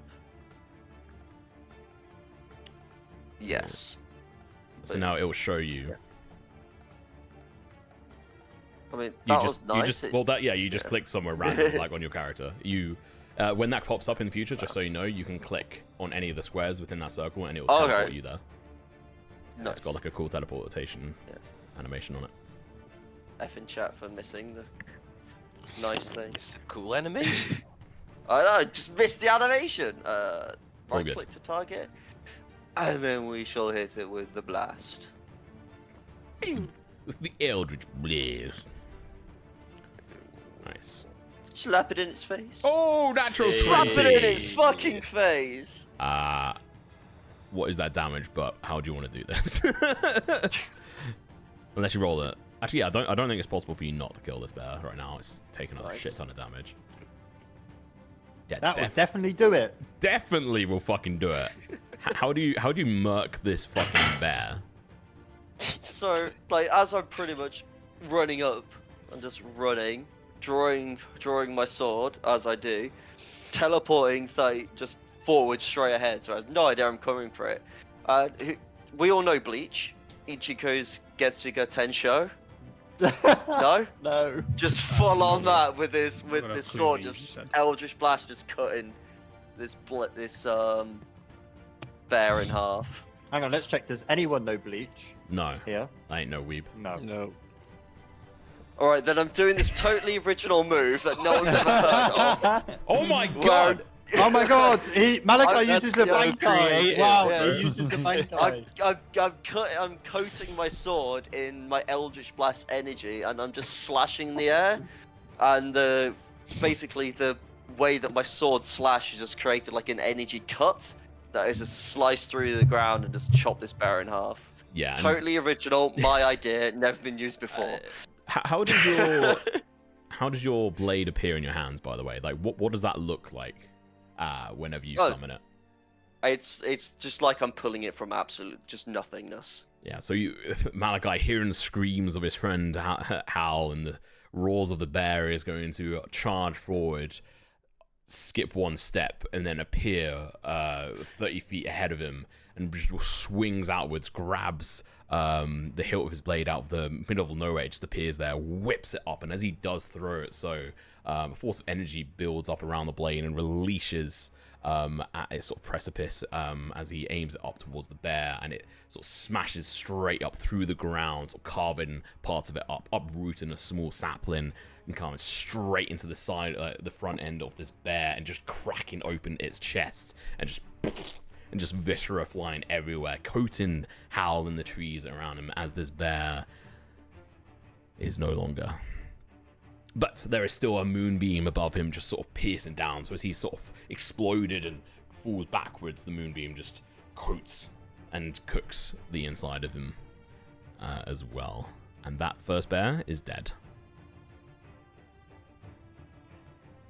Yes. So But- now it will show you. Yeah. I mean, You that just was nice. you just clicked somewhere random like on your character. You when that pops up in the future, just so you know, you can click on any of the squares within that circle and it will Okay. teleport you there. Nice. It's got like a cool teleportation animation on it. F in chat for missing the nice thing. It's a cool animation. I know, just missed the animation. Right good. click to target, and then we shall hit it with the blast. With the Eldritch Blaze. Nice. Slap it in its face. Oh, natural Slap 20! it in its fucking face. What is that damage? But how do you want to do this? Unless you roll it. Actually, yeah, I don't think it's possible for you not to kill this bear right now. It's taking a Nice. shit ton of damage. Yeah, That would definitely do it. definitely will fucking do it. How do you murk this fucking bear? So, like, as I'm pretty much running up, I'm just running, drawing my sword as I do, teleporting just forward straight ahead. So I have no idea I'm coming for it. We all know Bleach. Ichiko's Getsuga Tensho. No, No. just full on that with this got a clue sword, what you just said. Eldritch Blast, just cutting this bear in half. Hang on, let's check. Does anyone know Bleach No, here? I ain't no weeb. No. No. All right, then I'm doing this totally original move that no one's ever heard of. Oh my Where- god! Oh my god! Malachi That's uses a so bankai! creative. Wow, Yeah. he uses a bankai! I'm coating my sword in my Eldritch Blast energy, and I'm just slashing the air. And basically, the way that my sword slashes just created like an energy cut that is just sliced through the ground and just chop this bear in half. Yeah. and, Totally original, my idea, never been used before. how does your blade appear in your hands? By the way, like what does that look like? Whenever you Oh. summon it. It's just like I'm pulling it from absolute just nothingness. Yeah, so Malachi hearing the screams of his friend Hal and the roars of the bear is going to charge forward, skip one step, and then appear 30 feet ahead of him and just swings outwards, grabs the hilt of his blade out of the middle of nowhere. It just appears there, whips it up, and as he does throw it, so a force of energy builds up around the blade and releases at its sort of precipice as he aims it up towards the bear, and it sort of smashes straight up through the ground, sort of carving parts of it up, uprooting a small sapling and coming straight into the side, the front end of this bear, and just cracking open its chest, and just viscera flying everywhere, coating Hal in the trees around him as this bear is no longer. But there is still a moonbeam above him, just sort of piercing down. So as he's sort of exploded and falls backwards, the moonbeam just coats and cooks the inside of him as well. And that first bear is dead.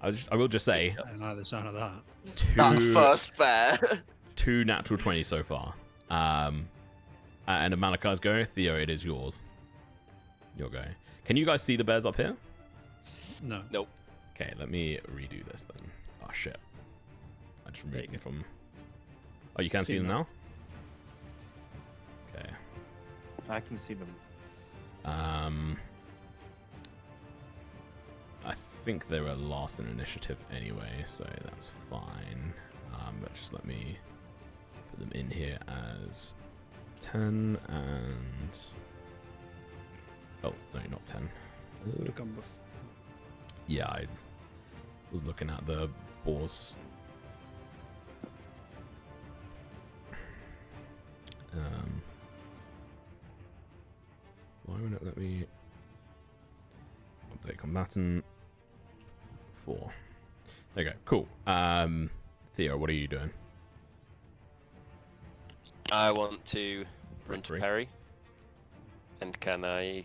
I will just say, I don't like the sound of that. That first bear. 2 natural 20 so far. And a Malachi's go. Theo, it is yours. Your go. Can you guys see the bears up here? No. Nope. Okay, let me redo this then. Oh shit. I just removed them from... Oh, you can see them now? Okay. I can see them. I think they were last in initiative anyway, so that's fine. But just let me put them in here as 10 and... Oh, no, not 10. Would have gone before. Yeah, I was looking at the boars. Why won't it let me update combatant? 4. There you go. Cool. Theo, what are you doing? I want to run to Free. Perry. And can I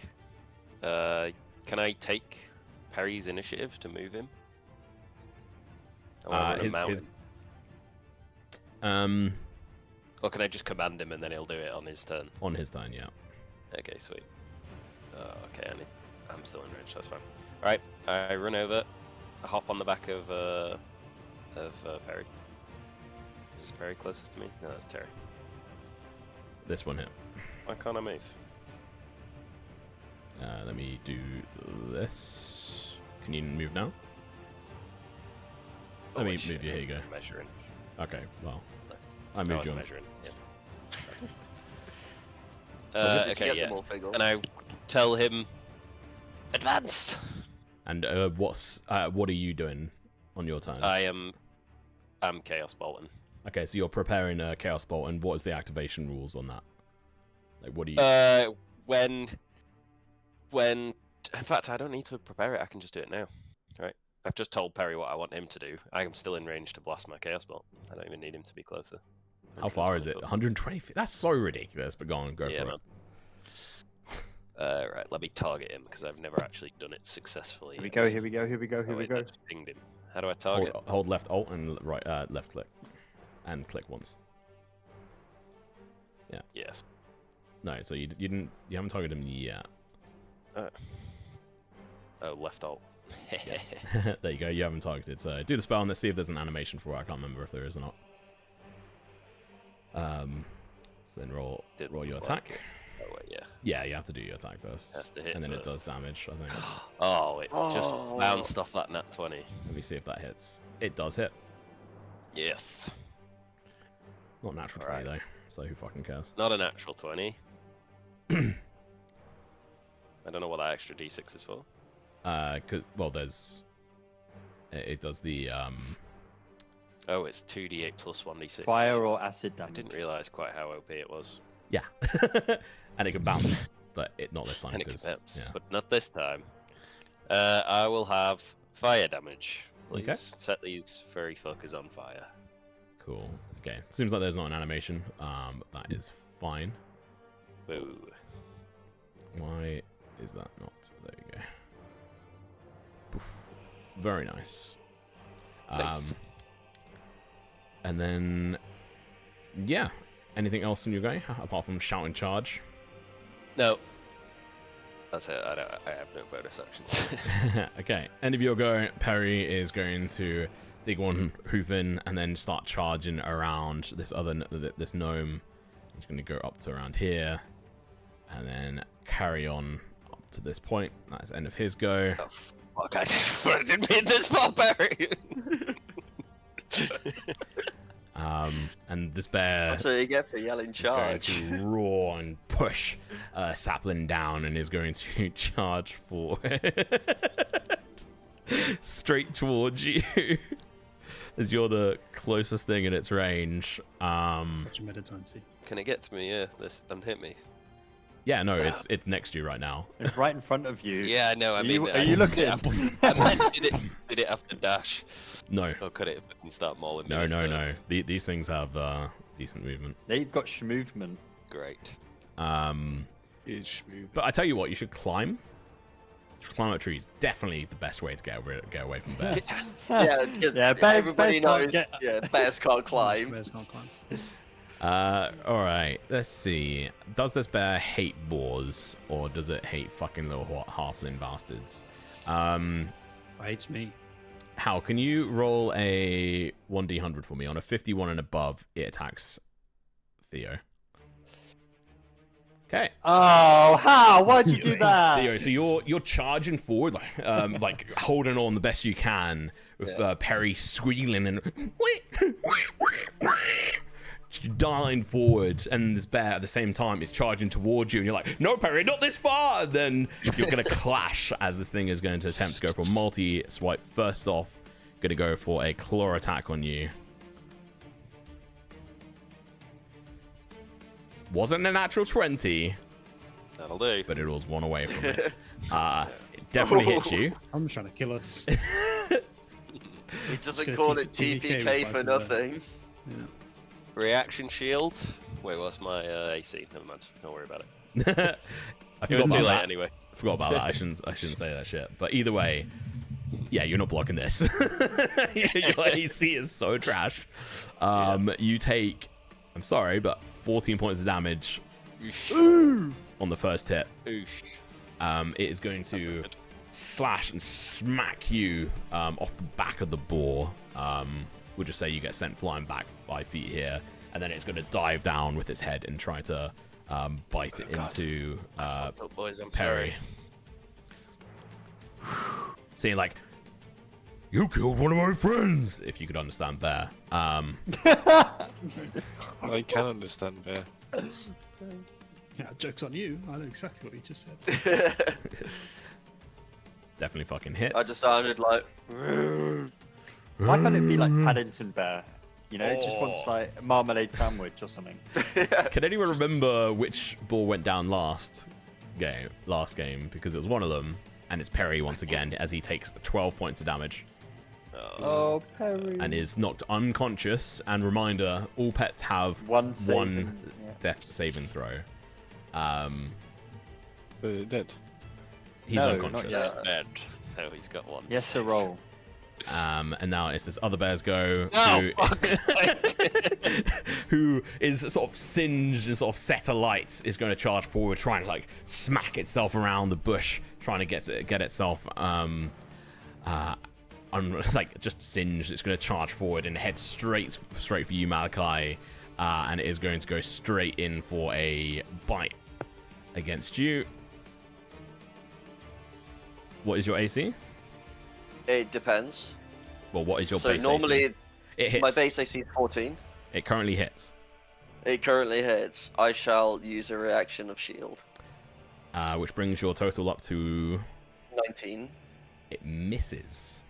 take Perry's initiative to move him? I want to mount him. Or can I just command him and then he'll do it on his turn? On his turn, yeah. Okay, sweet. Okay, I'm still in range. That's fine. All right, I run over. I hop on the back of Perry. Is Perry closest to me? No, that's Terry. This one here. Why can't I move? Let me do this. Can you move now? Let me move you. Here you go. Measuring. Okay, well, I I moved was you on. measuring. Yeah. Okay, yeah. And I tell him, advance. And what are you doing on your turn? I'm Chaos Bolton. Okay, so you're preparing a Chaos Bolt, and what is the activation rules on that? Like, what do you... When in fact, I don't need to prepare it. I can just do it now. Right. I've just told Perry what I want him to do. I am still in range to blast my Chaos Bolt. I don't even need him to be closer. How far is it? 120 feet? That's so ridiculous, but go on, go for man. it. Right, let me target him, because I've never actually done it successfully. Here we go, here we go, here we go, here we go. I just pinged him. How do I target? Hold left alt and right left click. And click once. Yeah. Yes. No, so you haven't targeted him yet. Oh, left alt. There you go, you haven't targeted. So do the spell and let's see if there's an animation for it. I can't remember if there is or not. So then roll your attack. Oh wait, yeah. Yeah, you have to do your attack first. Has to hit and then first. It does damage, I think. Oh, it just bounced off that nat 20. Let me see if that hits. It does hit. Yes. Not natural 20 though, so who fucking cares? Not a natural 20. I don't know what that extra d6 is for. Well, there's... It does the, Oh, it's 2d8 plus 1d6. Fire or acid damage. I didn't realise quite how OP it was. Yeah. And it can bounce, but not this time. And it can bounce, yeah. but not this time. I will have fire damage. Please Okay. set these furry fuckers on fire. Cool. Okay. Seems like there's not an animation, but that is fine. Boo. Why is that not? There you go. Poof. Very nice. Nice. And then, yeah. Anything else in your go apart from shouting charge? No. That's it. I have no bonus actions. Okay. End of your go. Perry is going to dig one hoof in and then start charging around this gnome. He's going to go up to around here and then carry on up to this point. That's the end of his go. Oh, fuck, I didn't mean this far, Perry. And this bear That's what you get for yelling charge. is going to roar and push Sapling down and is going to charge forward straight towards you as you're the closest thing in its range. What's your meta 20? Can it get to me? Yeah, and hit me. Yeah, no, it's next to you right now. It's right in front of you. Yeah, I know. I mean, Are you looking? I meant, did it have to dash? No. Or could it start mauling me? No. These things have decent movement. They've got movement. Great. But I tell you what, you should climb. Climb up trees. Definitely the best way to get away from bears. Yeah, everybody knows. Yeah, bears can't climb. Bears can't climb. Alright, let's see. Does this bear hate boars, or does it hate fucking little halfling bastards? Hates me. How can you roll a 1d100 for me? On a 51 and above, it attacks Theo. Okay. Oh, how? Why'd you do that? Theo, so you're charging forward, like holding on the best you can, with Perry squealing and darting forward, and this bear at the same time is charging towards you, and you're like, no, Perry, not this far. And then you're gonna clash as this thing is going to attempt to go for a multi-swipe. First off, gonna go for a claw attack on you. Wasn't a natural 20. That'll do. But it was one away from it. It definitely hits you. I'm trying to kill us. He doesn't call it TeaPK for nothing. Yeah. Reaction shield. Wait, what's my AC? Never mind. Don't worry about it. I It was forgot too about late that. anyway. I forgot about that. I shouldn't say that shit. But either way, yeah, you're not blocking this. Your AC is so trash. You take, I'm sorry, but 14 points of damage on the first hit. Oosh. It is going to slash and smack you off the back of the boar. We'll just say you get sent flying back 5 feet here, and then it's going to dive down with its head and try to bite it into Boys, I'm Perry. sorry. Saying like, you killed one of my friends, if you could understand bear. I can understand bear. Yeah, joke's on you. I know exactly what you just said. Definitely fucking hits. I just sounded like. Why can't it be like Paddington Bear? You know, just wants Oh. like a marmalade sandwich or something. Can anyone remember which ball went down last game? Because it was one of them, and it's Perry once again as he takes 12 points of damage Oh, Perry. and is knocked unconscious. And reminder: all pets have One one saving, yeah. death saving throw. Dead. He's No, unconscious. not yet. Dead. So he's got one. Yes, a roll. And now it's this other bear's go, No, who is sort of singed and sort of set alight, is going to charge forward, trying to like smack itself around the bush, trying to get itself like just singed. It's going to charge forward and head straight for you, Malachi, and it is going to go straight in for a bite against you. What is your AC? It depends. Well, what is your So base normally, AC? It hits. my base AC is 14. It currently hits. It currently hits. I shall use a reaction of shield. Which brings your total up to... 19. It misses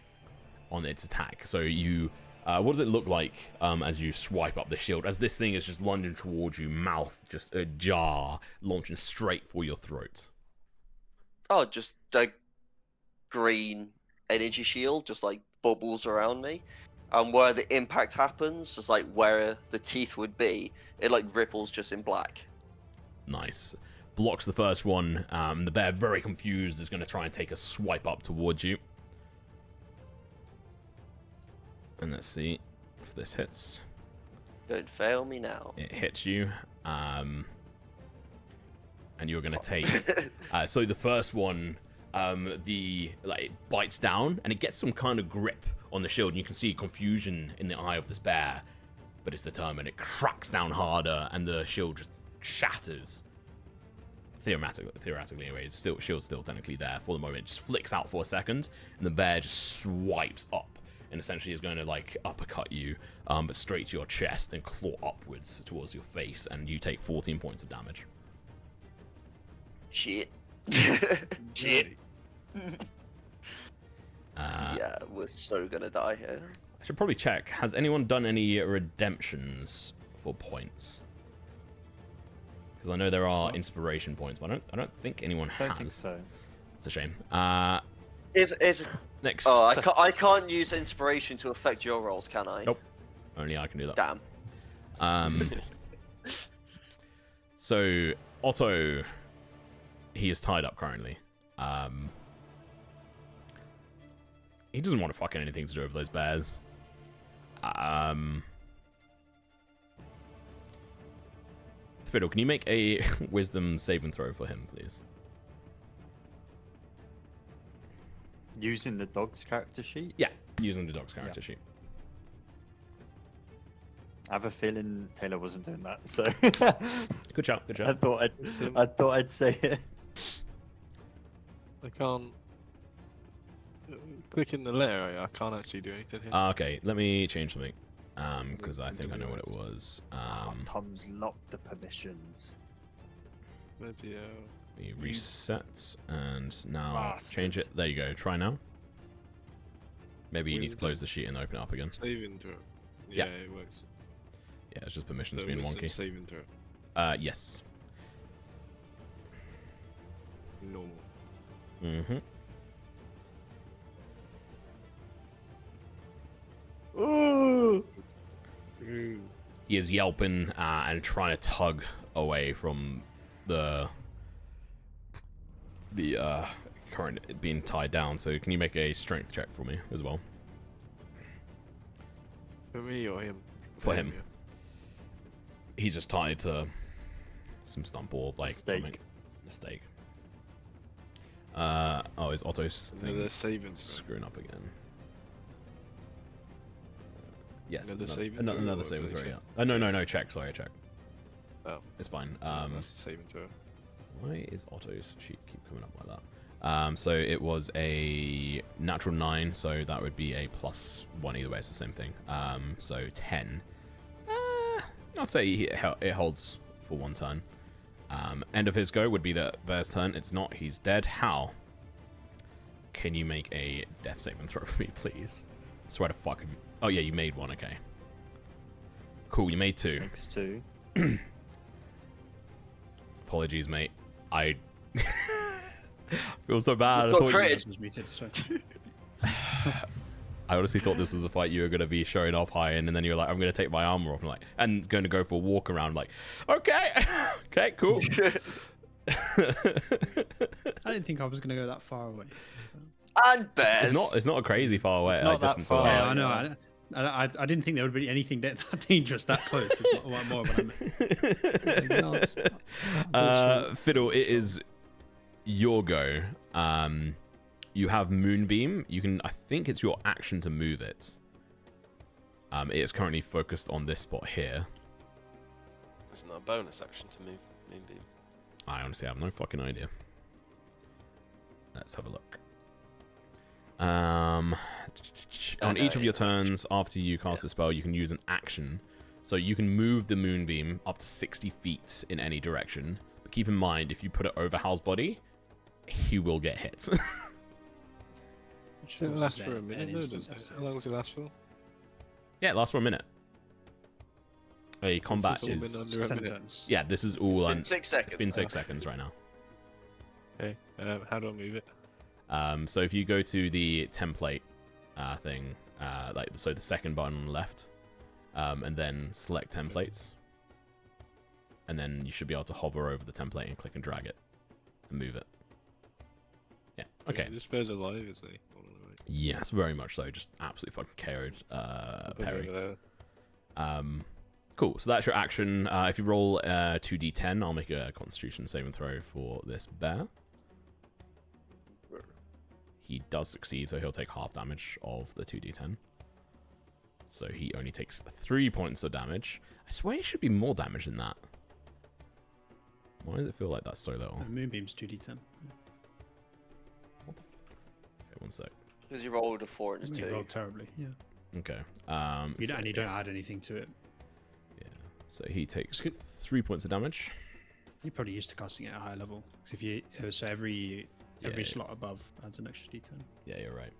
on its attack. So you... what does it look like as you swipe up the shield? As this thing is just lunging towards you, mouth just ajar, launching straight for your throat. Oh, just a green energy shield, just like bubbles around me. And where the impact happens, just like where the teeth would be, it like ripples just in black. Nice. Blocks the first one. The bear, very confused, is going to try and take a swipe up towards you. And let's see if this hits. Don't fail me now. It hits you. And you're going to take... so the first one, it bites down, and it gets some kind of grip on the shield, and you can see confusion in the eye of this bear, but it's determined. It cracks down harder, and the shield just shatters. Theoretically anyway, shield's still technically there for the moment. It just flicks out for a second, and the bear just swipes up, and essentially is going to like uppercut you, but straight to your chest and claw upwards towards your face, and you take 14 points of damage. Shit. Shit. Yeah, we're so gonna die here. I should probably check. Has anyone done any redemptions for points? Because I know there are inspiration points, but I don't think anyone I has. don't think so. It's a shame. Is Next. Oh, I can't use inspiration to affect your rolls, can I? Nope. Only I can do that. Damn. So Otto, he is tied up currently. He doesn't want to fucking anything to do with those bears. Fiddle, can you make a wisdom saving throw for him, please? Using the dog's character sheet? Yeah. Using the dog's character sheet. I have a feeling Taylor wasn't doing that, so Good job. Good job. I thought I'd say it. I can't click in the letter. I can't actually do anything here. Okay, let me change something. Because I think I know what it was. Tom's locked the permissions. Bloody hell. We reset and now Bastard. change it. There you go. Try now. Maybe you need to Weird. close the sheet and open it up again. Saving throw. Yeah. Yeah, it works. Yeah, it's just permissions So being it's wonky. Saving throw. Yes. Normal. Mm-hmm. Ooh! Ooh. He is yelping and trying to tug away from the current being tied down. So can you make a strength check for me as well? For me or him? For him. He's just tied to some stump or like something. A stake. Oh, is Otto's thing Another saving throw. screwing up again? Yes, Another saving throw another or saving ability throw. Yeah. No. Check. Sorry, check. Oh. It's fine. That's a saving throw. Why is Otto's sheet keep coming up like that? So it was a natural 9, so that would be a +1 either way. It's the same thing. So 10. I'll say it holds for 1 turn. End of his go would be the bear's turn. It's not. He's dead. How? Can you make a death saving throw for me, please? Swear to fuck. Oh yeah, you made 1. Okay. Cool. You made 2. Makes 2. Apologies, mate. I feel so bad. You've got credit. This was muted, so. I honestly thought this was the fight you were going to be showing off high in, and then you're like, I'm going to take my armor off, and going to go for a walk around. I'm like, okay, okay, cool. I didn't think I was going to go that far away. And bears. It's not a crazy far away It's not that distance far. away. Yeah, I know. I didn't think there would be anything that dangerous that close. Is more what I meant. Fiddle, it is your go. You have Moonbeam. You can. I think it's your action to move it. It is currently focused on this spot here. Isn't that a bonus action to move Moonbeam? I honestly have no fucking idea. Let's have a look. On each of your turns after you cast a spell, you can use an action. So you can move the Moonbeam up to 60 feet in any direction. But keep in mind, if you put it over Hal's body, he will get hit. Should it last for a minute though, does it? How long does it last for? Yeah, it lasts for a minute. A combat It's all is... been under a 10 minute. turns. Yeah, this is all... It's been 6 seconds. It's been 6 seconds right now. Okay, how do I move it? So if you go to the template thing, so the second button on the left, and then select templates, and then you should be able to hover over the template and click and drag it and move it. Yeah. Okay. This bear's alive, is he? Yes, very much so. Just absolutely fucking KO'd Perry. Cool. So that's your action. If you roll 2d10, I'll make a Constitution saving throw for this bear. He does succeed, so he'll take half damage of the 2d10. So he only takes 3 points of damage. I swear it should be more damage than that. Why does it feel like that's so little? Moonbeam's 2d10. What the okay, one sec. Because you rolled a 4 and a You 2. rolled terribly, yeah. Okay. And you don't add anything to it. Yeah. So he takes 3 points of damage. You're probably used to casting it at a high level. Because if you so every slot above adds an extra d10. Yeah, you're right.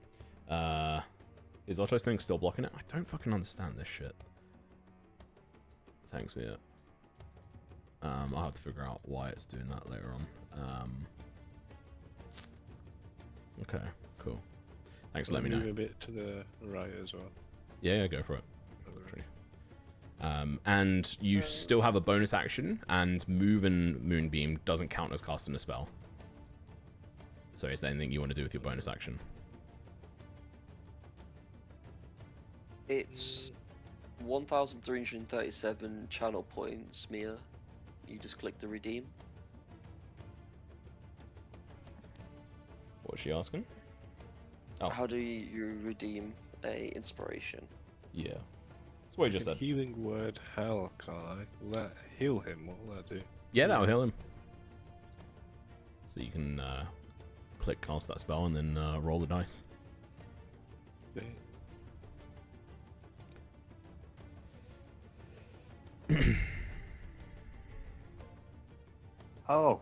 Is Otto's thing still blocking it? I don't fucking understand this shit. Thanks, Mia. I'll have to figure out why it's doing that later on. Okay, cool. Thanks for letting me know. Move a bit to the right as well. Yeah, go for it. And you still have a bonus action, and Move and Moonbeam doesn't count as casting a spell. So is there anything you want to do with your bonus action? It's 1,337 channel points, Mia. You just click the redeem. What's she asking? Oh. How do you redeem a inspiration. Yeah. That's what you just said. Healing word hell, can't I? Will that heal him? What will that do? Yeah, that'll heal him. So you can click cast that spell and then roll the dice. Okay. Oh,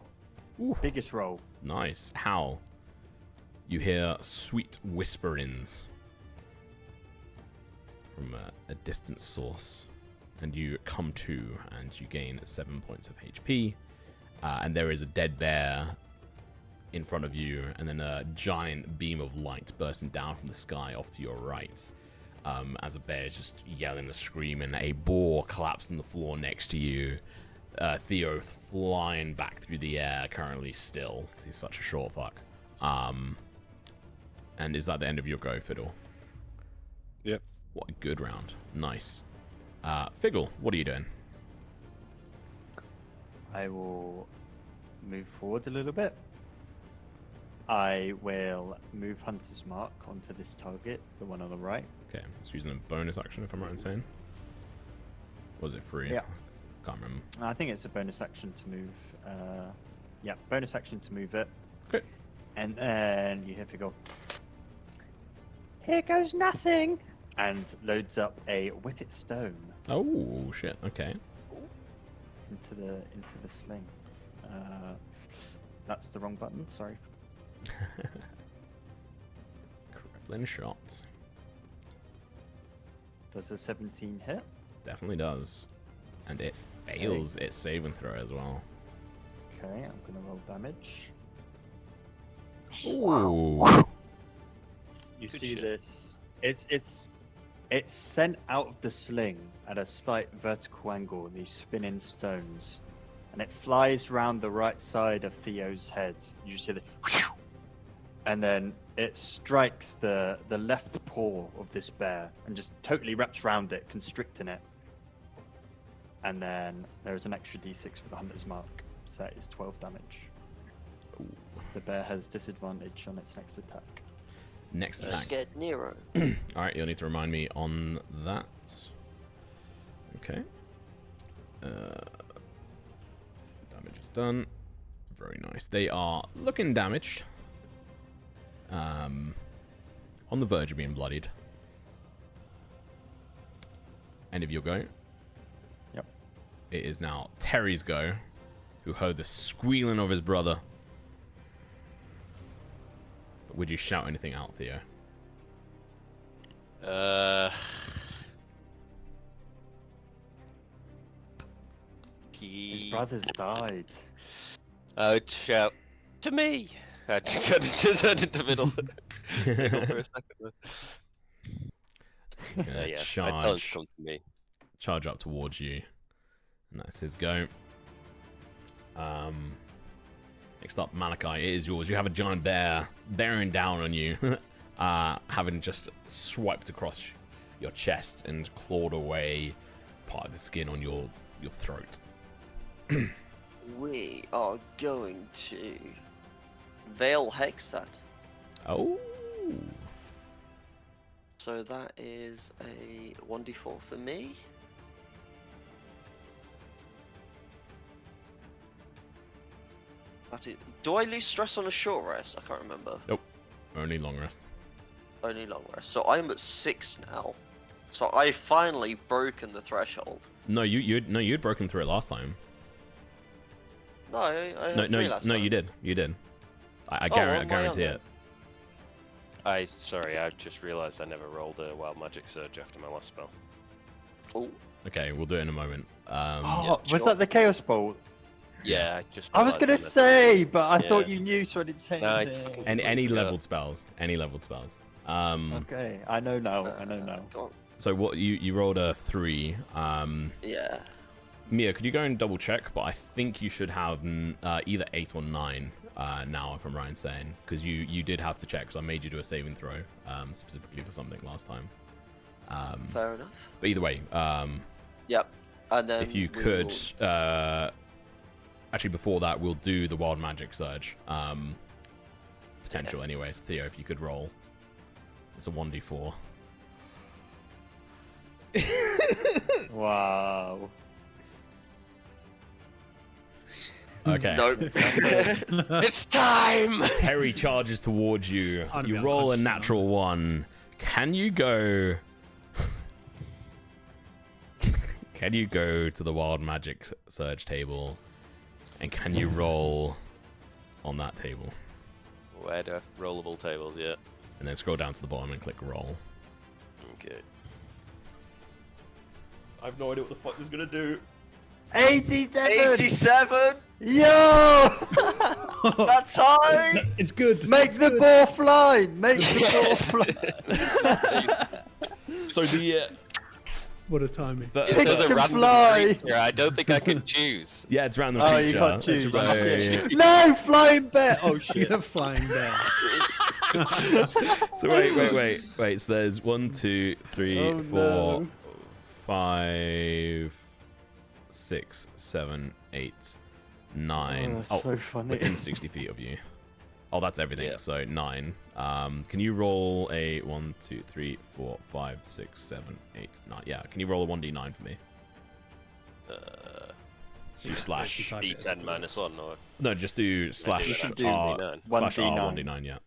Ooh, biggest roll. nice. How? You hear sweet whisperings from a distant source, and you come to, and you gain 7 points of HP. And there is a dead bear in front of you, and then a giant beam of light bursting down from the sky off to your right. As a bear is just yelling and screaming, a boar collapsed on the floor next to you. Theo flying back through the air, currently still, because he's such a short fuck. And is that the end of your go, Fiddle? Yep. What a good round. Nice. Figgle, what are you doing? I will move forward a little bit. I will move Hunter's Mark onto this target, the one on the right. Okay, so using a bonus action, if I'm right in saying. Was it free? Yeah. Can't remember. I think it's a bonus action to move. Yeah, bonus action to move it. Okay. And then you have to go. Here goes nothing. And loads up a Whippet Stone Oh, shit. Okay. into the sling. That's the wrong button. Sorry. Crippling shots. Does a 17 hit? Definitely does. And it fails its saving throw as well. Okay, I'm gonna roll damage. Ooh. You Good see shit. this? It's sent out of the sling at a slight vertical angle. These spinning stones, and it flies round the right side of Theo's head. You see the, and then it strikes the left paw of this bear and just totally wraps around it, constricting it. And then there is an extra d6 for the Hunter's Mark, so that is 12 damage. Ooh. The bear has disadvantage on its next attack. Next I attack. scared Nero. Alright, you'll need to remind me on that. Okay. Damage is done. Very nice. They are looking damaged. On the verge of being bloodied. End of your go. Yep. It is now Terry's go, who heard the squealing of his brother. But would you shout anything out, Theo? His brother's died. I would shout to me. I turned into middle. Middle for a second. He's gonna Yeah, I tell him to charge come to me. up towards you, and that's his go. Next up, Malachi, it is yours. You have a giant bear bearing down on you, having just swiped across your chest and clawed away part of the skin on your throat. We are going to Veil Hex that. Oh, So that is a 1d4 for me. Do I lose stress on a short rest? I can't remember. only long rest. Only long rest. So I'm at 6 now. So I finally broken the threshold. No, you'd broken through it last time. No, I had 3 last time. you did. I Oh, on my guarantee own it. Sorry, I just realised I never rolled a wild magic surge after my last spell. Oh, Okay, we'll do it in a moment. Oh, yeah, was sure. that the Chaos Bolt? Yeah, I just. I was gonna realised say, but I Yeah. thought you knew, so I didn't say No, I anything. fucking- Any Yeah. leveled spells. Okay, I know now. I know now. go on. So what you rolled a 3. Yeah. Mia, could you go and double check? But I think you should have either 8 or 9 now, if I'm right in saying, because you did have to check. Because I made you do a saving throw specifically for something last time. Fair enough. But either way, Yep. And then if you we could, will- actually before that, we'll do the wild magic surge potential. Anyways, Theo, if you could roll, it's a 1d4. Wow. Okay. Nope. It's time! Terry charges towards you. I'm gonna You be roll a unconscious now. natural 1. Can you go... Can you go to the Wild Magic Surge table? And can you roll on that table? Where do I have rollable tables yet? And then scroll down to the bottom and click roll. Okay. I have no idea what the fuck this is gonna do. 87! 87! Yo! That's high! It's good. Make the ball fly! Make the ball fly! So the... What a timing. If there's a can random fly. creature, I don't think I can choose. Yeah, it's random Oh, creature. you can't It's choose. random Okay. creature. No, flying bear! Oh shit. You're flying there. So wait. So there's 1, 2, 3, Oh, 4, no. 5, 6, 7, 8, 9. Oh, that's so funny. Within 60 feet of you. Oh, that's everything. Yeah. So 9. Can you roll a 1, 2, 3, 4, 5, 6, 7, 8, 9? Yeah. Can you roll a 1d9 for me? You slash. Type it. D10 minus 1 or No, just do slash You should do R. 1d9. Slash R 1d9. 1d9. Yeah.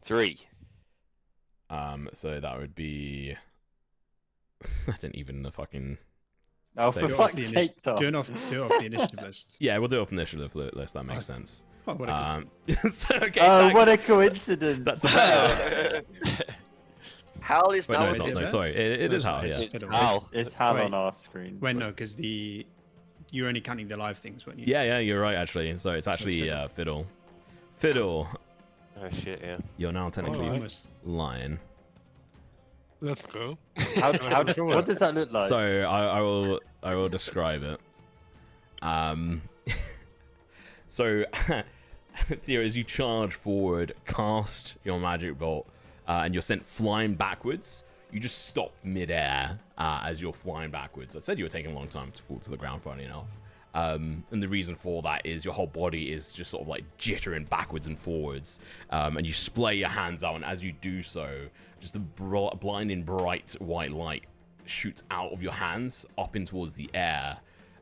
3. So that would be. I didn't even the fucking. Oh, So for do fuck's the sake, Tom. do it off the initiative list. Yeah, we'll do it off the initiative list. That makes Oh, sense. Oh, what a So, okay, Oh, thanks. what a coincidence. That's about. Hal is Wait, now no, it's not. is it No, there? sorry, it is No, Hal. it's Yeah. just fiddle. Hal. It's Hal Wait. on our screen. Wait, no, because you're only counting the live things, weren't you? Yeah, you're right actually. So it's actually Fiddle. Fiddle, Oh shit, yeah. you're now technically Almost. lion. Let's go. What does that look like? So I will describe it. So Theo, as you charge forward, cast your magic bolt, and you're sent flying backwards. You just stop midair as you're flying backwards. I said you were taking a long time to fall to the ground, funny enough. And the reason for that is your whole body is just sort of like jittering backwards and forwards. And you splay your hands out, and as you do so, just a blinding bright white light shoots out of your hands up in towards the air,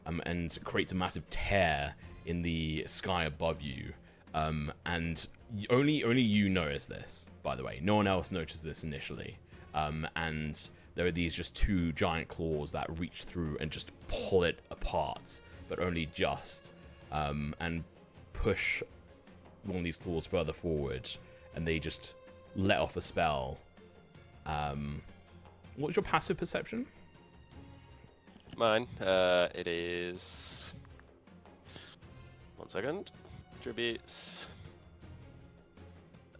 and creates a massive tear in the sky above you. And only you notice this, by the way. No one else noticed this initially. And there are these just 2 giant claws that reach through and just pull it apart, but only just, and push one of these claws further forward, and they just let off a spell. What's your passive perception? Mine, it is... 1 second. Attributes.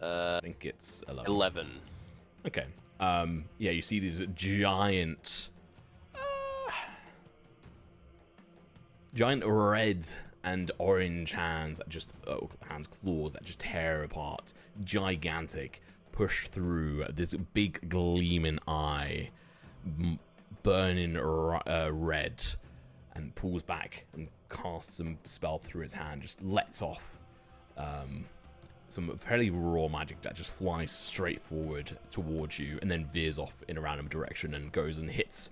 I think it's 11. 11. Okay. Yeah, you see these giant red and orange hands that just claws that just tear apart, gigantic, push through this big gleaming eye, burning red, and pulls back and casts some spell through its hand, just lets off some fairly raw magic that just flies straight forward towards you and then veers off in a random direction and goes and hits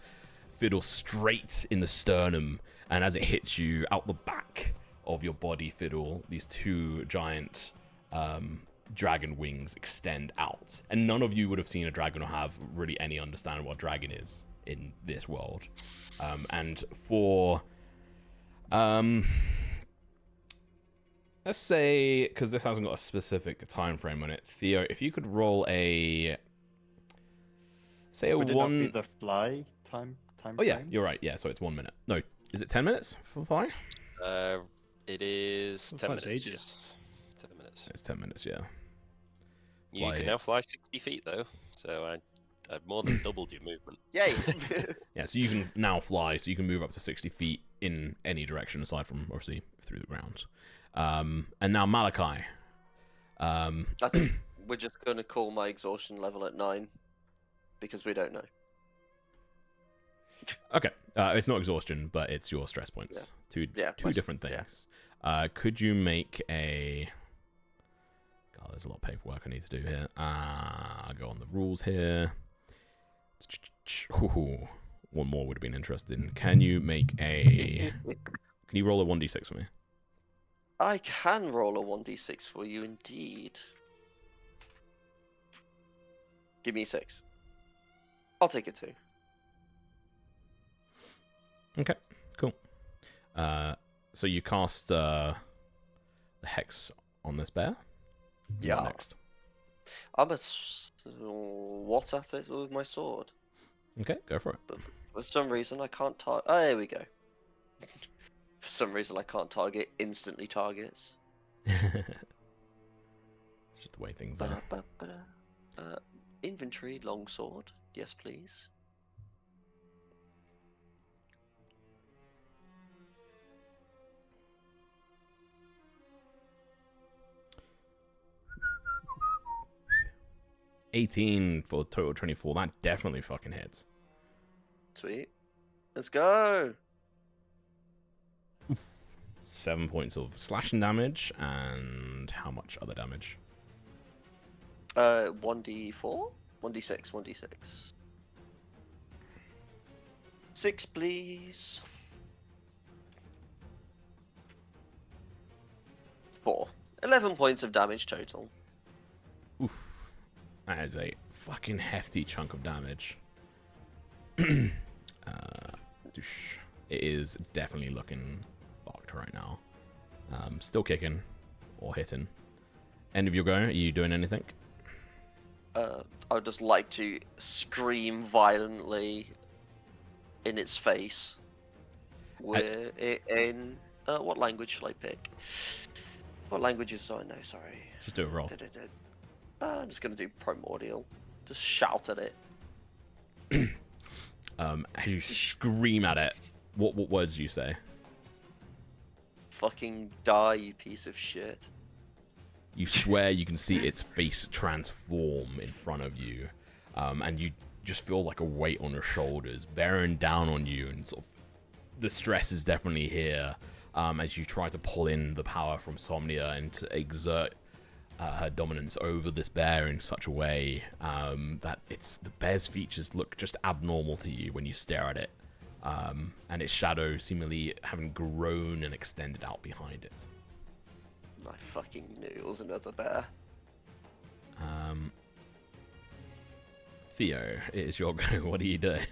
Fiddle straight in the sternum. And as it hits you out the back of your body, Fiddle, these 2 giant dragon wings extend out. And none of you would have seen a dragon or have really any understanding what a dragon is in this world. And for... let's say, because this hasn't got a specific time frame on it, Theo, if you could roll a... Say a Would it 1... not be the fly time Oh yeah, frame? you're right. Yeah, so it's 1 minute. No, is it 10 minutes for fly? It is Well, 10 five's minutes. ages. Yes. 10 minutes. It's 10 minutes, yeah. You Fly. can now fly 60 feet though, so I've more than doubled your movement. Yay! Yeah, so you can now fly, so you can move up to 60 feet in any direction aside from, obviously, through the ground. And now Malachi. I think we're just going to call my exhaustion level at 9 because we don't know. Okay, it's not exhaustion, but it's your stress points. Two my- different things. Could you make a... God, there's a lot of paperwork I need to do here. I'll go on the rules here. Ooh. one more would have been interested in. Can you make a... Can you roll a 1d6 for me? I can roll a 1d6 for you, indeed. Give me 6. I'll take it too. Okay, cool. So you cast the hex on this bear? Yeah. What next? I'm a what at it with my sword. Okay, go for it. But for some reason I can't target. Oh, there we go. For some reason I can't target instantly targets. It's just the way things are. Inventory, longsword. Yes, please. $18 for total 24. That definitely fucking hits. Sweet. Let's go. 7 points of slashing damage, and how much other damage? 1d4? 1d6, 1d6. 6, please. 4. 11 points of damage total. Oof. That is a fucking hefty chunk of damage. It is definitely looking fucked right now. Still kicking or hitting. End of your go. Are you doing anything? I would just like to scream violently in its face. We're in... what language shall I pick? What languages do I know? Sorry. Just do a roll. I'm just going to do primordial. Just shout at it. As you scream at it, what words do you say? Fucking die, you piece of shit. You swear you can see its face transform in front of you, and you just feel like a weight on your shoulders bearing down on you, and sort of the stress is definitely here as you try to pull in the power from Somnia and to exert her dominance over this bear in such a way that the bear's features look just abnormal to you when you stare at it, and its shadow seemingly having grown and extended out behind it. I fucking knew it was another bear. Theo, it is your go. What are you doing?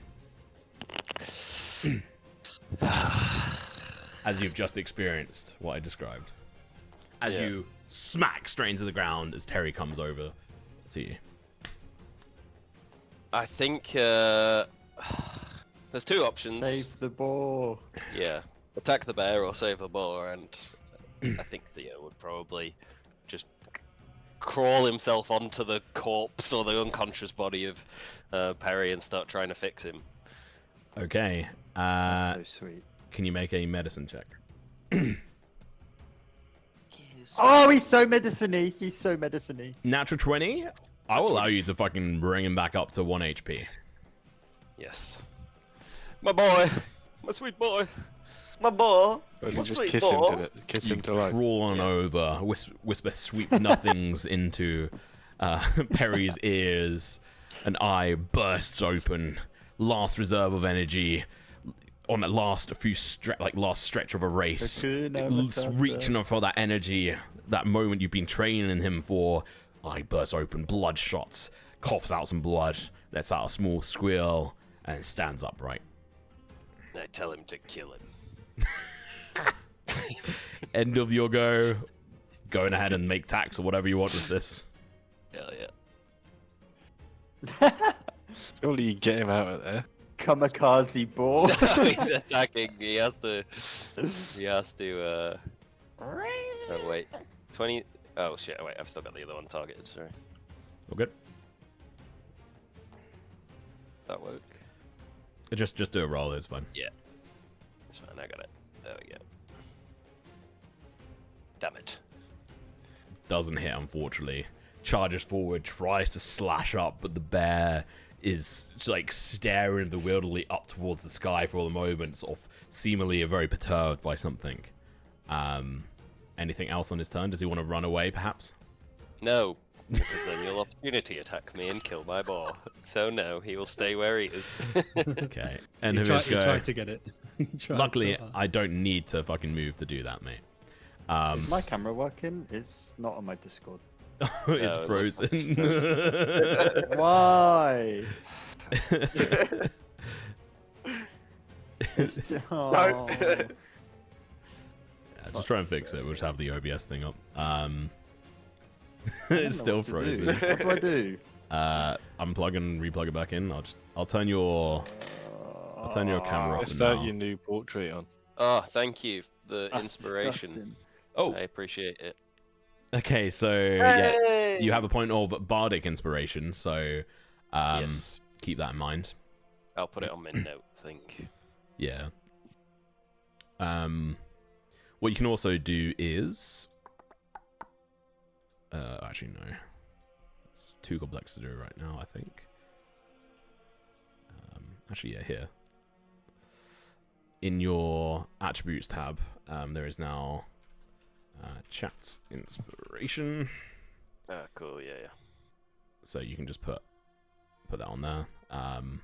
As you've just experienced what I described. As you smack straight into the ground as Terry comes over to you. I think there's two options. Save the boar. Yeah, attack the bear or save the boar, and I think Theo would probably just crawl himself onto the corpse or the unconscious body of Perry and start trying to fix him. Okay. That's so sweet. Can you make a medicine check? Oh, he's so medicine-y. He's so medicine-y. Natural 20? I will allow you to fucking bring him back up to 1 HP. Yes. My boy! My sweet boy! My boy! But you My just sweet kiss boy! him to life. Crawl on over, whisper sweet nothings into Perry's ears. An eye bursts open. Last reserve of energy. On the last last stretch of a race, reaching for that energy, that moment you've been training him for. Eye bursts open, blood shots, coughs out some blood, lets out a small squeal, and stands upright. I tell him to kill him. End of your go. Going ahead and make tax or whatever you want with this. Hell Surely you get him out of there. Kamikaze boar. yeah. He's attacking. He has to. Oh wait. 20. Oh shit! Wait, I've still got the other one targeted. Sorry. All good. That work? Just do a roll. It's fine. Yeah. It's fine. I got it. There we go. Damn it. Doesn't hit, unfortunately. Charges forward, tries to slash up, but the bear is just, like, staring bewilderedly up towards the sky for the moment, sort of seemingly very perturbed by something. Anything else on his turn? Does he want to run away, perhaps? No, because then you'll opportunity attack me and kill my boar. So no, he will stay where he is. Okay. And He who is tried, he go? tried to get it. He tried Luckily, so hard. I don't need to fucking move to do that, mate. Is my camera working? It's not on my Discord. It's No, it looks like frozen. it's Why? It's No. Yeah, just try and fix it. We'll just have the OBS thing up. I don't It's know still what to do. frozen. What do I do? Unplug and replug it back in. I'll turn your camera off. Let's now. start your new portrait on. Oh, thank you. The That's inspiration. disgusting. Oh, I appreciate it. okay. So yeah, Hey! you have a point of bardic inspiration. So Yes. keep that in mind. I'll put it on my note, I think. Yeah. What you can also do is, actually no, it's too complex to do right now. I think. Actually, yeah, here. In your attributes tab, there is now chat inspiration. Ah, cool. Yeah. So you can just put that on there.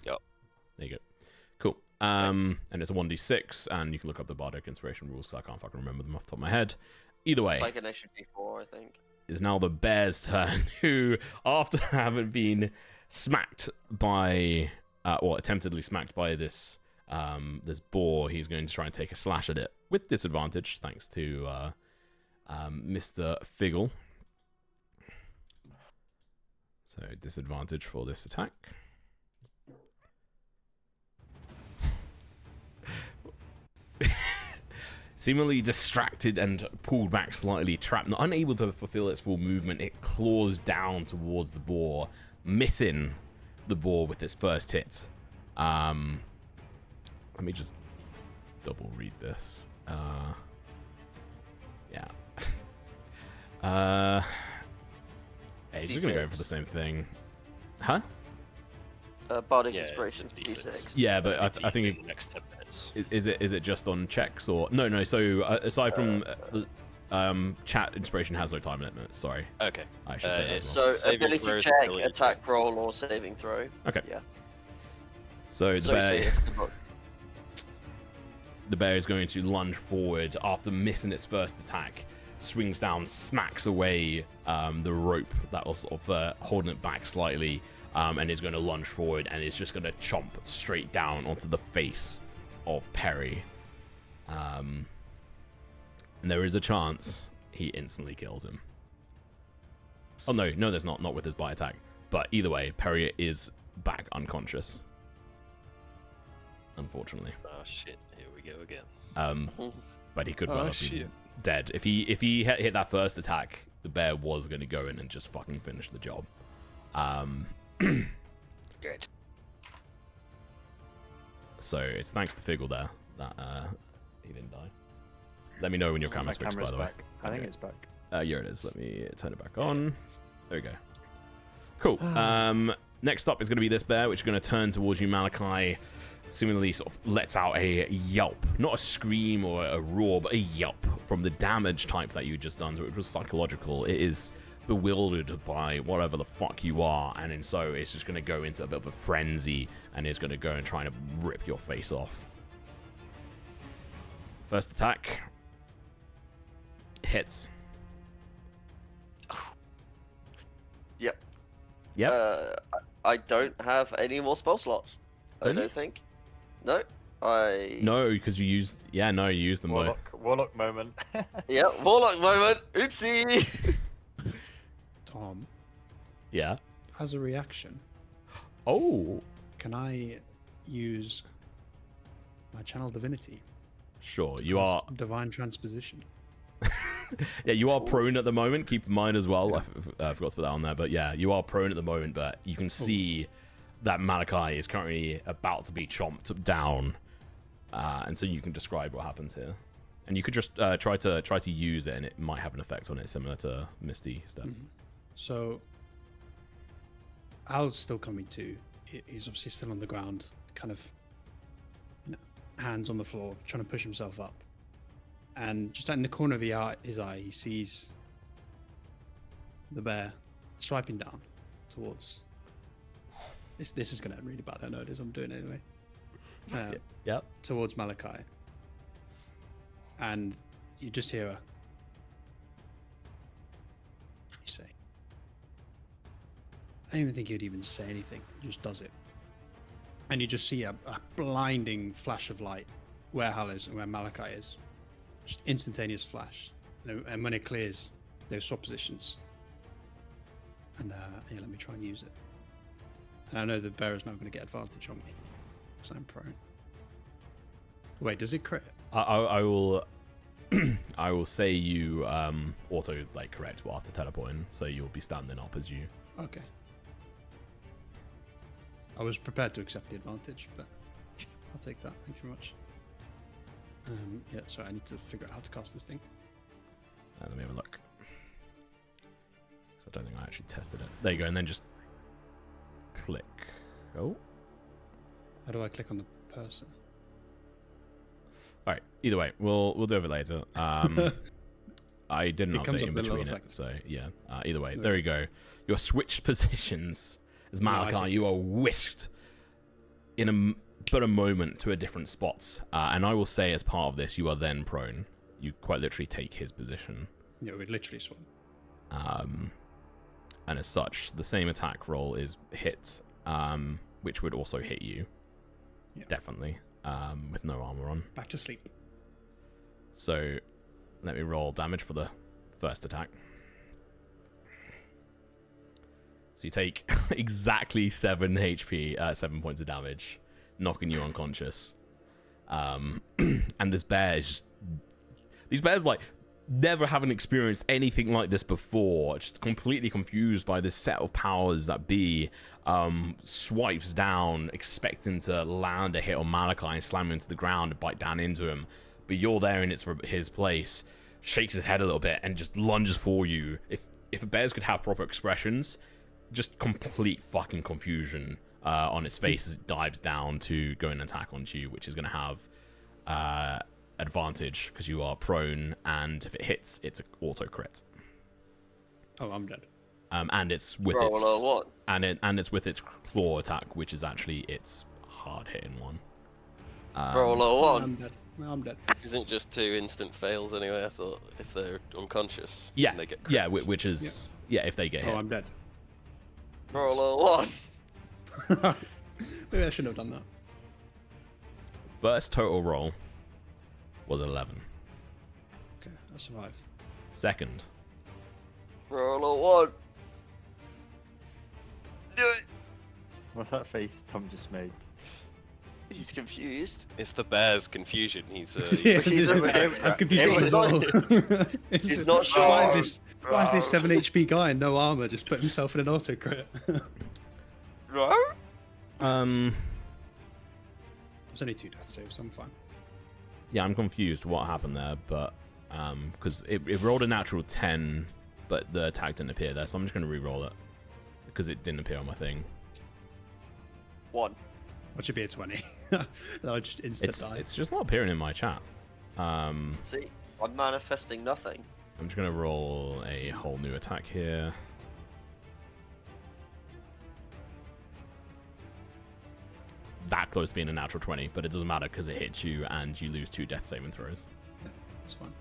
Yep. There you go. Cool. And it's a 1d6, and you can look up the bardic inspiration rules because I can't fucking remember them off the top of my head. Either way, It's like an extra D4, I think. is now the bear's turn, who, after having been smacked by, or attemptedly smacked by this this boar, he's going to try and take a slash at it with disadvantage, thanks to Mr. Figgle. So disadvantage for this attack. Seemingly distracted and pulled back slightly, trapped, not unable to fulfill its full movement, it claws down towards the boar, missing the boar with its first hit. Let me just double read this. Yeah. Hey, he's just gonna go for the same thing. Huh? Bardic Yeah, Inspiration it's a D6. D6. Yeah, but It's I think easy in the next 10 minutes. is it just on checks or no? So aside from chat inspiration has no time limit. Sorry, Okay. I should say that as it's- well. So Saving ability throws, check, ability attack checks. roll, or saving throw. Okay. Yeah. So So the bear is going to lunge forward after missing its first attack, swings down, smacks away the rope that was sort of holding it back slightly, and is going to lunge forward and is just going to chomp straight down onto the face of Perry. And there is a chance he instantly kills him. Oh no, there's not with his bite attack. But either way, Perry is back unconscious. Unfortunately. Oh shit, here we go again. But he could well Oh, have been shit. dead. If he hit that first attack, the bear was going to go in and just fucking finish the job. Good. So it's thanks to Figgle there that he didn't die. Let me know when your My camera's fixed, by the way. back. I think Okay. it's back. Here it is. Let me turn it back on. There we go. Cool. Next up is going to be this bear, which is going to turn towards you, Malachi. Seemingly sort of lets out a yelp. Not a scream or a roar, but a yelp from the damage type that you just done. So it was psychological. It is bewildered by whatever the fuck you are. And so it's just going to go into a bit of a frenzy and is going to go and try to rip your face off. First attack. Hits. Yep. Yep. I don't have any more spell slots. Don't I you? don't think. No. I. No, because you used... Yeah, no, you used them both. Warlock moment. Yep. Warlock moment. Oopsie. Tom, Yeah. as a reaction, Oh. can I use my channel divinity? Sure, you Cast are... divine transposition. Yeah, you are prone at the moment. Keep in mind as well. I forgot to put that on there, but yeah, you are prone at the moment. But you can see that Malachi is currently about to be chomped down, and so you can describe what happens here. And you could just try to use it, and it might have an effect on it, similar to Misty Step. So, Al's still coming to. He's obviously still on the ground, kind of hands on the floor, trying to push himself up. And just in the corner of his eye, he sees the bear swiping down towards. This is going to end really bad. I know it is. I'm doing it anyway. Yep. Towards Malachi. And you just hear a. You say. I don't even think he'd even say anything. He just does it. And you just see a blinding flash of light where Hal is and where Malachi is. Just instantaneous flash. And when it clears, they swap positions. And yeah, let me try and use it. And I know the bear is now going to get advantage on me. Because I'm prone. Wait, does it crit? I will I will say you auto correct after teleporting, so you'll be standing up as you. Okay. I was prepared to accept the advantage, but I'll take that. Thank you very much. Yeah, sorry, I need to figure out how to cast this thing. Let me have a look. So I don't think I actually tested it. There you go, and then just click. Oh. How do I click on the person? All right. Either way, we'll do it later. I didn't update in between it, so yeah. Either way, there you go. You're switched positions as Malachi. You are whisked in but a moment to a different spot, and I will say, as part of this, you are then prone. You quite literally take his position. Yeah, we literally swap. And as such, the same attack roll is hit, which would also hit you. Yeah. Definitely. With no armor on. Back to sleep. So, let me roll damage for the first attack. So you take exactly 7 HP, 7 points of damage, knocking you unconscious. And this bear is just... These bears, never having experienced anything like this before, just completely confused by this set of powers that be, swipes down, expecting to land a hit on Malachi and slam him into the ground and bite down into him. But you're there in his place, shakes his head a little bit, and just lunges for you. If bears could have proper expressions, just complete fucking confusion on its face as it dives down to go and attack onto you, which is going to have advantage because you are prone, and if it hits, it's an auto crit. Oh, I'm dead. And it's with it's with its claw attack, which is actually its hard hitting one. Roll a 1. I'm dead. I'm dead. Isn't it just 2 instant fails anyway? I thought if they're unconscious, Yeah, they get yeah, which is if they get hit. Oh, I'm dead. Roll a 1. Maybe I shouldn't have done that. First total roll was 11. Okay, I survived. Second, Roll a 1. Do it. What's that face Tom just made? He's confused. It's the bear's confusion. He's Yeah, he's I'm confused as well. He's not sure. Why is this 7 HP guy and no armor just put himself in an auto crit? No? It's only 2 death saves, so I'm fine. yeah, I'm confused what happened there, but because it rolled a natural 10, but the attack didn't appear there, so I'm just going to re-roll it because it didn't appear on my thing. 1. What should be a 20? That would just instant die. It's just not appearing in my chat. See, I'm manifesting nothing. I'm just going to roll a whole new attack here. That close to being a natural 20, but it doesn't matter because it hits you and you lose 2 death saving throws. Yeah, that's fine.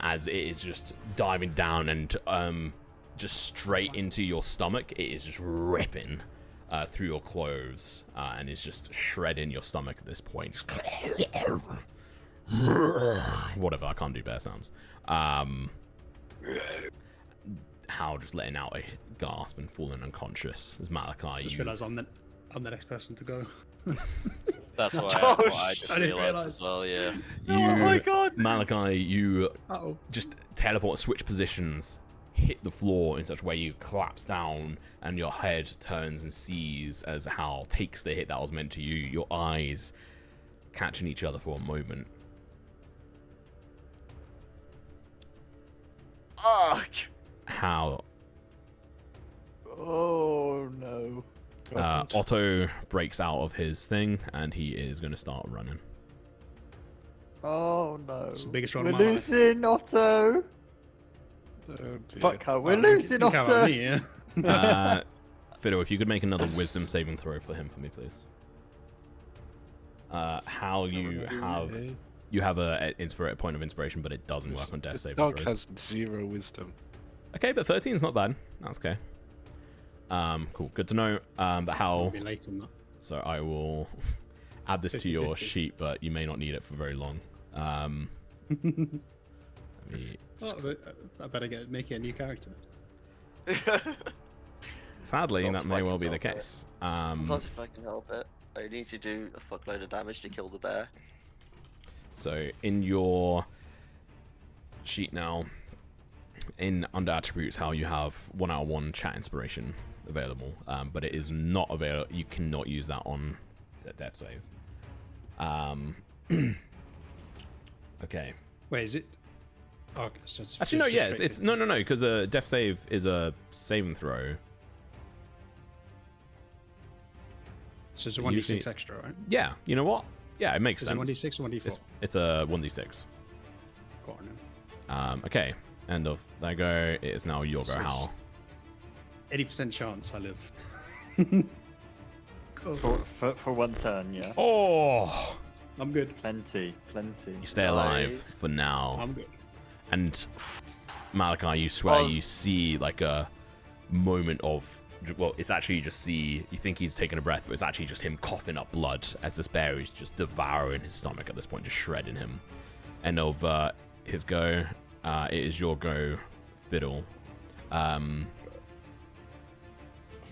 As it is just diving down and just straight into your stomach. It is just ripping through your clothes and is just shredding your stomach at this point. Just whatever, I can't do bear sounds. Hal just letting out a gasp and falling unconscious as Malachi. I just realised I'm the next person to go. That's why I just I didn't realised realise. as well. Yeah. Oh my god! Malachi, you Uh-oh. just teleport, switch positions, hit the floor in such a way you collapse down, and your head turns and sees as Hal takes the hit that was meant to you. Your eyes catching each other for a moment. Fuck! Hal, Oh no. Otto breaks out of his thing, and he is going to start running. Oh no. It's the biggest run We're of my life. losing, Otto. Oh, dear. Fuck her, we're Oh, losing, you can't have Otter! me, yeah. Fiddle, if you could make another wisdom saving throw for him for me, please. Hal, you have a point of inspiration, but it doesn't work on death This saving dog throws. has 0 wisdom. Okay, but 13 is not bad. That's okay. Cool, good to know. But I'll Hal, be late on that. so I will add this to your 50-50. sheet, but you may not need it for very long. Let me Oh, but I better make it a new character. Sadly, Not that if may I well can be the help it. case. Not if I can help it. I need to do a fuckload of damage to kill the bear. So in your sheet now, under attributes, how you have 1 out of 1 chat inspiration available, but it is not available. You cannot use that on death saves. Okay. Wait, is it? Oh, okay, so it's Actually, no. just Yes, straight it's to- no, because a death save is a saving throw. So it's a usually- 1d6 extra, right? Yeah. You know what? Yeah, it makes Is sense. it 1d6 or 1d4? It's a 1d6. Got it now. Okay. End of that go. It is now your go, So it's- Hal. 80% chance I live. Cool. For one turn, yeah. Oh, I'm good. Plenty. you stay alive Nice. for now. I'm good. And Malachi, you swear Oh. you see like a moment of, well, it's actually you just see, you think he's taking a breath, but it's actually just him coughing up blood as this bear is just devouring his stomach at this point, just shredding him. End of his go. It is your go, Fiddle.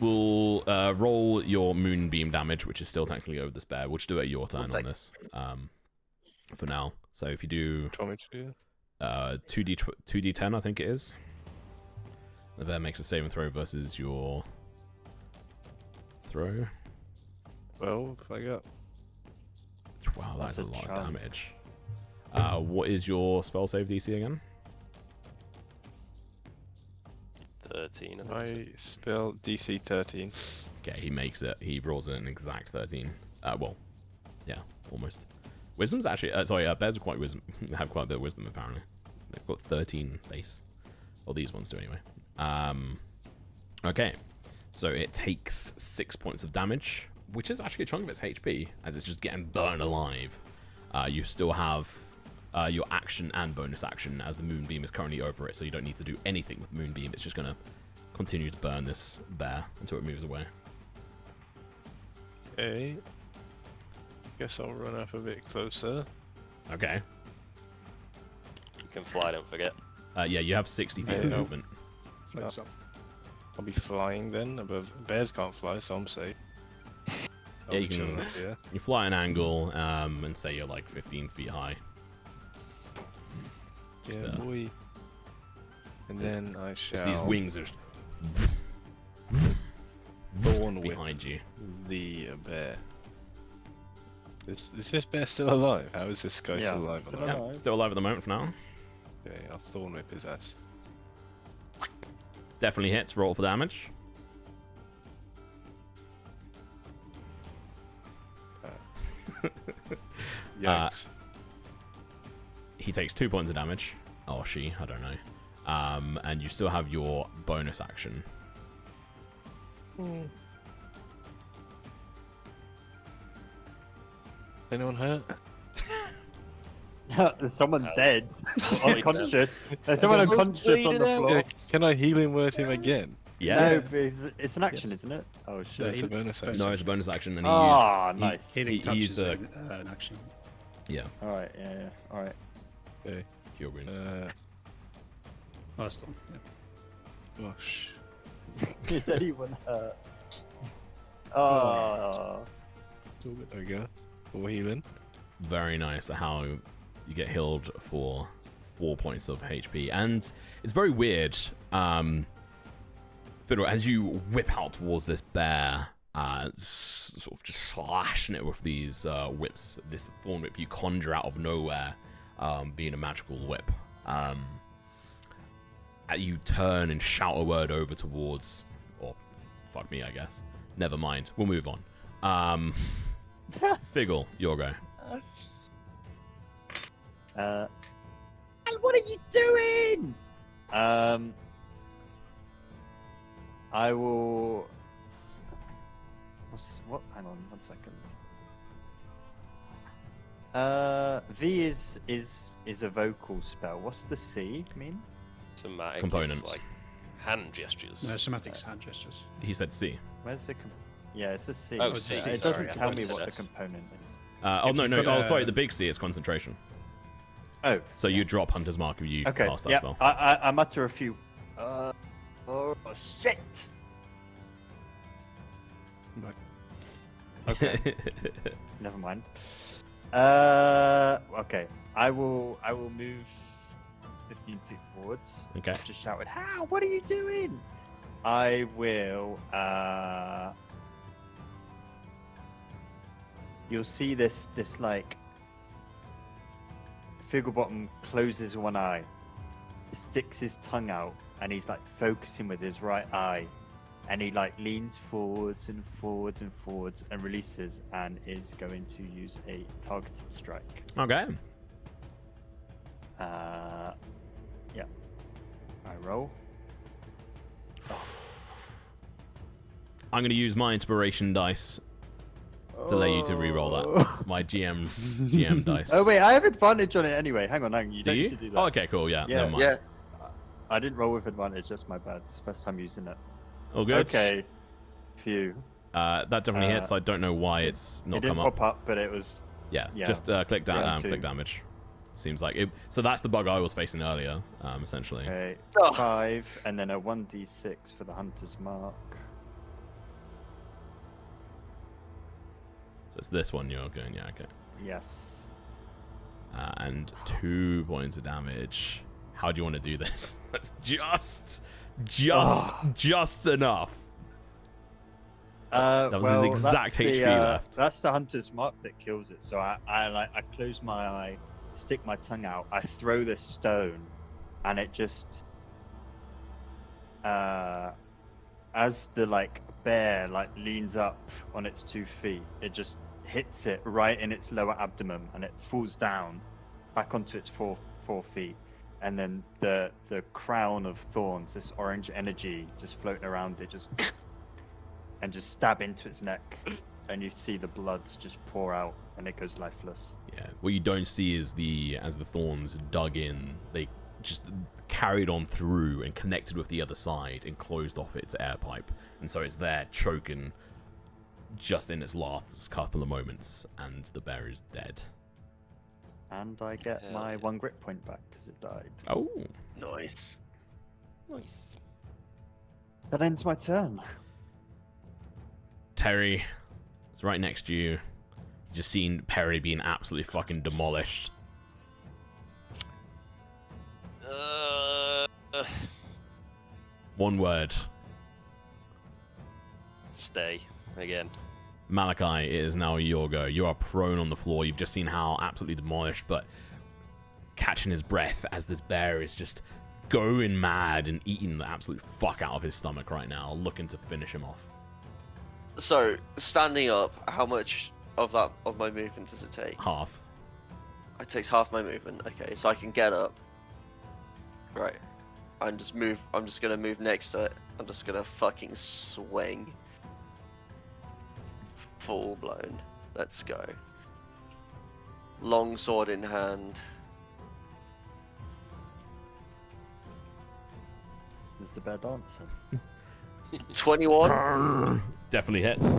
We'll roll your moonbeam damage, which is still technically over this bear. We'll just do it at your turn on this for now. So if you do Do you want me to do 2d10, I think it is. The bear makes a saving throw versus your throw. 12 I got? Wow, that's That's a a lot of chunk. damage. What is your spell save DC again? 13. I think My spell DC 13. Okay, he makes it. He rolls an exact 13. Well, yeah, almost. Wisdom's actually... sorry, bears are quite wisdom. Have quite a bit of wisdom, apparently. They've got 13 base. Or these ones do, anyway. Okay. So it takes 6 points of damage, which is actually a chunk of its HP, as it's just getting burned alive. You still have your action and bonus action, as the moonbeam is currently over it, so you don't need to do anything with the moonbeam. It's just going to continue to burn this bear until it moves away. Okay. Guess I'll run up a bit closer. Okay. You can fly, don't forget. Yeah, you have 60 feet of Yeah. movement. Floats up. I'll be flying then above. Bears can't fly, so I'm safe. I'll Yeah, be you can- chilling up here. You fly an angle, and say you're like 15 feet high. Just, Yeah, boy. And then I shall Just these wings are just thorn whip behind you. the bear. Is this bear still alive? How is this guy Yeah, still alive? still or not? alive. Yeah, still alive at the moment for now. Okay, I'll thorn whip his ass. Definitely hits. Roll for damage. Yikes. He takes 2 points of damage. Or she, I don't know. And you still have your bonus action. Anyone hurt? There's someone Oh. dead. Possibly Unconscious. There's someone Who's unconscious on the bleeding out? floor. Can I healing word him again? Yeah. No, but it's an action, Yes. isn't it? Oh No, shit. It's a bonus action. No, it's a bonus action, and he Ah, used. nice. Healing He touch used is the an action. yeah Alright, yeah. Alright. Okay. cure wounds. Last one. Yeah. Gosh. Is anyone hurt? Oh. It's all good. There we go. 4 healing. Very nice how you get healed for 4 points of HP, and it's very weird. Fiddle, as you whip out towards this bear, sort of just slashing it with these whips, this thorn whip you conjure out of nowhere, being a magical whip. You turn and shout a word over towards, or fuck me, I guess. Never mind. We'll move on. Figgle, your go. And what are you doing? I will. What? Hang on, 1 second. V is a vocal spell. What's the C mean? Somatic. Components. It's like hand gestures. No, somatics hand gestures. He said C. Where's the? Yeah, it's a C. Oh, C, It sorry, doesn't I tell thought me you said what the S. component is. Oh If no, you've no. got Oh, a- sorry. The big C is concentration. Oh. So you drop Hunter's Mark if you Okay. cast that Yeah. spell. I mutter a few. Oh shit. But Okay. Never mind. Okay. I will move 15 feet forwards. Okay. Just shouted, "How? What are you doing?" I will. You'll see this like. Figglebottom closes one eye, sticks his tongue out, and he's like focusing with his right eye, and he like leans forwards and forwards and forwards and releases, and is going to use a targeted strike. Okay. Yeah. I roll. I'm going to use my inspiration dice to allow you to re-roll that. My GM dice. Oh wait, I have advantage on it anyway. Hang on. You Do don't you? need to do that. Oh, okay, cool. Yeah. Yeah. Never mind. Yeah. I didn't roll with advantage. That's my bad. It's the first time using it. All good. Okay. Phew. That definitely hits. I don't know why it's It not didn't come up. pop up, but it was. Yeah. Yeah. Just click down. Yeah, Click two. damage. Seems like it. So that's the bug I was facing earlier. Essentially. Okay. Oh. 5 and then a 1d6 for the hunter's mark. So it's this one you're going. Yeah. Okay. Yes. And 2 points of damage. How do you want to do this? That's just enough. That was his exact HP left. That's the hunter's mark that kills it. So I close my eye, stick my tongue out, I throw this stone, and it just as the like bear like leans up on its 2 feet, it just hits it right in its lower abdomen, and it falls down back onto its four feet. And then the crown of thorns, this orange energy just floating around it, just and just stab into its neck, and you see the blood just pour out, and it goes lifeless. Yeah. What you don't see is as the thorns dug in, they just carried on through and connected with the other side and closed off its air pipe, and so it's there choking just in its last couple of moments, and the bear is dead. And I get Hell my yeah. 1 grit point back because it died. Oh. Nice. Nice. That ends my turn. Terry, it's right next to you. You just seen Perry being absolutely fucking demolished. One word. Stay again. Malachi, it is now your go. You are prone on the floor. You've just seen how absolutely demolished, but catching his breath as this bear is just going mad and eating the absolute fuck out of his stomach right now, looking to finish him off. So, standing up, how much of my movement does it take? Half. It takes half my movement. Okay, so I can get up. Right. I'm just gonna move next to it. I'm just gonna fucking swing. Full blown. Let's go. Long sword in hand. Is the bear dancing? 21. Definitely hits.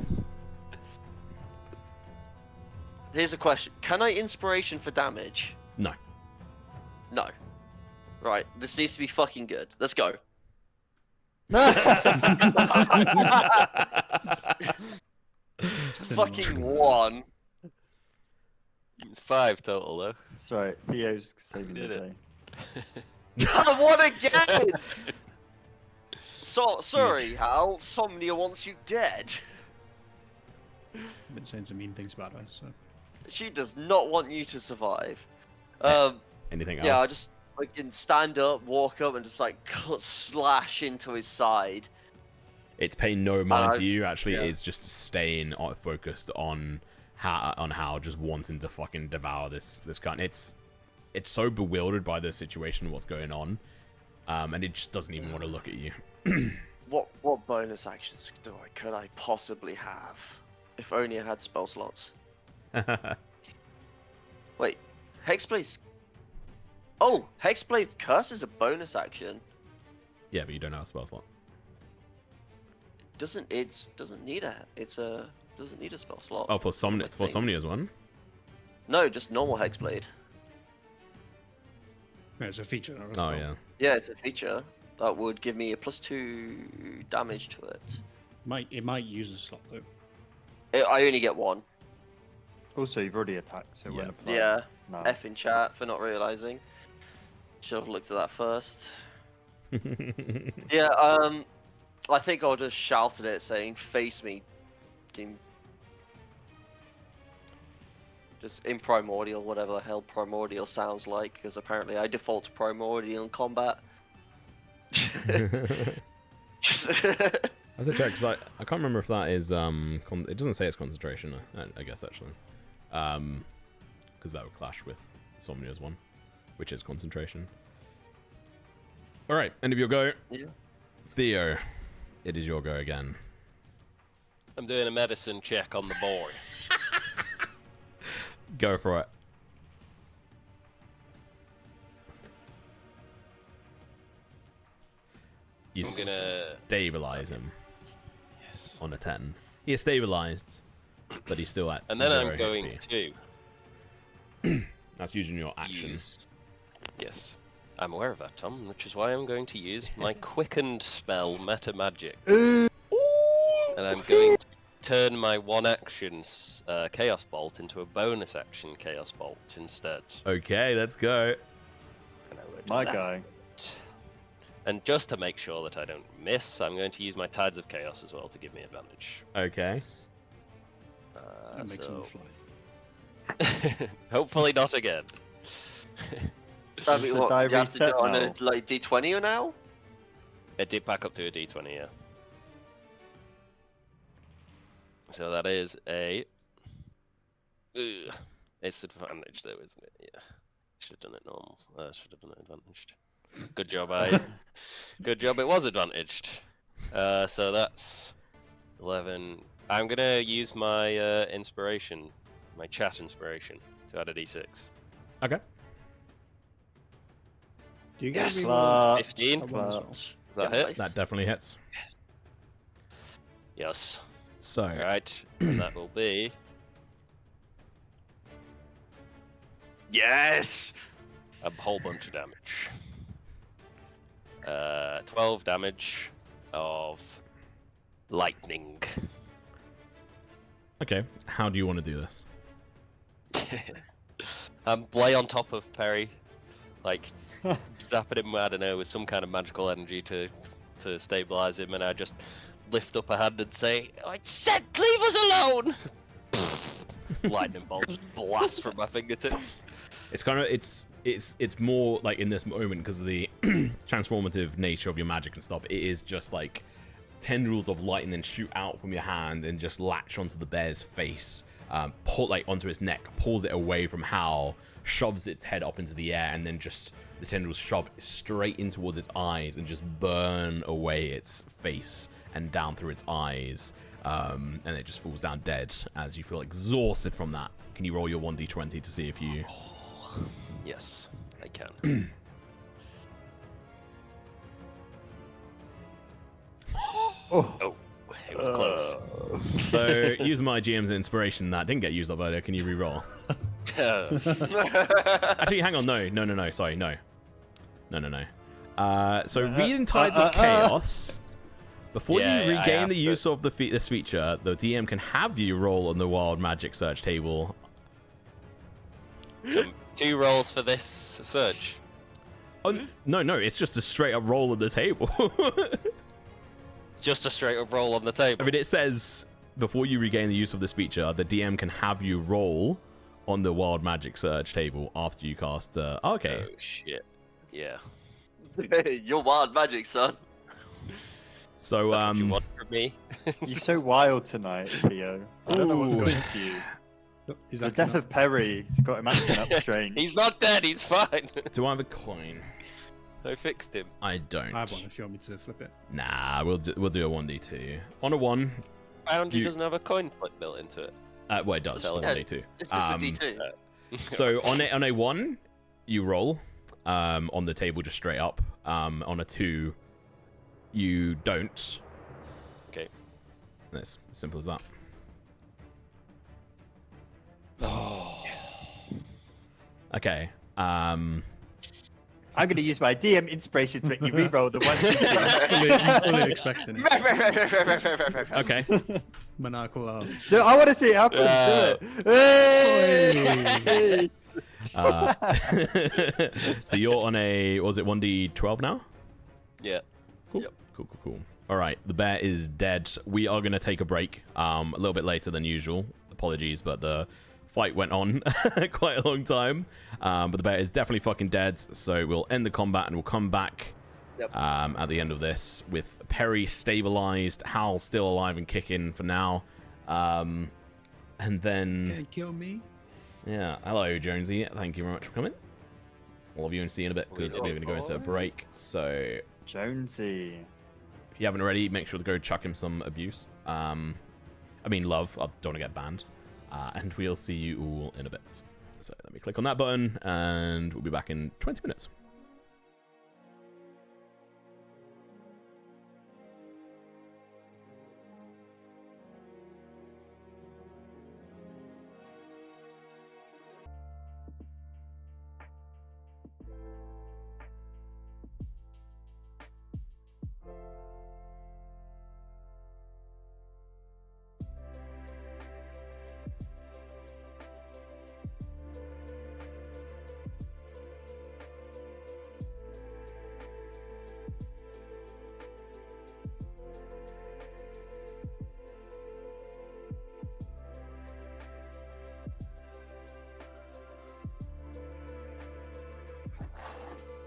Here's a question. Can I inspiration for damage? No. No. Right, this needs to be fucking good. Let's go. Fucking 1. It's 5 total though. That's right. Theo's saving the Did it. day. I won again! Sorry, Hal. Somnia wants you dead. I've been saying some mean things about her, so. She does not want you to survive. Anything else? Yeah, I just can stand up, walk up, and just like slash into his side. It's paying no mind I- to you. Actually, yeah. it's just staying focused on how just wanting to fucking devour this cunt. It's so bewildered by the situation, what's going on. and it just doesn't even want to look at you. What bonus actions could I possibly have? If only I had spell slots. Wait, Hexblade's... Oh, Hexblade Curse is a bonus action. Yeah, but you don't have a spell slot. Doesn't need a spell slot. Oh, for Somnia's one? No, just normal Hexblade. Yeah, it's a feature. Not a Oh spell. yeah. Yeah, it's a feature that would give me a +2 damage to it. It might use a slot though. I only get one. Also, you've already attacked, so Yeah. when applying. Yeah. No. F in chat for not realizing. Should have looked at that first. Yeah, I think I'll just shout at it saying, "Face me, team." Just in Primordial, whatever the hell Primordial sounds like, because apparently I default to Primordial in combat. I have to check because I can't remember if that is it doesn't say it's concentration. I guess actually, because that would clash with Somnia's one, which is concentration. All right, end of your go. Yeah. Theo, it is your go again. I'm doing a medicine check on the board. Go for it. You I'm gonna... stabilize him Yes. on a 10. He is stabilized, but he's still at And then 0 I'm going HP. to That's using your action. use... Yes. I'm aware of that, Tom, which is why I'm going to use my quickened spell, Meta Magic. And I'm going to turn my one action Chaos Bolt into a bonus action Chaos Bolt instead. Okay, let's go. And I would My zap guy. it. And just to make sure that I don't miss, I'm going to use my Tides of Chaos as well to give me advantage. Okay. That makes so... them fly. Hopefully not again. I mean, the what, die do you have to do reset it on a now? like D20 now? It did back up to a D20, yeah. So that is a... Ugh. It's advantage though, isn't it? Yeah. Should have done it normal. Should have done it advantaged. Good job, Good job, it was advantaged. So that's 11. I'm gonna use my inspiration, my chat inspiration, to add a D6. Okay. Do you get Yes. to reroll 15. that one as well? Does that Yeah, hit? nice. That definitely hits. Yes. So, Alright, and that will be... Yes! a whole bunch of damage. 12 damage of lightning. okay, how do you want to do this? Lay on top of Perry, like zapping him, I don't know, with some kind of magical energy to stabilize him, and I just lift up a hand and say, "I said, leave us alone!" Lightning bolt just blasts from my fingertips. It's kind of it's more like in this moment because of the transformative nature of your magic and stuff. It is just like tendrils of light and then shoot out from your hand and just latch onto the bear's face, pull like onto its neck, pulls it away from Hal, shoves its head up into the air, and then just the tendrils shove straight in towards its eyes and just burn away its face and down through its eyes, and it just falls down dead as you feel exhausted from that. Can you roll your 1d20 to see if you... Yes, I can. Oh, it was close. So, use my GM's inspiration that didn't get used up earlier. Can you re-roll? Actually, hang on. No. Sorry, no. So, reading Tides of Chaos. Before Yeah, you I regain have the to- use of this feature, the DM can have you roll on the Wild Magic search table. 2 rolls for this search. Oh, no, it's just a straight up roll on the table. Just a straight up roll on the table. I mean, it says before you regain the use of this feature, the DM can have you roll on the Wild Magic search table after you cast. Okay. Oh shit. Yeah. You're wild magic, son. So That's what you want from me? You're so wild tonight, Theo. I don't know what's Ooh. going to you. Look, he's The acting death up. of Perry's got him acting up strange. He's not dead. He's fine. do I have a coin? I fixed him. I don't. I have one if you want me to flip it. Nah, we'll do a 1d2. On a 1, Foundry You- doesn't have a coin flip built into it. well, it does, just a Yeah, 1d2. It's just a D2. So on a 1, you roll on the table just straight up. On a 2, you don't. Okay. It's as simple as that. Okay. I'm going to use my DM inspiration to make you re-roll the 1, 2, 3. I'm fully expecting it. Okay. Maniacal laugh. So I want to see it happen. Do it. Hey! So you're on a, what was it, 1d12 now? Yeah. Cool. Yep. Cool. All right, the bear is dead. We are going to take a break a little bit later than usual. Apologies, but the fight went on quite a long time. But the bear is definitely fucking dead, so we'll end the combat and we'll come back at the end of this with Perry stabilized, Hal still alive and kicking for now. And then... Can't kill me. Yeah, hello, Jonesy. Thank you very much for coming. I'll love you and see you in a bit because we're going to go into a break. So... Jonesy. If you haven't already, make sure to go chuck him some abuse. I mean love. I don't want to get banned. And we'll see you all in a bit. So let me click on that button, and we'll be back in 20 minutes.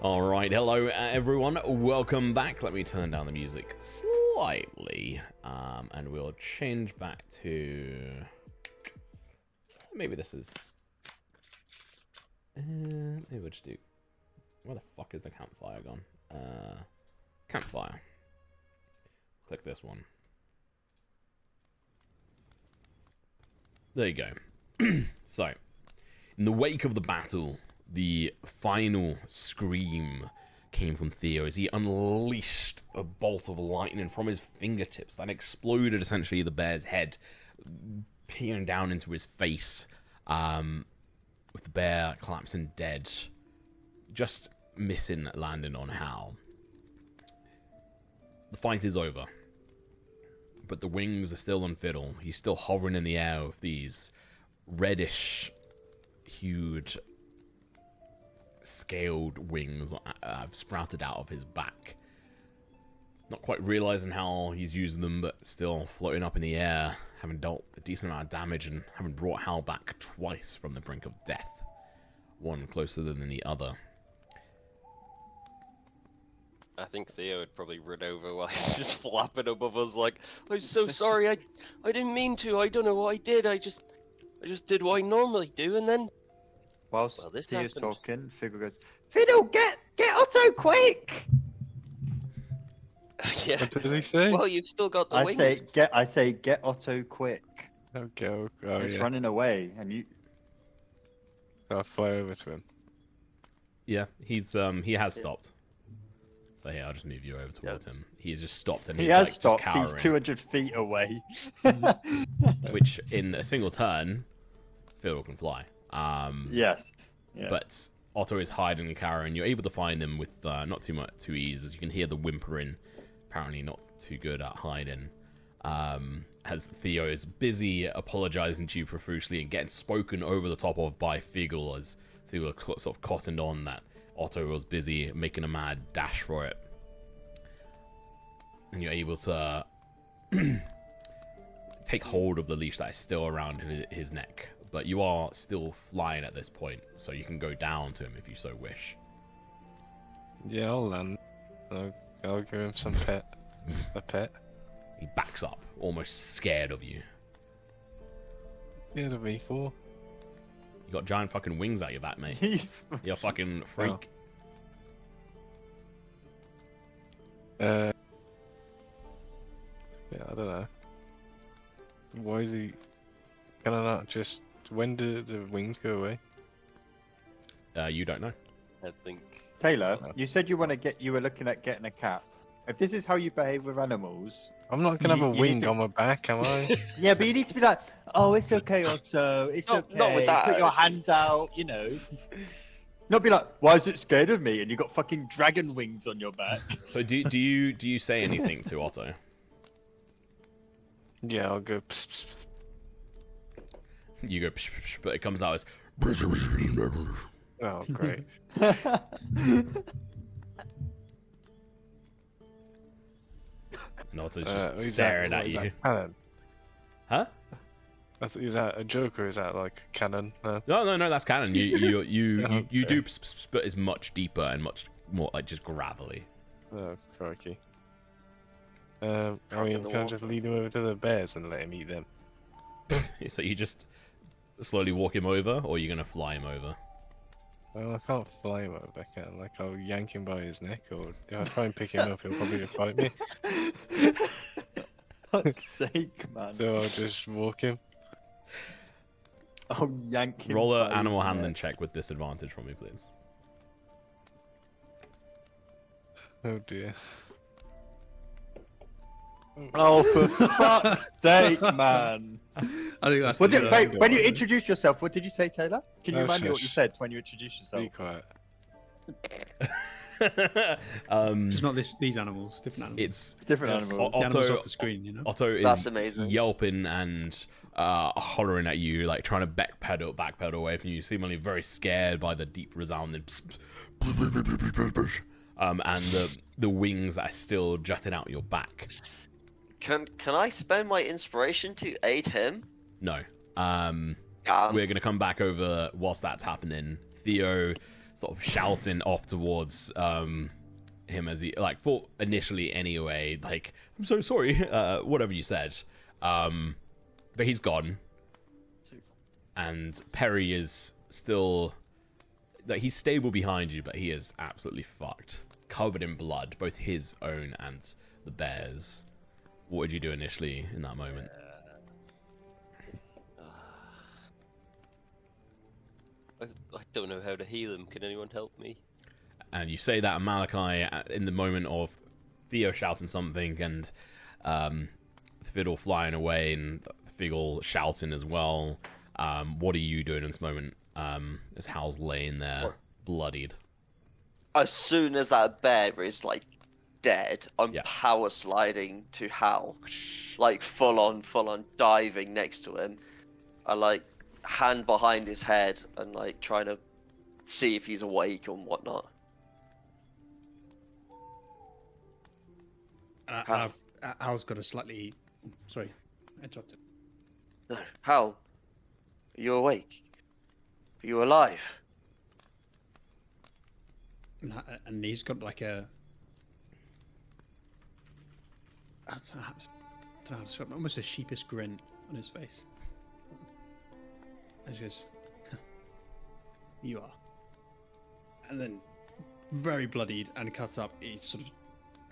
All right, hello everyone, welcome back. Let me turn down the music slightly, and we'll change back to, maybe this is, maybe we'll just do, where the fuck is the campfire gone? Campfire. Click this one. There you go. So, in the wake of the battle, the final scream came from Theo as he unleashed a bolt of lightning from his fingertips that exploded essentially the bear's head, peering down into his face, with the bear collapsing dead, just missing landing on Hal. The fight is over, but the wings are still on Fiddle. He's still hovering in the air with these reddish, huge, scaled wings sprouted out of his back. Not quite realizing how he's using them, but still floating up in the air, having dealt a decent amount of damage and having brought Hal back twice from the brink of death, one closer than the other. I think Theo would probably run over while he's just flapping above us like, I'm so sorry, I didn't mean to, I don't know what I did, I just did what I normally do, and then... Whilst Well, this Theo's happened. talking, Fiddle goes, Fiddle, get Otto quick! Yeah. What did he say? Well, you've still got the I wings. say get Otto quick. Okay, oh He's yeah. running away, and you. I'll fly over to him. Yeah, he's he has stopped. So yeah, I'll just move you over towards him. He has just stopped and He he's has like, stopped. just He's cowering. 200 feet away. Which in a single turn, Fiddle can fly. Yes. Yeah. But Otto is hiding and cowering. You're able to find him with not too ease, as you can hear the whimpering. Apparently not too good at hiding. As Theo is busy apologizing to you profusely and getting spoken over the top of by Fiddle, as Fiddle sort of cottoned on that Otto was busy making a mad dash for it. And you're able to take hold of the leash that is still around his neck. But you are still flying at this point, so you can go down to him if you so wish. Yeah, I'll land. I'll give him some a pet. He backs up, almost scared of you. Yeah, the V4. You got giant fucking wings out your back, mate. You're a fucking freak. Yeah, I don't know. Why is he? Can I not just? When do the wings go away? You don't know. I think. Taylor, you said you were looking at getting a cap. If this is how you behave with animals, I'm not gonna have a you need wing to- on my back, am I? yeah, but you need to be like, oh, it's okay, Otto, it's okay. Not with that Put your attitude. hand out, you know. Not be like, why is it scared of me? And you got fucking dragon wings on your back. So do you say anything to Otto? Yeah, I'll go. Pss, pss, pss. You go, psh, psh, psh, but it comes out as. Oh, great. And Otto's just Is staring that, at is you. that canon? Huh? Is that a joke or is that like canon? No. No, that's canon. You Okay. do, psh, psh, psh, but it's much deeper and much more like just gravelly. Oh, crikey. I Cock in mean, the can I just water. lead him over to the bears and let him eat them? So you just slowly walk him over, or you're gonna fly him over? Well, I can't fly him over, can I? Like, I'll yank him by his neck, or if I try and pick him up, he'll probably just bite me. Fuck's sake, man. So I'll just walk him. I'll yank him. Roll an by his animal handling neck. check with disadvantage for me, please. Oh dear. Oh, for fuck's sake, man. I think that's. Wait, the- when you introduced yourself, what did you say, Taylor? Can you Oh, remind me what you shush. said when you introduced yourself? Be quiet. Just not these animals, different animals. It's Different animals. The animals Otto. off the screen, you know. Otto is That's amazing. yelping and hollering at you, like trying to backpedal away from you, seemingly very scared by the deep resounding and the wings that are still jutting out your back. Can I spend my inspiration to aid him? No. We're We're gonna come back over whilst that's happening. Theo sort of shouting off towards him as he like thought initially anyway, like, I'm so sorry, whatever you said. But he's gone. And Perry is still like he's stable behind you, but he is absolutely fucked. Covered in blood, both his own and the bear's. What would you do initially in that moment? I don't know how to heal him. Can anyone help me? And you say that, Malachi, in the moment of Theo shouting something and Fiddle flying away and Figgle shouting as well. What are you doing in this moment as Hal's laying there, bloodied? As soon as that bear is like dead, I'm Yeah. power sliding to Hal, like full on diving next to him. I like hand behind his head and like trying to see if he's awake and whatnot. Al's got a slightly. Sorry, I interrupted. No, Hal, are you awake? Are you alive? And he's got like a. I don't know how to describe it, almost a sheepish grin on his face. And he goes, "You are." And then, very bloodied and cut up, he sort of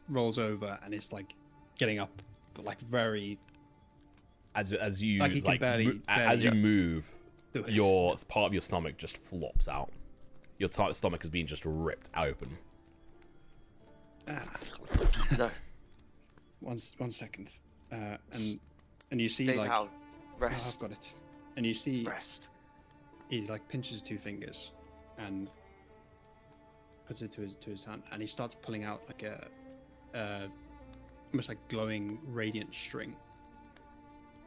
rolls over and is like getting up, but like very. As you Like he can barely as you move, do it. your part of your stomach just flops out. Your stomach has been just ripped open. No. One second, and you see Stay like. down. Oh, Rest. I've got it. And you see Rest. he like pinches 2 fingers and puts it to his hand, and he starts pulling out like a almost like glowing radiant string,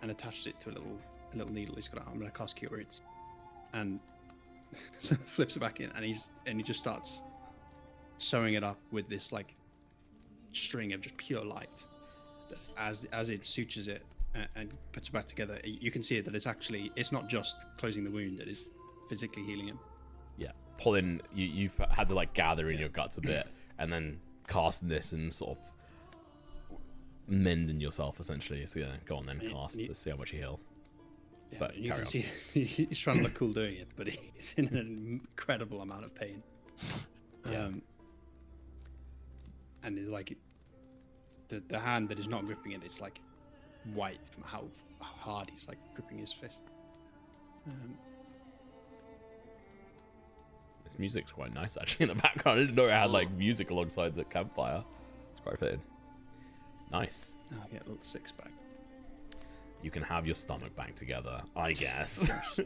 and attaches it to a little needle he's got. I'm gonna cast Cure Wounds, and so flips it back in, and he just starts sewing it up with this like string of just pure light. That as it sutures it and puts it back together, you can see that it's not just closing the wound; it is physically healing him. Yeah, pulling. You've had to like gather in your guts a bit, and then casting this and sort of mending yourself essentially. So yeah, go on then, cast to see how much you heal. Yeah, But and you carry can see he's trying to look cool doing it, but he's in an incredible amount of pain. Yeah. And he's like, the hand that is not gripping it is like white from how hard he's like gripping his fist. This music's quite nice actually in the background. I didn't know it had like music alongside the campfire. It's quite fitting. Nice. Now I get a little 6-pack. You can have your stomach back together, I guess.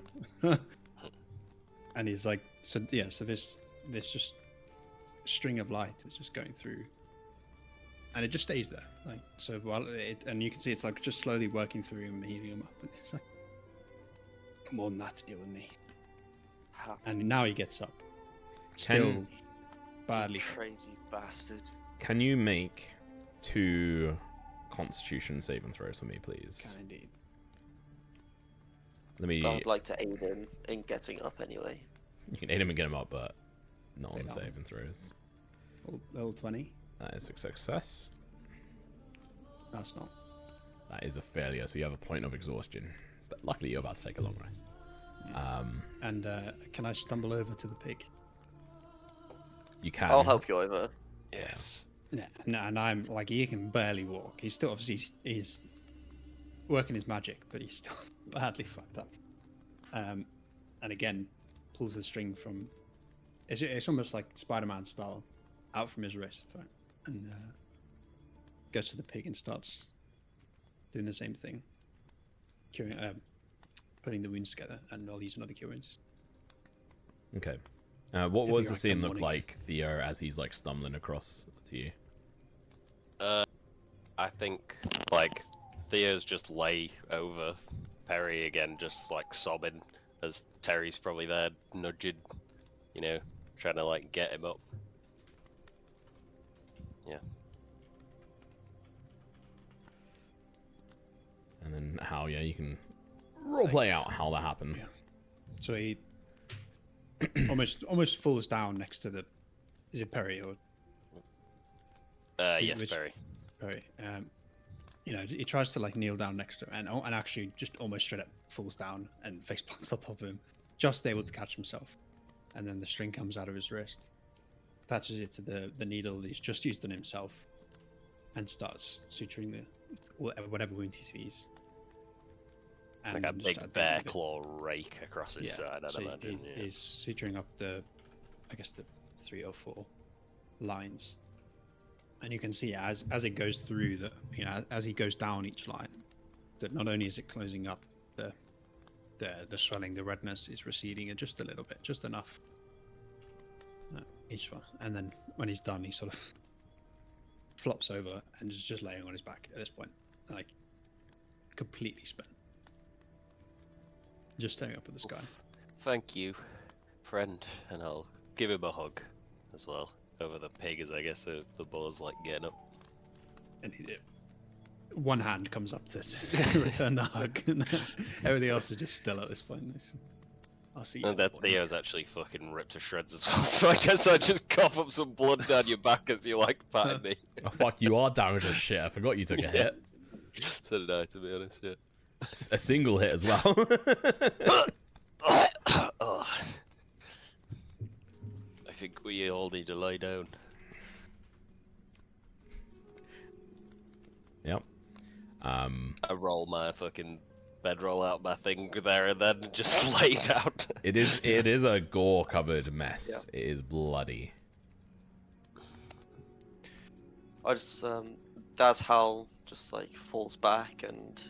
And he's like, so this just string of light is just going through, and it just stays there. Like, so while and you can see it's like just slowly working through him, healing him up, and it's like, come on, that's deal with me. And now he gets up, still badly. Crazy bastard. Can you make 2 Constitution saving throws for me, please? Can indeed. Let me. I would like to aid him in getting up anyway. You can aid him and get him up, but not on Take on. saving throws. Level 20. That is a success. That's not. That is a failure, so you have a point of exhaustion. But luckily, you're about to take a long rest. Yeah. And can I stumble over to the pig? You can. I'll help you over. Yes. Yeah, and I'm like, he can barely walk. He's still obviously he's working his magic, but he's still badly fucked up. And again, pulls the string from. It's almost like Spider-Man style, out from his wrist, right? And goes to the pig and starts doing the same thing, curing, putting the wounds together, and I'll use another cure wounds. Okay. What It'll was be the like scene a look morning. like, Theo, as he's like stumbling across to you? I think like Theo's just lay over Perry again, just like sobbing, as Terry's probably there nudging, trying to like get him up. Yeah. And then how? Yeah, you can roleplay out how that happens. Yeah. So he almost falls down next to the. Is it Perry or Yes, which- Perry. Perry? He tries to like kneel down next to him, and actually just almost straight up falls down and face plants on top of him, just able to catch himself. And then the string comes out of his wrist, attaches it to the needle that he's just used on himself, and starts suturing whatever wound he sees. Like a And just big at the bear end of it- claw rake across his side, I'd so imagine. he's suturing up the 3 or 4 lines, and you can see as it goes through as he goes down each line, that not only is it closing up, the swelling, the redness is receding just a little bit, just enough. Each one, and then when he's done, he sort of flops over and is just laying on his back at this point, like completely spent, just staring up at the sky. Thank you, friend, and I'll give him a hug as well over the pig, as I guess the boar's like getting up. And one hand comes up to return the hug, and everything else is just still at this point. I'll see you. And in the that morning. Theo's actually fucking ripped to shreds as well, so I guess I just cough up some blood down your back as you like patting me. Oh fuck, you are damaged as shit. I forgot you took a hit. So did I, to be honest, yeah. A single hit as well. Oh. I think we all need to lie down. Yep. I roll my fucking bedroll out my thing there and then just lay down. It is a gore covered mess. It is bloody. I just that's Hal just like falls back and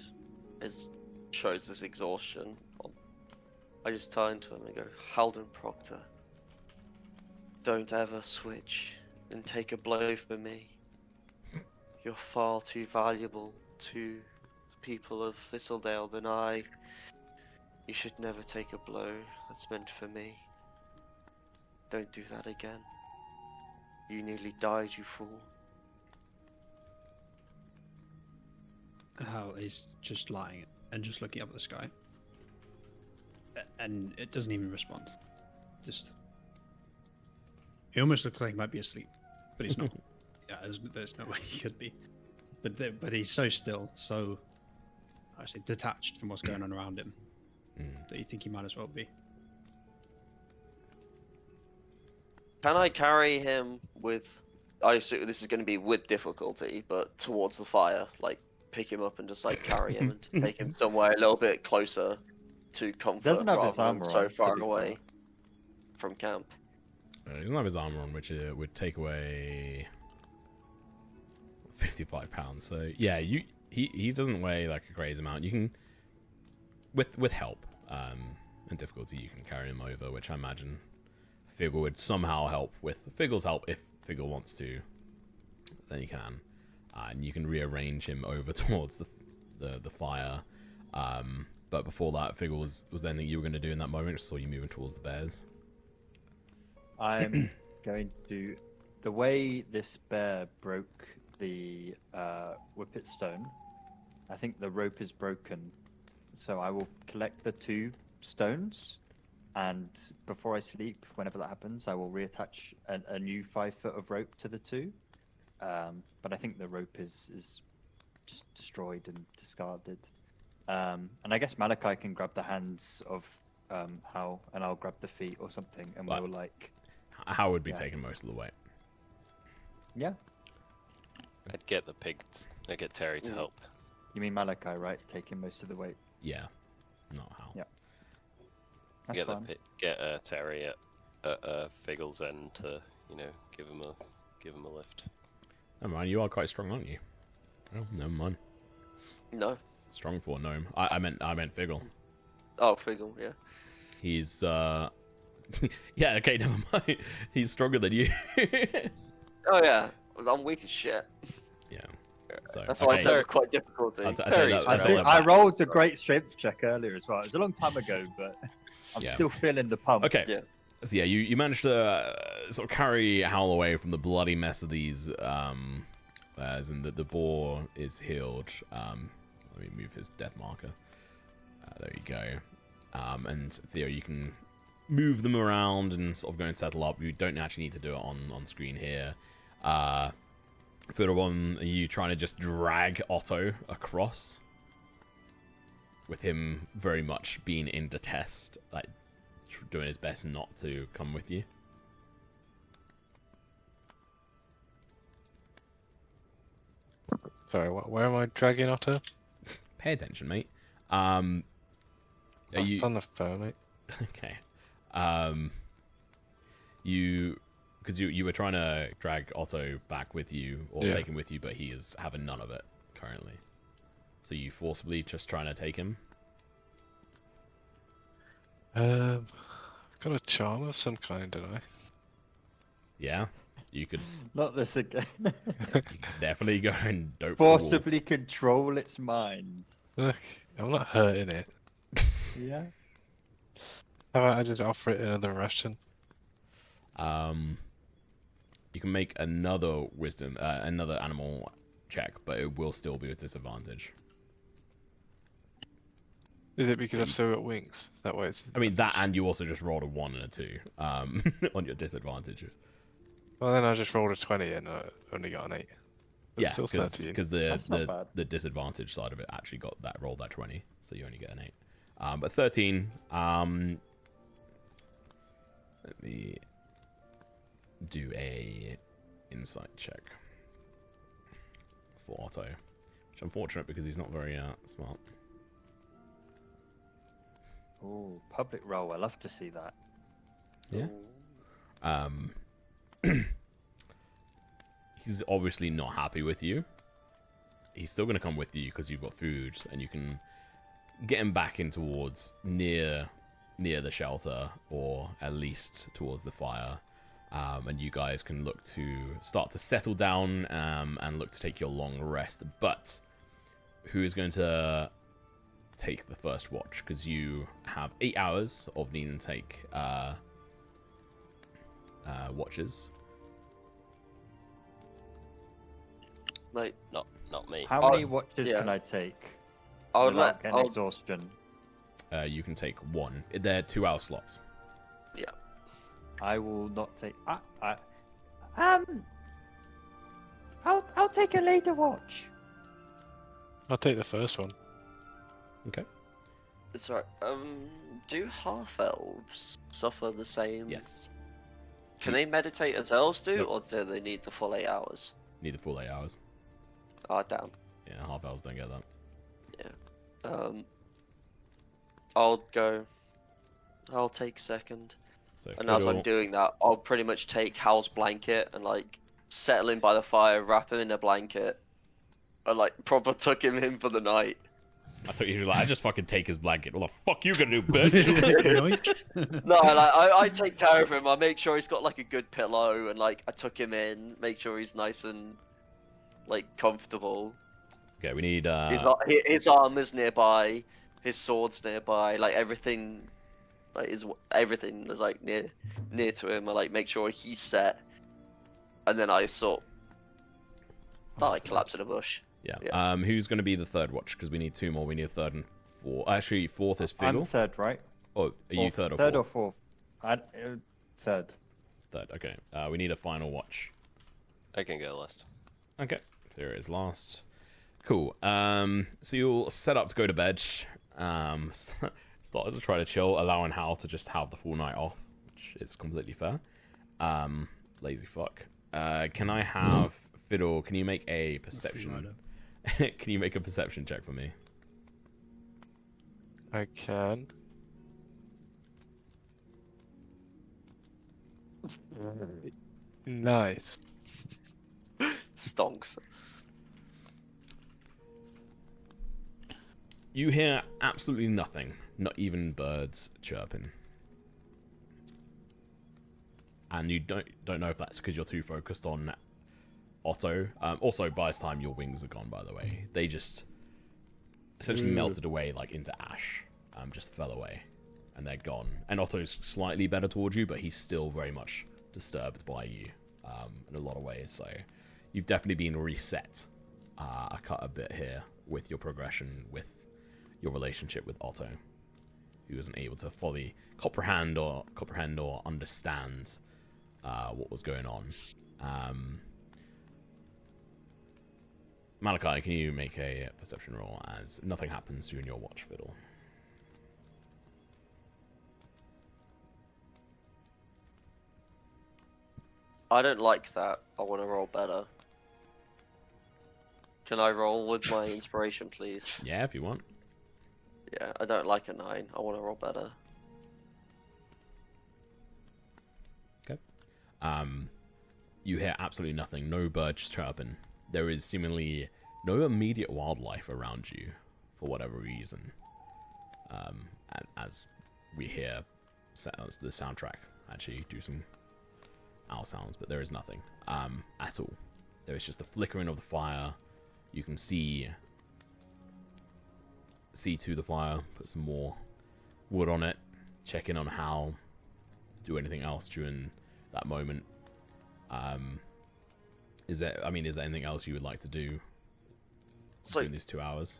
shows his exhaustion. I just turn to him and go, Halden Proctor, don't ever switch and take a blow for me. You're far too valuable to the people of Thistledale than I. You should never take a blow that's meant for me. Don't do that again. You nearly died, you fool. And Hal is just lying and just looking up at the sky, and it doesn't even respond. Just, he almost looks like he might be asleep, but he's not. Yeah, there's no way he could be. But he's so still, so actually detached from what's going on around him, that you think he might as well be. Can I carry him with I assume this is going to be with difficulty, but towards the fire, like pick him up and just like carry him and take him somewhere a little bit closer to comfort Doesn't have his rather than armor so on, to far be away fair. from camp. He doesn't have his armor on, which would take away 55 pounds. So yeah, he doesn't weigh like a crazy amount. You can with help and difficulty you can carry him over, which I imagine Figgle would somehow help with. Figgle's help if Figgle wants to, then he can, and you can rearrange him over towards the fire. But before that, Figgle, was there anything you were going to do in that moment? Just saw you moving towards the bears. I'm going to... The way this bear broke the whippet stone, I think the rope is broken. So I will collect the 2 stones, and before I sleep, whenever that happens, I will reattach a new 5 foot of rope to the 2. But I think the rope is just destroyed and discarded. And I guess Malachi can grab the hands of Hal, and I'll grab the feet or something, and Well, we'll like... Hal would be taking most of the weight. Yeah. I'd get the pig. I'd get Terry to help. You mean Malachi, right? Taking most of the weight. Yeah, not Hal. Yeah. That's fine. Get Terry at Figgle's end to give him a lift. Never mind, you are quite strong, aren't you? Well, never mind. No. Strong for a gnome. I meant Figgle. Oh, Figgle, yeah. He's yeah, okay, never mind. He's stronger than you. Oh yeah, I'm weak as shit. Yeah. So That's why I said okay. it's quite difficulty. I'll tell you that- I'll tell you that I back. rolled a great strength check earlier as well. It was a long time ago, but I'm Yeah. still feeling the pump. Okay. Yeah. So yeah, you managed to sort of carry Howl away from the bloody mess of these, as in the boar is healed. Let me move his death marker. There you go. And Theo, you can move them around and sort of go and settle up. You don't actually need to do it on screen here. Fiddlebon, are you trying to just drag Otto across? With him very much being in detest, like doing his best not to come with you. Sorry, where am I dragging Otto? Pay attention, mate. Are you on the phone, mate? okay? You were trying to drag Otto back with you or Yeah. take him with you, but he is having none of it currently. So you forcibly just trying to take him. I've got a charm of some kind, don't I? Yeah, you could, Not this again. you could definitely go and dope the wolf. Forcibly control its mind. Look, I'm not hurting it. Yeah. How about I just offer it another ration? You can make another wisdom, another animal check, but it will still be with disadvantage. Is it because I've still got wings? That way it's... I mean that, and you also just rolled a 1 and a 2 on your disadvantage. Well, then I just rolled a 20 and I only got an 8. But Yeah, still 13. because That's not bad. the disadvantage side of it actually got that rolled that 20, so you only get an 8. But 13. Let me do a insight check for Otto, which is unfortunate because he's not very smart. Oh, public roll. I love to see that. Yeah. He's obviously not happy with you. He's still going to come with you because you've got food and you can get him back in towards near the shelter, or at least towards the fire. And you guys can look to start to settle down and look to take your long rest. But who is going to take the first watch? Because you have 8 hours of needing to take watches. Like, Not me. How Oh, many watches yeah. can I take I would without getting I'll- exhaustion? You can take 1. They're 2-hour slots. I will not take. I'll take a later watch. I'll take the first one. Okay. It's right. Do half elves suffer the same? Yes. Can they meditate as elves do, Nope. or do they need the full 8 hours? Need the full 8 hours. Ah, damn. Yeah, half elves don't get that. I'll go. I'll take second. So And as I'm Fiddle, doing that, I'll pretty much take Hal's blanket and like settle him by the fire, wrap him in a blanket, and like proper tuck him in for the night. I thought you were like, I just fucking take his blanket. What the fuck you gonna do, bitch? No, like I take care of him. I make sure he's got like a good pillow, and like I tuck him in, make sure he's nice and like comfortable. Okay, we need His armor's nearby, his sword's nearby, like everything, like everything is like near to him. I like make sure he's set, and then I collapse in a bush. Yeah. Who's gonna be the third watch? Because we need 2 more. We need a third and 4. Actually, fourth is Fiddle. I'm third, right? Oh, are you third or third fourth? or fourth? Third. Third. Okay. We need a final watch. I can go last. Okay. There is last. Cool. So you'll set up to go to bed. Start to try to chill, allowing Hal to just have the full night off, which is completely fair. Lazy fuck. Can I have Fiddle? Can you make a perception? Can you make a perception check for me? I can. Nice. Stonks. You hear absolutely nothing, not even birds chirping. And you don't know if that's because you're too focused on Otto. Also, by this time, your wings are gone, by the way. They just essentially melted away like into ash. Just fell away. And they're gone. And Otto's slightly better towards you, but he's still very much disturbed by you in a lot of ways. So you've definitely been reset a bit here with your progression, with your relationship with Otto, who wasn't able to fully comprehend or understand what was going on. Malachi, can you make a perception roll as nothing happens during your watch, Fiddle? I don't like that. I want to roll better. Can I roll with my inspiration, please? Yeah, if you want. Yeah, I don't like a 9. I want to roll better. Okay. You hear absolutely nothing. No birds chirping. There is seemingly no immediate wildlife around you, for whatever reason. As we hear the soundtrack actually do some owl sounds, but there is nothing at all. There is just the flickering of the fire. You can see to the fire, put some more wood on it, check in on Hal, do anything else during that moment. Is there anything else you would like to do during these 2 hours?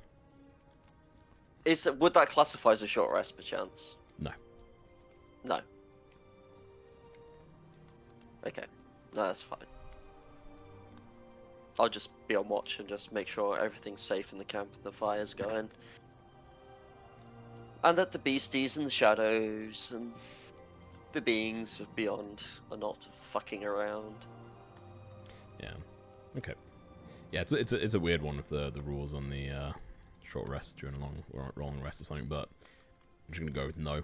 Would that classify as a short rest, perchance? No. No. Okay. No, that's fine. I'll just be on watch and just make sure everything's safe in the camp and the fire's going. And that the beasties and the shadows and the beings of beyond are not fucking around. Yeah. Okay. Yeah, it's a weird one with the rules on the short rest during a long rest or something, but I'm just gonna go with no.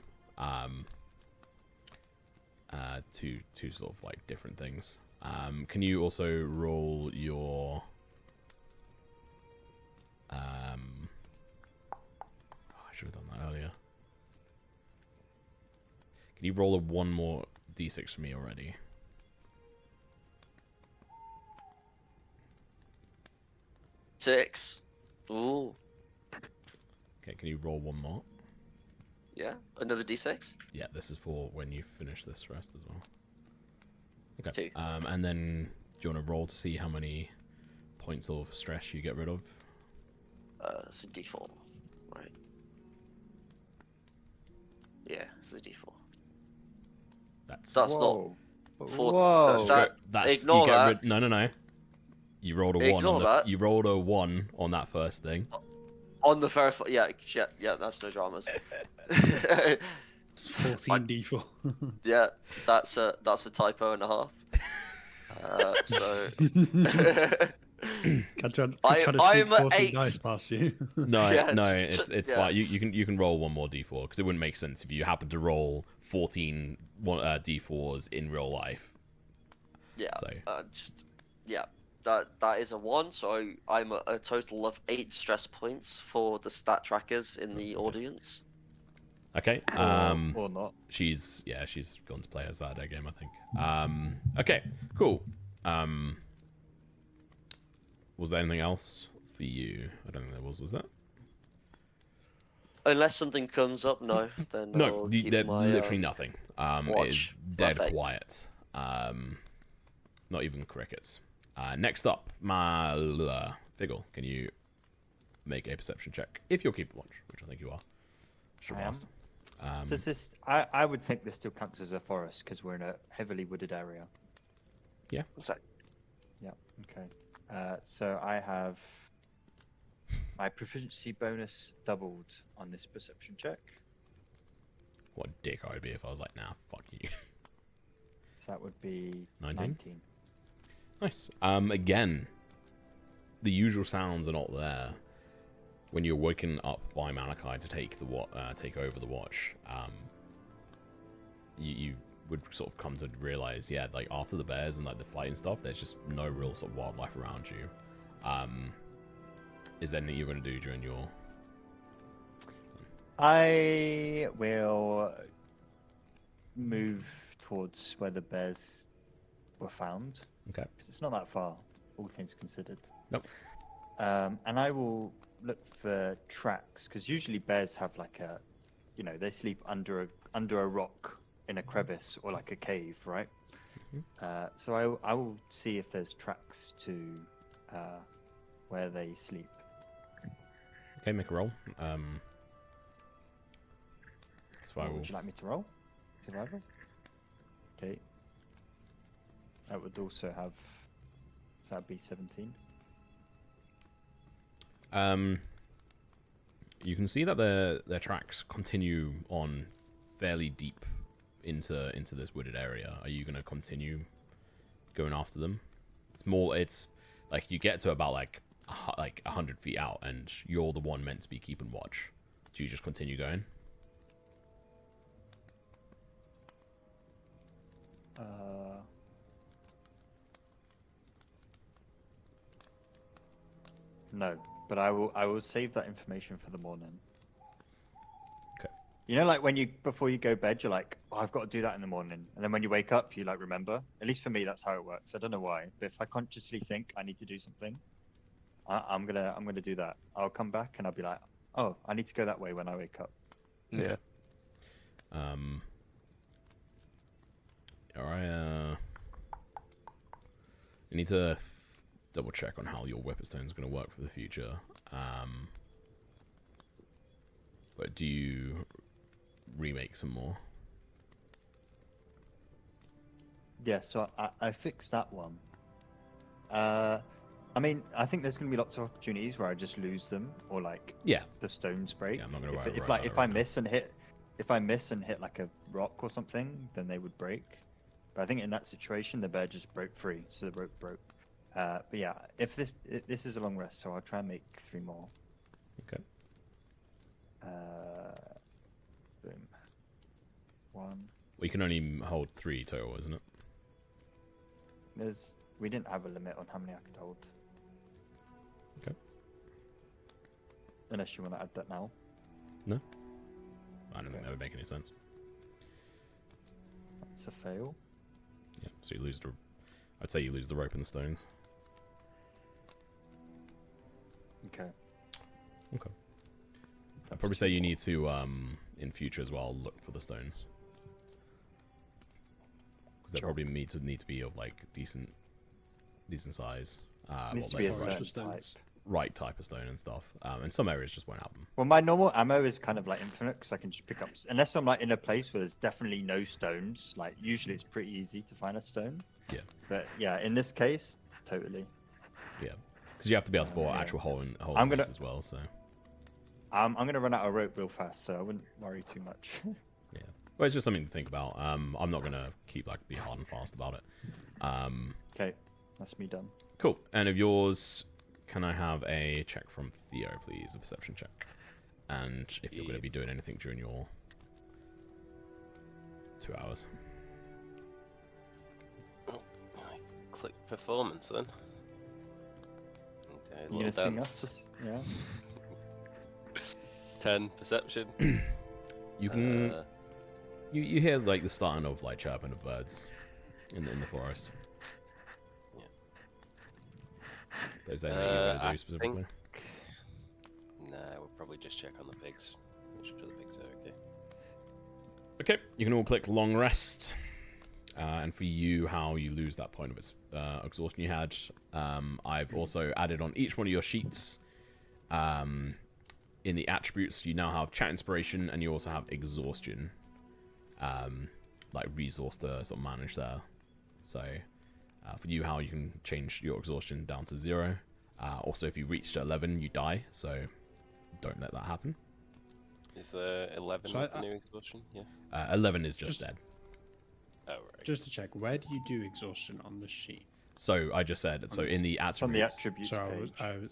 Two sort of like different things. Can you also roll your I should have done that earlier. Can you roll one more d6 for me already? Six. Ooh. Okay, can you roll one more? Yeah, another d6? Yeah, this is for when you finish this rest as well. Okay. 2. And then do you want to roll to see how many points of stress you get rid of? It's a d4, right? Yeah, it's a d4. That's Whoa. not. For, Whoa. that's ignore you get that. rid. No. You rolled a one. Ignore that. You rolled a 1 on that first thing. On the verify. Yeah, that's no dramas. It's 14d4. Yeah, that's a typo and a half. So Could try to sneak I'm at 14 8. dice past you. No, Yeah, no, it's yeah. fine. You can roll one more d4 because it wouldn't make sense if you happen to roll 14 d4s in real life. Yeah. So Yeah. That is a 1, so I'm at a total of 8 stress points for the stat trackers in the audience. okay. Or not. She's gone to play her Saturday game, I think. Okay, cool. Was there anything else for you? I don't think there was. Was that? Unless something comes up, no. Then No, I'll keep my literally nothing. It is watch. dead Perfect. quiet. Not even crickets. Next up, Malula. Figgle, can you make a perception check? If you're keeping watch, which I think you are. Should I have am. asked. Does this? I would think this still counts as a forest because we're in a heavily wooded area. Yeah. Yeah. Okay. So I have my proficiency bonus doubled on this perception check. What a dick I would be if I was like, nah, fuck you. So that would be 19? Nice. Again, the usual sounds are not there. When you're woken up by Malachi to take over the watch, you would sort of come to realize, yeah, like after the bears and like the fight and stuff, there's just no real sort of wildlife around you. Is there anything you're going to do during your? I will move towards where the bears were found. Okay. 'Cause it's not that far, all things considered. Nope. And I will look for tracks because usually bears have like a, they sleep under a rock in a crevice or like a cave, right? Mm-hmm. So I will see if there's tracks to where they sleep. Okay, make a roll. What would you like me to roll? Survival? Okay. That would also have. So that'd be 17. You can see that their tracks continue on fairly deep into this wooded area. Are you going to continue going after them? It's like you get to about like 100 feet out, and you're the one meant to be keeping watch. Do you just continue going? No, but I will save that information for the morning. Okay. Like before you go bed, you're like, oh, I've got to do that in the morning, and then when you wake up, you like remember. At least for me, that's how it works. I don't know why, but if I consciously think I need to do something, I'm gonna do that. I'll come back and I'll be like, oh, I need to go that way when I wake up. Yeah. All right. You need to double check on how your Whipperstone is going to work for the future. But do you remake some more? Yeah, so I fixed that one. I mean, I think there's going to be lots of opportunities where I just lose them, or like the stones break. Yeah, I'm not going to worry if about it if right I now. miss and hit like a rock or something, then they would break. But I think in that situation, the bear just broke free, so the rope broke. But yeah, if this is a long rest, so I'll try and make 3 more. Okay. Boom. 1. Well, you can only hold 3 total, isn't it? We didn't have a limit on how many I could hold. Okay. Unless you want to add that now. No. I don't think that would make any sense. That's a fail. Yeah. So you lose I'd say you lose the rope and the stones. Okay. Okay. I'd probably say you need to, in future as well, look for the stones. Because they probably need to be of like decent size. Needs to be a Forest certain type. stones. Right type of stone and stuff. And some areas just won't have them. Well, my normal ammo is kind of like infinite because I can just pick up. Unless I'm like in a place where there's definitely no stones. Like usually it's pretty easy to find a stone. Yeah. But yeah, in this case, totally. Yeah. Because you have to be able to put Yeah. actual hole in I'm place gonna- as well. So I'm gonna run out of rope real fast, so I wouldn't worry too much. yeah. Well, it's just something to think about. I'm not gonna keep be hard and fast about it. Okay, that's me done. Cool. And of yours, can I have a check from Theo, please? A perception check. And if you're going to be doing anything during your 2 hours. Oh, I click performance then. Okay, You little gonna sing dance. us? Yeah. 10 perception. You can you hear the starting of chirping of birds in the forest. Yeah. Is there anything you want to do specifically? Nah, we'll probably just check on the pigs. Make sure the pigs are okay. Okay, you can all click long rest. And for you, how you lose that point of its exhaustion you had, I've also added on each one of your sheets. In the attributes, you now have chat inspiration, and you also have exhaustion. Resource to sort of manage there. So, for you, how you can change your exhaustion down to 0. Also, if you reach to 11, you die. So, don't let that happen. Is there 11 with the new exhaustion? Yeah. 11 is just dead. Oh, right. Just to check, where do you do exhaustion on the sheet? So I just said, so in the attributes. On the attributes So page.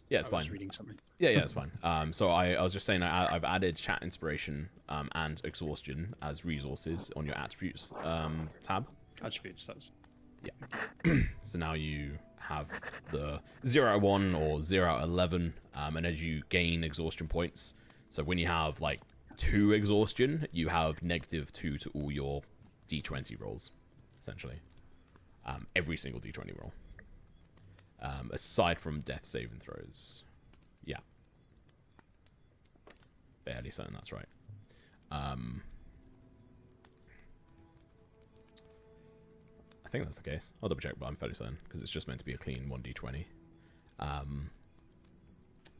Yeah, it's I fine. was reading something. Yeah, it's fine. So I was just saying I've added chat inspiration and exhaustion as resources on your attributes tab. Attributes, that's... Yeah. So now you have the 0 out of 1 or 0 out of 11, and as you gain exhaustion points, so when you have 2 exhaustion, you have -2 to all your d20 rolls, essentially. Every single d20 roll. Aside from death saving throws. Yeah. Fairly certain that's right. I think that's the case. I'll double check, but I'm fairly certain, because it's just meant to be a clean 1d20.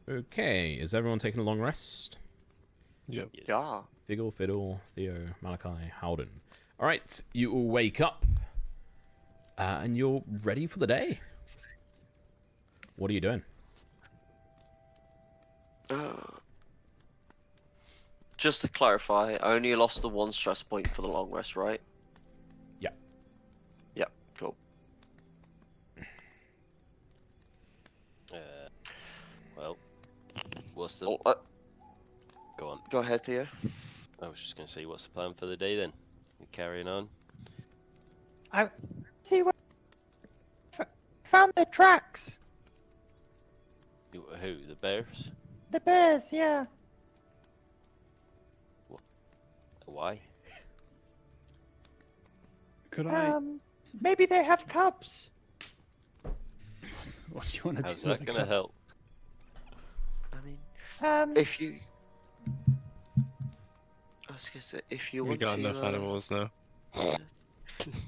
Okay, is everyone taking a long rest? Yep. Yes. Yeah. Figgle, Fiddle, Theo, Malachi, Howden. Alright, you all wake up. And you're ready for the day. What are you doing? Just to clarify, I only lost the 1 stress point for the long rest, right? Yeah. Yep, cool. Well, what's the... Oh, Go on. go ahead, Theo. I was just going to say, what's the plan for the day then? You carrying on? I see what found the tracks. Who? The bears? The bears, yeah. Why? Could I... Maybe they have cubs. What do you want to How's do that with going to help? I mean, If I was gonna say, if you We want got to, enough animals now.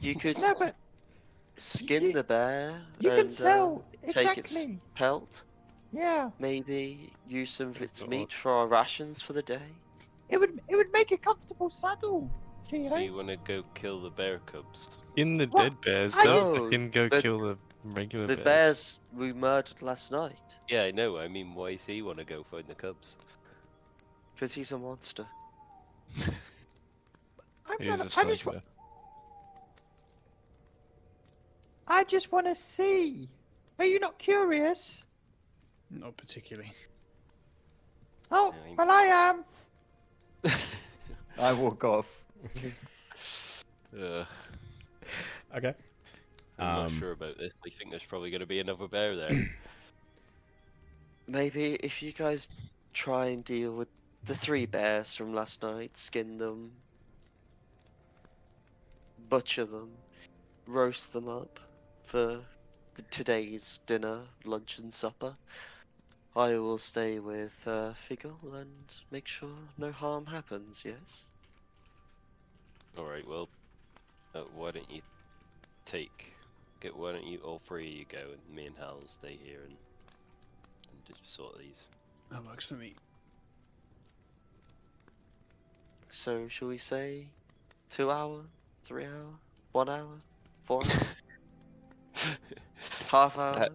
you could no, but skin the bear you and can sell take its exactly. pelt. Yeah, Maybe use some of its God. meat for our rations for the day. it would make a comfortable saddle. Theo. So you want to go kill the bear cubs? In the What? dead bears, I don't just- fucking go the- kill the regular The bears. bears we murdered last night, Yeah, I know. I mean, why does he want to go find the cubs? because he's a monster. He's a I just, sniper. I just want to see. Are you not curious? Not particularly. Oh, Yeah, well I am. I walk off. Okay. I'm not sure about this. I think there's probably going to be another bear there. Maybe if you guys try and deal with the 3 bears from last night, skin them, butcher them, roast them up for today's dinner, lunch and supper. I will stay with Figgle and make sure no harm happens, yes? Alright, well, why don't you why don't you all 3 of you go and me and Hal will stay here and just sort these. That works for me. So, shall we say 2 hour, 3 hour, 1 hour, 4 hour, half hour?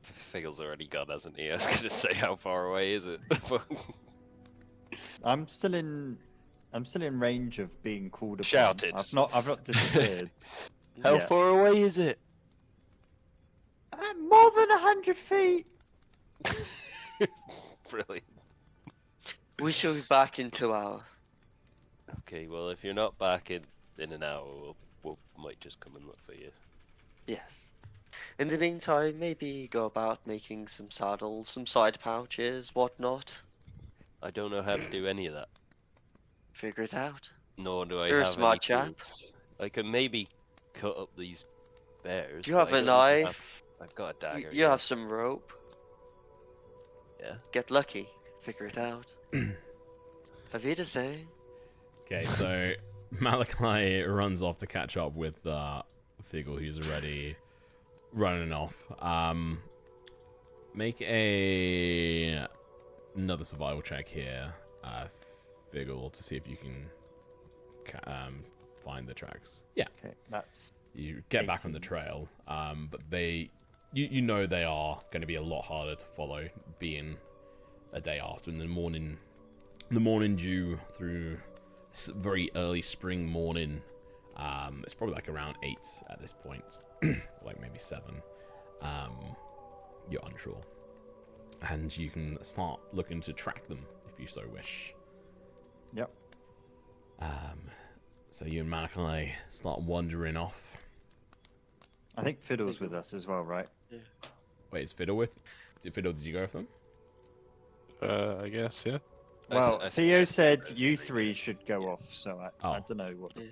Figgle's already gone, hasn't he? I was going to say, how far away is it? I'm still in I'm still in range of being called upon. Shouted. I've not disappeared. How yet. far away is it? More than 100 feet. Brilliant. We shall be back in 2 hours. Okay, well, if you're not back in an hour, we might just come and look for you. Yes. In the meantime, maybe go about making some saddles, some side pouches, whatnot. I don't know how to do any of that. Figure it out. Nor do I You're a have smart any chap. tools. I can maybe cut up these bears. Do you but have I a don't even knife? I've got a dagger. You have some rope. Yeah. Get lucky. Figure it out. Avita say. Okay, so Malachi runs off to catch up with Figgle, who's already running off. Make another survival check here, Figgle, to see if you can find the tracks. Yeah. Okay, that's. You get back on the trail, but you know they are going to be a lot harder to follow, being a day after. In the morning dew through very early spring morning. It's probably like around 8 at this point, like maybe 7. You're unsure, and you can start looking to track them if you so wish. Yep. So you and Malachi start wandering off. I think Fiddle's with us as well, right? Yeah. Wait, is Fiddle with? Did you go with them? I guess, yeah. Well, I Theo suggest said those you 3 three should go off, so I don't know what. Yeah.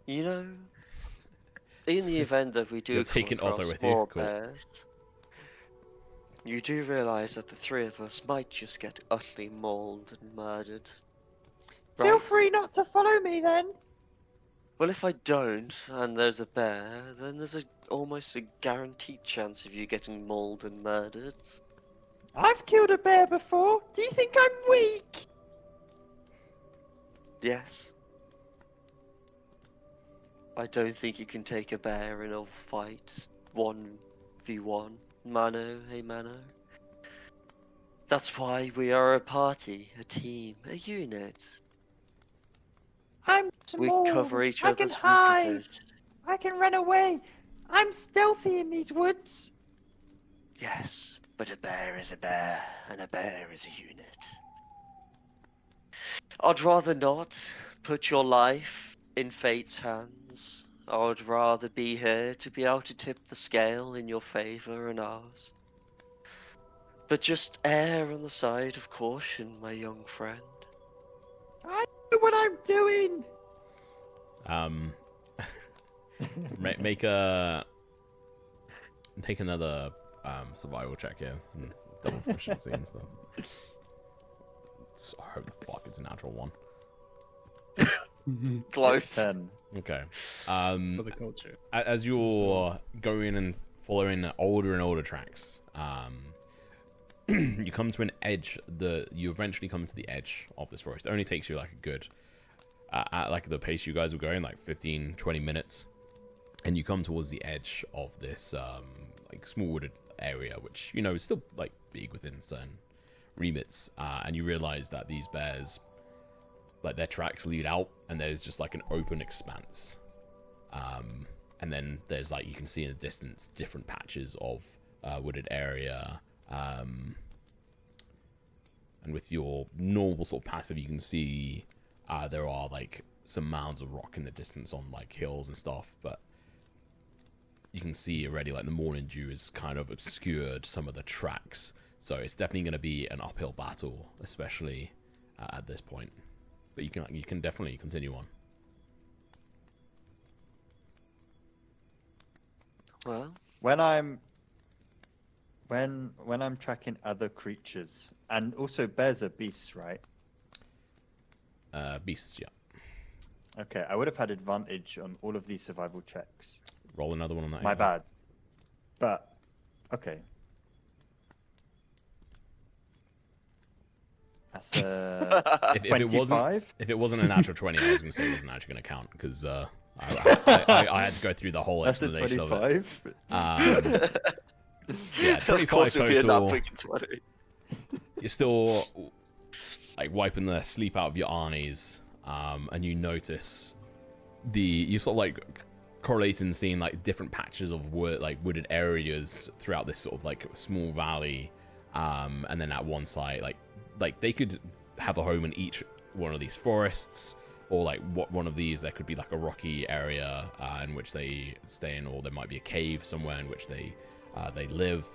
You know, in the event that we do You're come taking Otto across with you? more Cool. bears, you do realize that the 3 of us might just get utterly mauled and murdered. Feel Right? free not to follow me then. Well, if I don't, and there's a bear, then there's almost a guaranteed chance of you getting mauled and murdered. I've killed a bear before. Do you think I'm weak? Yes. I don't think you can take a bear in a fight 1v1. Mano, hey Mano. That's why we are a party, a team, a unit. I'm We small. cover each I can other's hide. weaknesses. I can run away. I'm stealthy in these woods. Yes, but a bear is a bear, and a bear is a unit. I'd rather not put your life in fate's hands. I'd rather be here to be able to tip the scale in your favor and ours. But just err on the side of caution, my young friend. I know what I'm doing. Make another survival check here. Double proficiency and stuff. So I hope the fuck it's a natural 1. Close. 10. Okay. For the culture. As you're going and following older and older tracks, you come to an edge. You eventually come to the edge of this forest. It only takes you like a good, at like the pace you guys were going, like 15-20 minutes, and you come towards the edge of this like small wooded area, which is still like big within certain remits, and you realize that these bears, like their tracks lead out, and there's just like an open expanse, and then there's like you can see in the distance different patches of wooded area, and with your normal sort of passive you can see there are like some mounds of rock in the distance on like hills and stuff, but you can see already like the morning dew has kind of obscured some of the tracks, so it's definitely going to be an uphill battle, especially at this point. But you can definitely continue on. Well, When I'm tracking other creatures, and also bears are beasts, right? Beasts, yeah. Okay, I would have had advantage on all of these survival checks. Roll another one on that. My again. bad. But okay. That's If it 25. wasn't a natural 20, I was going to say it wasn't actually going to count because I had to go through the whole That's a explanation of 25. it. Yeah, of 25 course it'll be a total. nap 20. You're still like wiping the sleep out of your eyes, and you notice you sort of like correlating seeing like different patches of wooded areas throughout this sort of like small valley, and then at one side like they could have a home in each one of these forests, or like one of these there could be like a rocky area in which they stay in, or there might be a cave somewhere in which they live.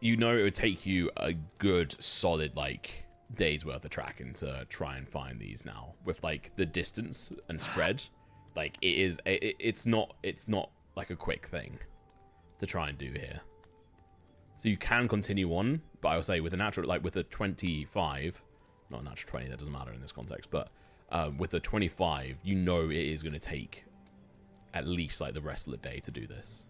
You know, it would take you a good solid like day's worth of tracking to try and find these now, with like the distance and spread. Like it's not like a quick thing to try and do here. So you can continue on, but I would say with a natural, like with a 25, not a natural 20, that doesn't matter in this context, but with a 25, you know it is going to take at least like the rest of the day to do this.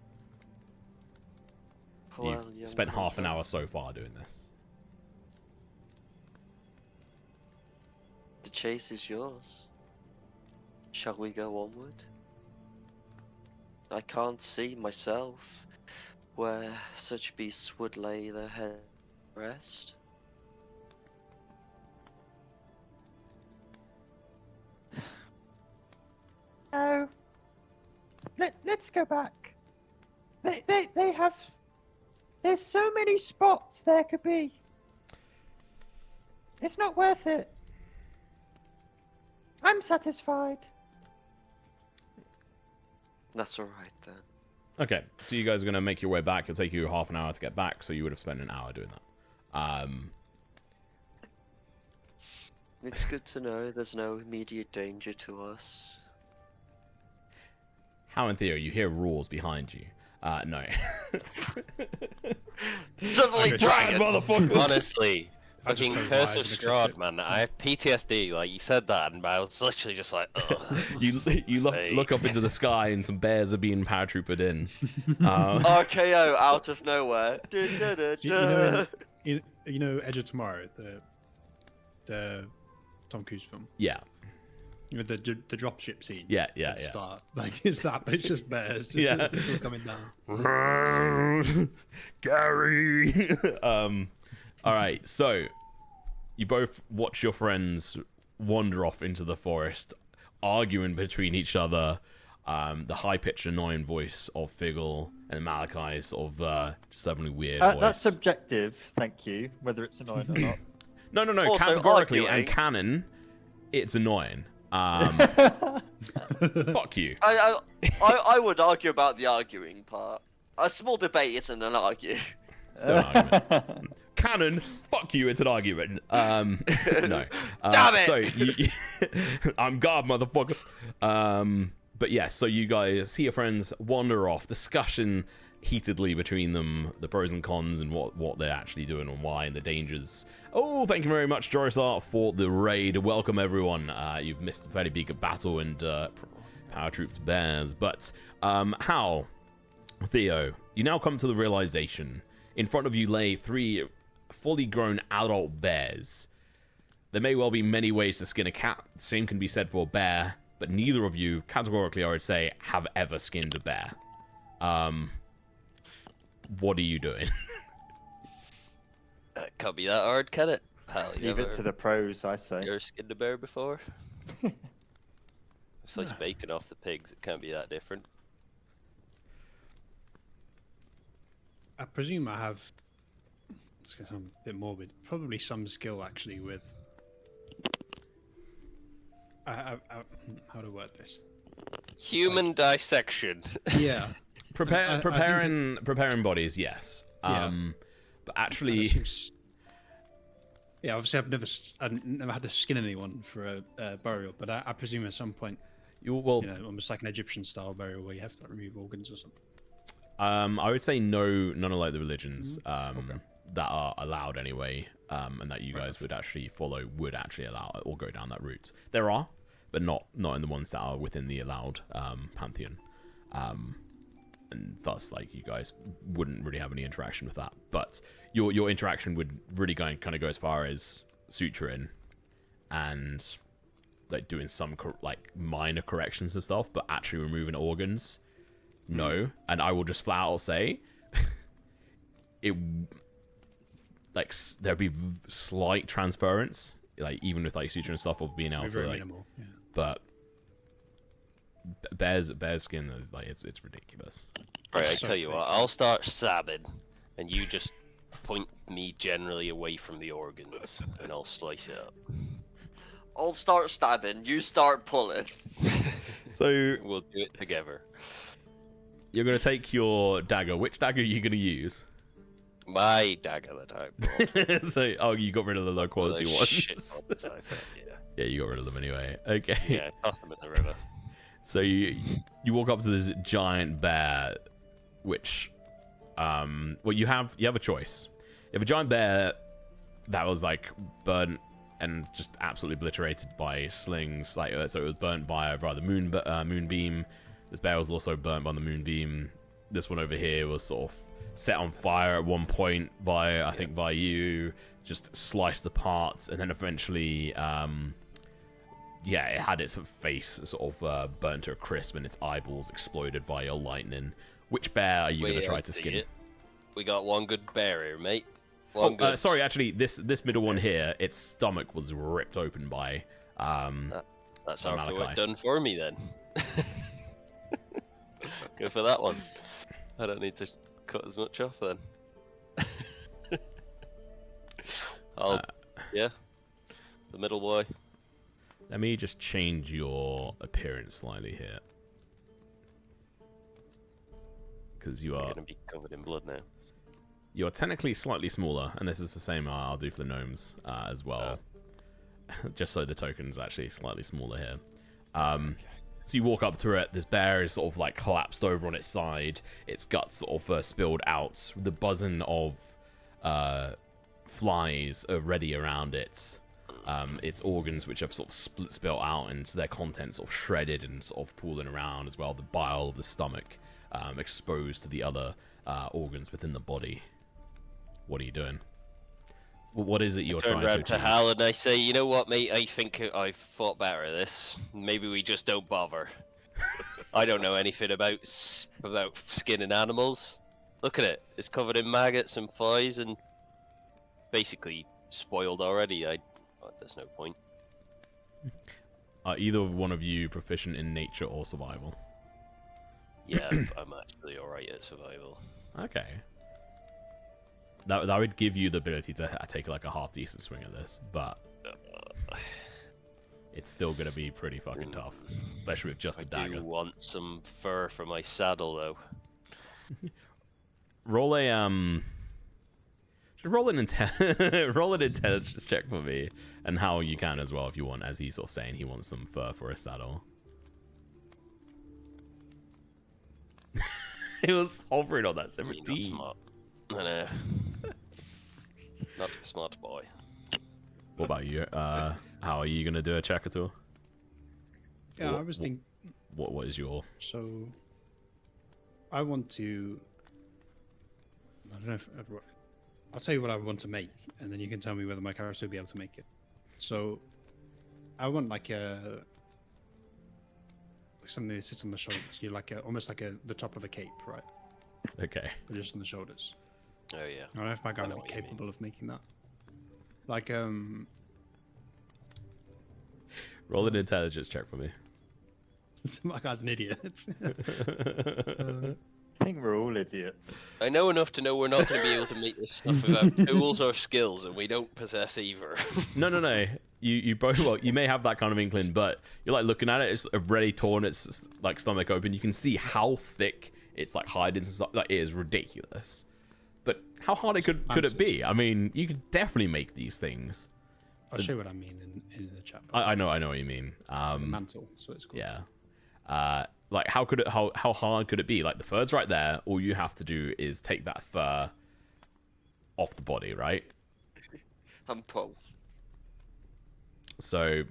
Well, You've spent half an hour so far doing this. The chase is yours. Shall we go onward? I can't see myself where such beasts would lay their head at rest. No. Let's go back. They have. There's so many spots there could be. It's not worth it. I'm satisfied. That's alright then. Okay, so you guys are going to make your way back. It'll take you half an hour to get back, so you would have spent an hour doing that. It's good to know there's no immediate danger to us. How and Theo, you hear roars behind you. No. Suddenly dragon! Motherfucker! Honestly, I just fucking close my Curse eyes of and accept Strahd, it. man. I have PTSD. Like, you said that, and I was literally just like, ugh. You look up into the sky, and some bears are being paratroopered in. RKO out of nowhere. You know Edge of Tomorrow, the Tom Cruise film. Yeah, You know the dropship scene. yeah. At the start, like it's that, but it's just bears. Just, Yeah. still coming down. Gary. All right, so you both watch your friends wander off into the forest, arguing between each other. The high-pitched, annoying voice of Figgle and Malachi's sort of just having a weird voice. That's subjective, thank you, whether it's annoying or not. No. Also, Categorically and arguing. canon, it's annoying. Fuck you. I would argue about the arguing part. A small debate isn't an argue. Still an argument. Canon, fuck you, it's an argument. No. Damn it! So, I'm God, motherfucker. But yes, so you guys see your friends wander off, discussion heatedly between them, the pros and cons and what they're actually doing and why and the dangers. Oh, thank you very much, Jorisar, for the raid. Welcome, everyone. You've missed a fairly big battle and paratrooped bears. But how, Theo, you now come to the realization. In front of you lay 3 fully grown adult bears. There may well be many ways to skin a cat. The same can be said for a bear, but neither of you, categorically, I would say, have ever skinned a bear. What are you doing? Can't be that hard, can it? Pal, you Leave it to the pros, I say. You ever skinned a bear before? It's like bacon off the pigs. It can't be that different. I presume I have. It's gonna sound a bit morbid. Probably some skill actually with. How do I word this? Human dissection. Yeah. Preparing bodies, yes. Yeah. But actually, yeah, obviously I've never had to skin anyone for a burial, but I presume at some point, almost like an Egyptian style burial where you have to remove organs or something. I would say none of like the religions that are allowed anyway, and that you guys would actually follow would actually allow or go down that route. There are, but not in the ones that are within the allowed pantheon. And thus, like, you guys wouldn't really have any interaction with that. But your interaction would really kind of go as far as suturing and like doing some minor corrections and stuff, but actually removing organs, no. And I will just flat out say, it like there'd be slight transference, like even with like suture and stuff of being able to Very like, minimal. Yeah. but bear's skin is like it's ridiculous. Right, I So tell you thick. what, I'll start stabbing, and you just point me generally away from the organs, and I'll slice it up. I'll start stabbing, you start pulling. So We'll do it together. you're gonna take your dagger. Which dagger are you gonna use? My dagger that I brought. So, oh, you got rid of the low quality Those ones. shit ones I got, yeah. Yeah, you got rid of them anyway. Okay. Yeah, toss them in the river. So you walk up to this giant bear, which, well, you have a choice. You have a giant bear that was like burnt and just absolutely obliterated by slings. Like so, it was burnt by the moonbeam. This bear was also burnt by the moonbeam. This one over here was sort of set on fire at one point by you, just sliced apart, and then eventually, yeah, it had its face sort of burnt to a crisp, and its eyeballs exploded via lightning. Which bear are you going to try to skin? We got one good bear here, mate. One good. Sorry, actually, this middle one here, its stomach was ripped open by. That's half Malachi. the work done for me then. Go for that one. I don't need to cut as much off then. Yeah, the middle boy. Let me just change your appearance slightly here, because you are going to be covered in blood now. You're technically slightly smaller, and this is the same I'll do for the gnomes as well. Just so the token's actually slightly smaller here. So you walk up to it, this bear is sort of like collapsed over on its side, its guts sort of spilled out, the buzzing of flies are ready around it. Its organs, which have sort of spilled out, and their contents sort of shredded and sort of pooling around as well. The bile of the stomach exposed to the other organs within the body. What are you doing? What is it you're trying to achieve? Turn around to Hal and I say, you know what, mate? I think I've thought better of this. Maybe we just don't bother. I don't know anything about skinning animals. Look at it. It's covered in maggots and flies and basically spoiled already. There's no point. Are either one of you proficient in nature or survival? Yeah, I'm actually alright at survival. Okay. That would give you the ability to take like a half decent swing at this, but it's still gonna be pretty fucking tough, especially with just a dagger. I do want some fur for my saddle though. Roll a roll an intelligence check for me, and how you can as well if you want, as he's sort of saying he wants some fur for a saddle. It was hovering on that 17. Smart. I know. Not a smart boy. What about you? How are you gonna do a check at all? Yeah, I was thinking. What is your? So, I want to. I don't know if I'll tell you what I want to make, and then you can tell me whether my character will be able to make it. So, I want like something that sits on the shoulders. You like almost like the top of a cape, right? Okay. But just on the shoulders. Oh yeah. I don't know if my guy I know will be what you mean. capable of making that. Like Roll an intelligence check for me. my guy's an idiot. I think we're all idiots. I know enough to know we're not going to be able to make this stuff without tools or skills, and we don't possess either. No. You both, well, you may have that kind of inkling, but you're like looking at it, it's already torn its like stomach open. You can see how thick its like hide and stuff. Like, it is ridiculous. But how hard could it be? I mean, you could definitely make these things. I'll show you what I mean in the chat. I know what you mean. Mantle, so it's called. Yeah. Like how hard could it be? Like the fur's right there. All you have to do is take that fur off the body, right? And pull. So,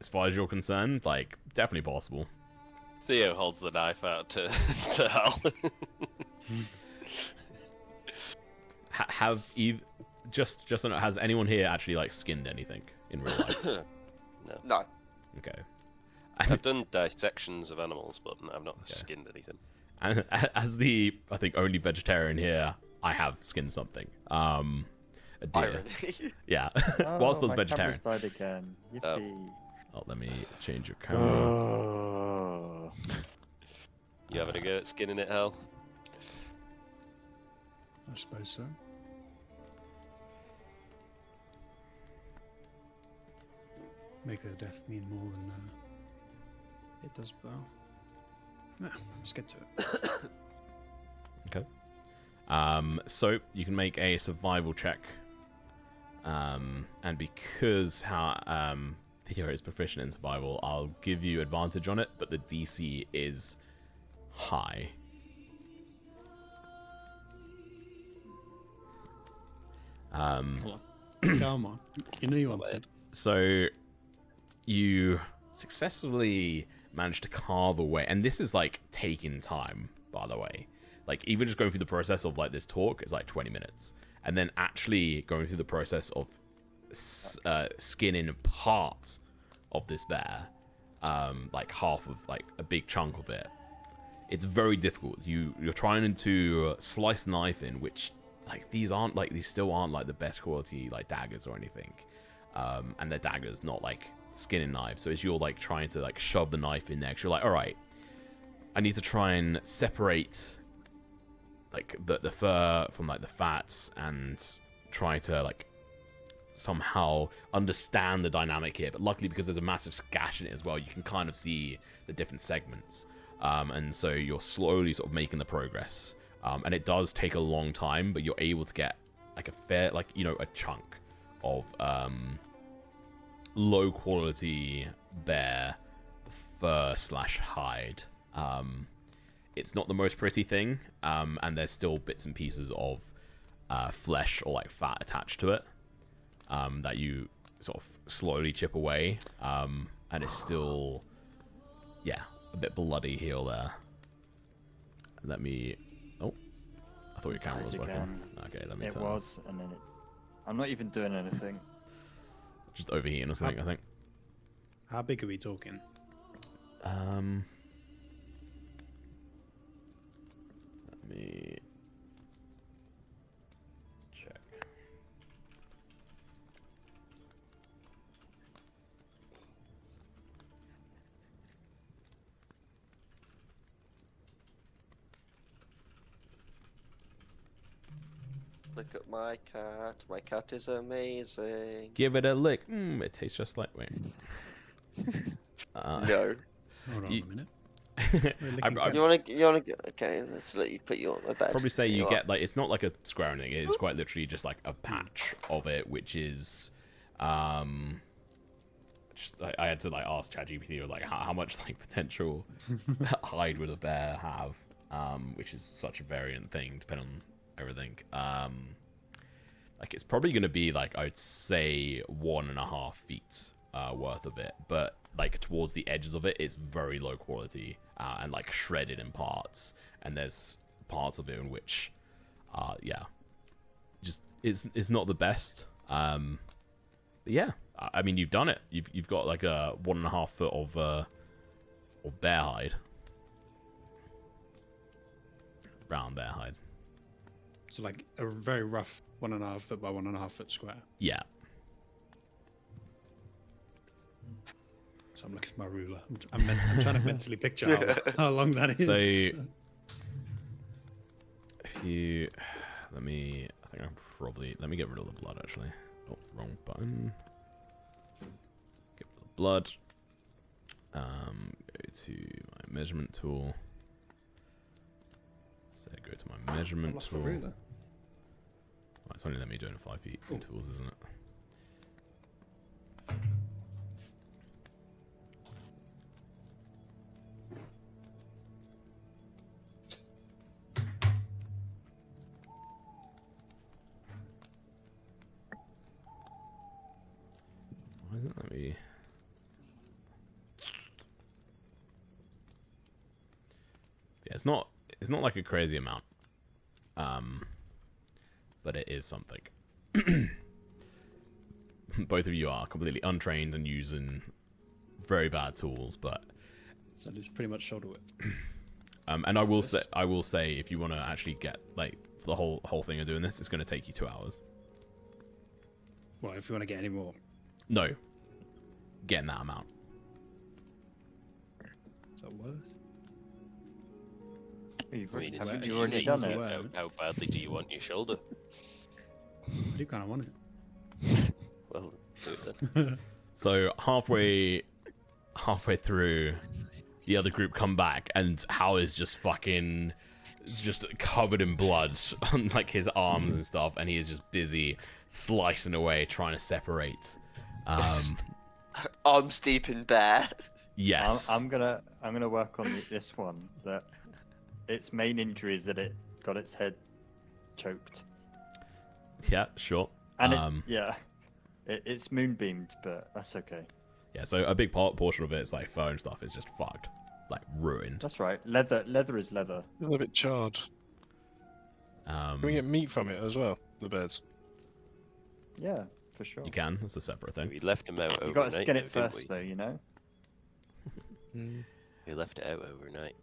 as far as you're concerned, like definitely possible. Theo holds the knife out to Hal. Has anyone here actually like skinned anything in real life? No. Okay. I've done dissections of animals, but I've not skinned anything. And as the I think only vegetarian here, I have skinned something. A deer. Irony. Yeah. Oh, Whilst I was my vegetarian. camera's died again. Yippee. Oh, let me change your camera. Oh. You having a go at skinning it, Hal? I suppose so. Make their death mean more than it does bow. Nah, let's get to it. Okay. So you can make a survival check. And because how Theo is proficient in survival, I'll give you advantage on it, but the DC is high. Come on. You know you wanted. So you successfully managed to carve away, and this is like taking time, by the way. Like even just going through the process of like this talk is like 20 minutes, and then actually going through the process of skinning part of this bear, like half of like a big chunk of it. It's very difficult. You're trying to slice the knife in, which like these still aren't like the best quality like daggers or anything, and they're daggers, not like skinning knives. So as you're like trying to like shove the knife in there, 'cause you're like, all right, I need to try and separate like the fur from like the fats and try to like somehow understand the dynamic here. But luckily, because there's a massive gash in it as well, you can kind of see the different segments, and so you're slowly sort of making the progress, and it does take a long time, but you're able to get like a fair, like, you know, a chunk of low quality bear fur / hide. It's not the most pretty thing, and there's still bits and pieces of flesh or like fat attached to it, that you sort of slowly chip away, and it's still, yeah, a bit bloody here or there. Let me... Oh, I thought your camera was working. Again. Okay, let me It turn was, and then I'm not even doing anything. Just overheating or something, I think. How big are we talking? Let me check. Look at my cat. My cat is amazing. Give it a lick. It tastes just like... Wait. No. Hold on You- a minute. You wanna go? Okay, let's let you put you on my bed. Probably say Here you are. get like, it's not like a square or anything. It is quite literally just like a patch of it, which is just, I had to like ask ChatGPT or like how much like potential hide would a bear have, which is such a variant thing depending on everything. Like it's probably going to be like, I would say 1.5 feet worth of it, but like towards the edges of it, it's very low quality and like shredded in parts, and there's parts of it in which yeah, just is not the best. But yeah, I mean, you've done it. You've got like a 1.5 foot of bear hide, brown bear hide. So like a very rough 1.5 foot by 1.5 foot square. Yeah. So I'm looking for my ruler. I'm trying to mentally picture how long that is. So if you let me get rid of the blood actually. Oh, wrong button. Get rid of the blood. Go to my measurement tool. So go to my measurement lost tool. my ruler. Oh, it's only let me do it in 5 feet tools, isn't it? Why isn't that me? Yeah, it's not like a crazy amount. But it is something. Both of you are completely untrained and using very bad tools, but So it's pretty much shoulder width. And I will say, if you want to actually get like the whole thing of doing this, it's going to take you 2 hours. Well, if you want to get any more. No, getting that amount. Is that worth? You've I mean, haven't it's you already done it? How badly do you want your shoulder? I do kind of want it. Well, do it then. So halfway through, the other group come back, and Hal is just covered in blood on like his arms and stuff, and he is just busy slicing away, trying to separate. Arms deep in bear. Yes. I'm gonna work on this one. That its main injury is that it got its head choked. Yeah, sure. And it's moonbeamed, but that's okay. Yeah, so a big portion of it is like fur and stuff is just fucked, like ruined. That's right. Leather is leather. A little bit charred. Can we get meat from it as well? The birds. Yeah, for sure. You can. It's a separate thing. We left him out overnight. You got to skin it though, didn't first, we? though. You know. We left it out overnight.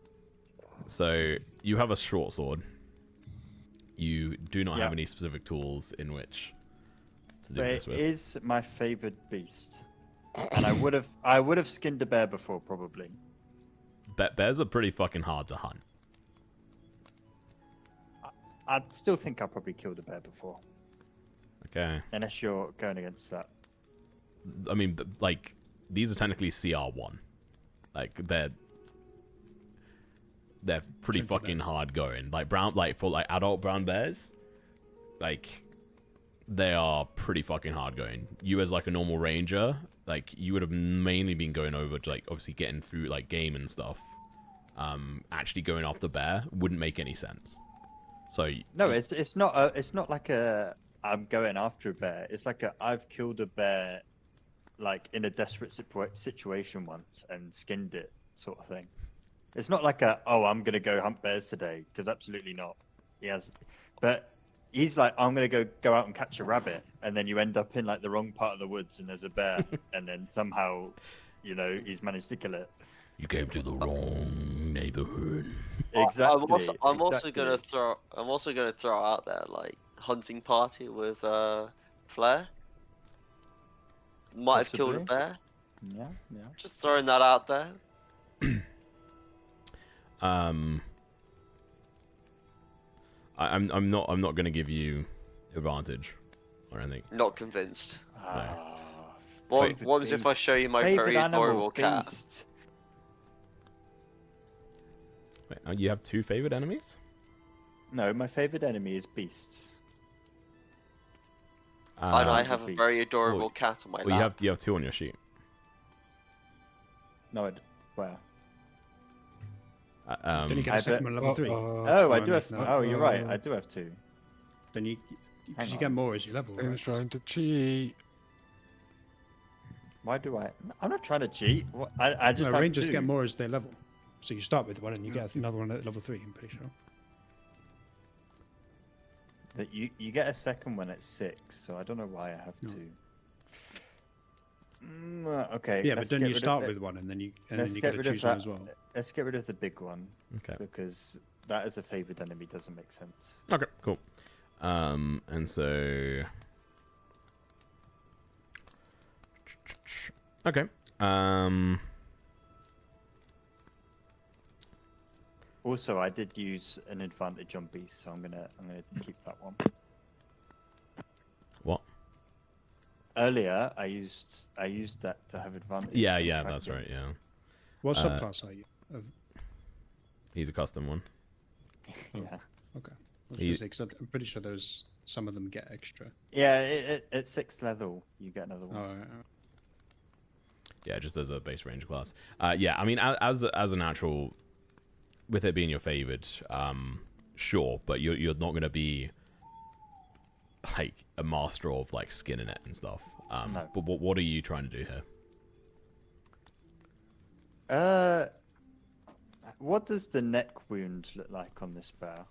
So you have a short sword. You do not have Yeah. any specific tools in which to do But this it with. is my favorite beast, and I would have skinned a bear before probably. Bears are pretty fucking hard to hunt. I still think I probably killed a bear before, Okay. unless you're going against that. I mean, like, these are technically CR1. Like, they're pretty Chunky fucking bears. hard going. Like for adult brown bears, like they are pretty fucking hard going. You as like a normal ranger, like you would have mainly been going over to like obviously getting through like game and stuff. Actually going after bear wouldn't make any sense. So No, it's not like a I'm going after a bear. It's like I've killed a bear, like in a desperate situation once and skinned it sort of thing. It's not like I'm gonna go hunt bears today, because absolutely not. But he's like, I'm gonna go out and catch a rabbit, and then you end up in like the wrong part of the woods and there's a bear, and then somehow, he's managed to kill it. you came to the wrong neighborhood. Exactly. I'm also exactly. gonna throw out there like hunting party with Flair. Might have killed a Possibly. bear. Yeah. Just throwing that out there. I'm not gonna give you advantage or anything. Not convinced. Ah, What favorite was if beast. I show you my Favorite very animal, adorable cat? beast. Wait, you have 2 favorite enemies? No, my favorite enemy is beasts. And I Um, have a beast. very adorable well, cat on my well, lap. you have 2 on your sheet. No, where? Then you get a I second bet- one level 3. Oh, I do have. making that Oh, up. you're right. I do have 2. Then you, because you on. get more as you level. I'm Right? trying to cheat. Why do I? I'm not trying to cheat. I just No, have rangers 2. get more as they level. So you start with one and you get another one at level 3. I'm pretty sure. That you get a second one at 6. So I don't know why I have No. 2. Okay. Yeah, but let's then get you rid of start it. with one and then you Let's get get to rid of choose one that. as well. Let's get rid of the big one Okay. because that as a favored enemy doesn't make sense. Okay, cool. And so okay. Also, I did use an advantage on beast, so I'm gonna keep that one. What? Earlier, I used that to have advantage. Yeah, on that's tracking. right. Yeah, What Uh, subclass are you? he's a custom one. Yeah. Okay. I was You- gonna say, 'cause I'm pretty sure some of them get extra. Yeah, at 6th level, you get another one. Oh, right. Yeah, just as a base range class. Yeah, I mean, as an actual, with it being your favored, sure, but you're not gonna be like a master of like skinning it and stuff. No. But what are you trying to do here? What does the neck wound look like on this bear?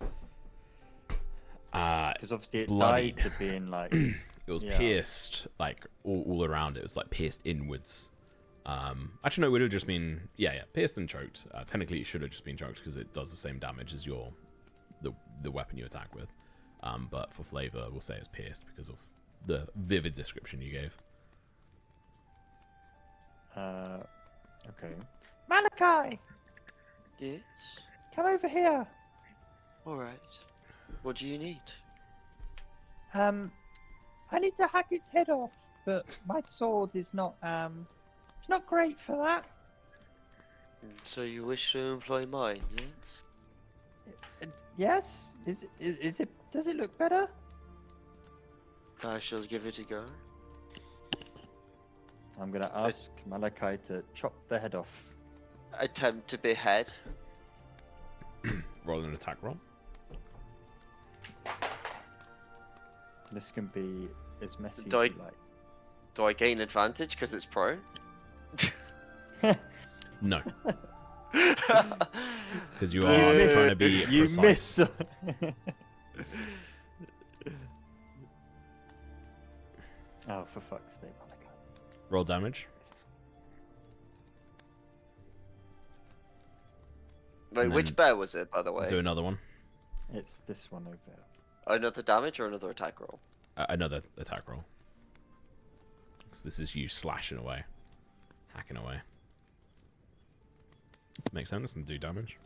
Because obviously it bloodied. died to being like. It was Yeah. pierced like all around. It was like pierced inwards. Actually, no, it would have just been pierced and choked. Technically, it should have just been choked because it does the same damage as the weapon you attack with. But for flavor, we'll say it's pierced because of the vivid description you gave. Okay. Malachi, Yes. come over here. All right. What do you need? I need to hack its head off, but my sword is not it's not great for that. So you wish to employ mine? Yes. Yes? Is it? Does it look better? I shall give it a go. I'm gonna ask Malachi to chop the head off. Attempt to behead. Roll an attack roll. This can be as messy Do I- as you like. Do I gain advantage because it's prone? No, because you are trying to be You precise. miss. Oh, for fuck's sake, Malachi. Roll damage. Wait, And which then bear was it, by the way? Do another one. It's this one over there. Another damage or another attack roll? Another attack roll. Because this is you slashing away, hacking away. Makes sense, and do damage.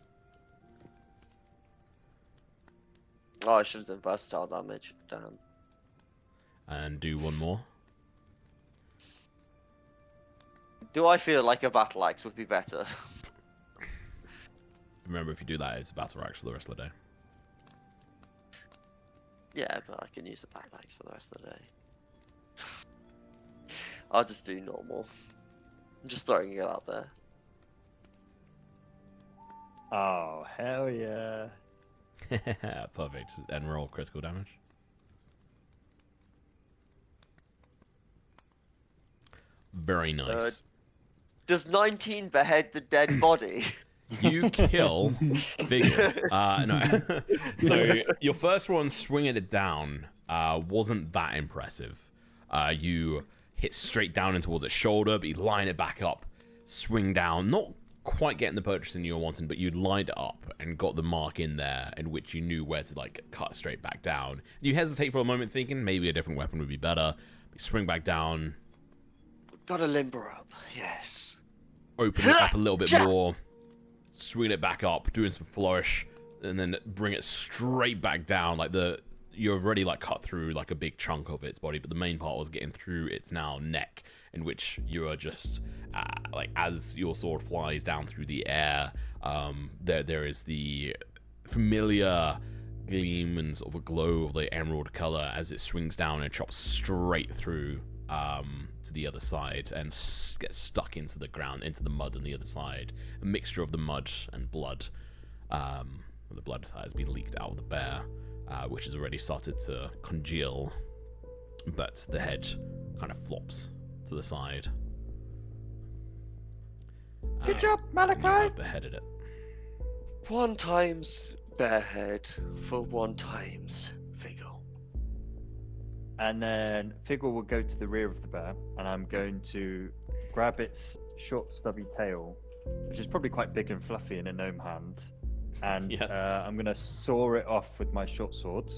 Oh, I should have done versatile damage. Damn. And do one more. Do I feel like a battle axe would be better? Remember, if you do that, it's a battle axe for the rest of the day. Yeah, but I can use the battle axe for the rest of the day. I'll just do normal. I'm just throwing it out there. Oh, hell yeah. Perfect. And roll critical damage. Very nice. Does 19 behead the dead body? You kill Vigor. No. So your first one swinging it down wasn't that impressive. You hit straight down in towards its shoulder, but you line it back up, swing down, not quite getting the purchasing you were wanting, but you'd lined it up and got the mark in there in which you knew where to like cut straight back down. You hesitate for a moment thinking maybe a different weapon would be better. You swing back down. Gotta limber up, yes. Open it up a little bit more, swing it back up, doing some flourish, and then bring it straight back down. Like you've already like cut through like a big chunk of its body, but the main part was getting through its now neck, in which you are just like as your sword flies down through the air, there is the familiar gleam and sort of a glow of the emerald color as it swings down and chops straight through to the other side and gets stuck into the ground, into the mud on the other side. A mixture of the mud and blood. The blood has been leaked out of the bear, which has already started to congeal, but the head kind of flops to the side. Good job, Malachi. You have beheaded it. 1 times bear head for 1 times Vigor. And then Figgle will go to the rear of the bear, and I'm going to grab its short, stubby tail, which is probably quite big and fluffy in a gnome hand, and Yes. I'm going to saw it off with my short sword,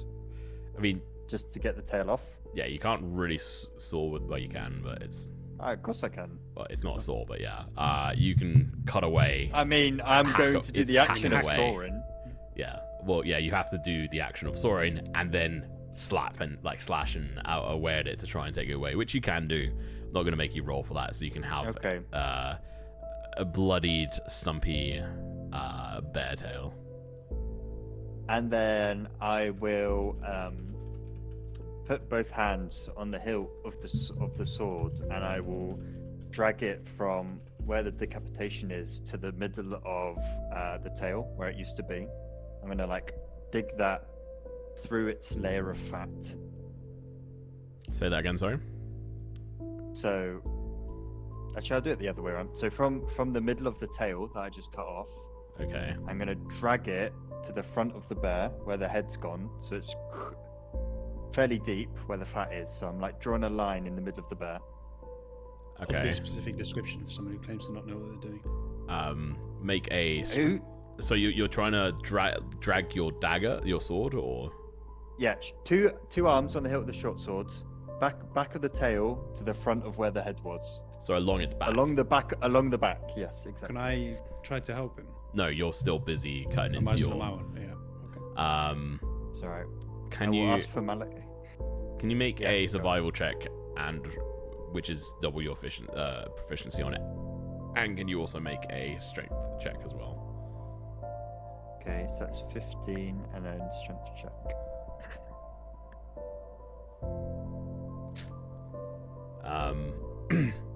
I mean, just to get the tail off. yeah, you can't really saw with, well, you can, but it's Of course I can. well, it's not a saw, but yeah, you can cut away. I mean, I'm Hack going up- to do it's the action of hacking away. sawing. Yeah, well, yeah, you have to do the action of sawing and then slap and like slash and away at it to try and take it away, which you can do. I'm not going to make you roll for that, so you can have Okay. a bloodied, stumpy bear tail. And then I will put both hands on the hilt of the sword, and I will drag it from where the decapitation is to the middle of the tail, where it used to be. I'm gonna like dig that through its layer of fat. Say that again, sorry. So actually, I'll do it the other way around. So from the middle of the tail that I just cut off, Okay. I'm gonna drag it to the front of the bear where the head's gone. So it's fairly deep where the fat is. So I'm like drawing a line in the middle of the bear. Okay. Be a specific description for somebody who claims to not know what they're doing. Make a. So you're trying to drag your dagger, your sword, or? Yeah, two arms on the hilt of the short swords, back of the tail to the front of where the head was. So along its back. Along the back. Yes, exactly. Can I try to help him? No, you're still busy cutting Am I into still your. my one? Yeah. Okay. It's alright. Can I will you ask for can you make a go. survival check, and which is double your proficiency on it, and can you also make a strength check as well? Okay, so that's 15, and then strength check.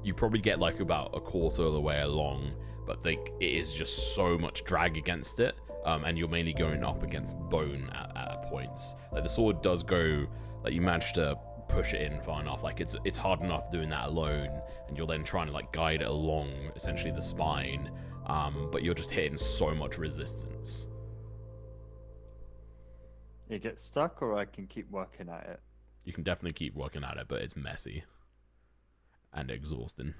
You probably get like about a quarter of the way along, but it is just so much drag against it, and you're mainly going up against bone at points. Like the sword does go, like you managed to push it in far enough. Like it's hard enough doing that alone, and you're then trying to like guide it along essentially the spine, but you're just hitting so much resistance. It gets stuck, or I can keep working at it. You can definitely keep working at it, but it's messy and exhausting.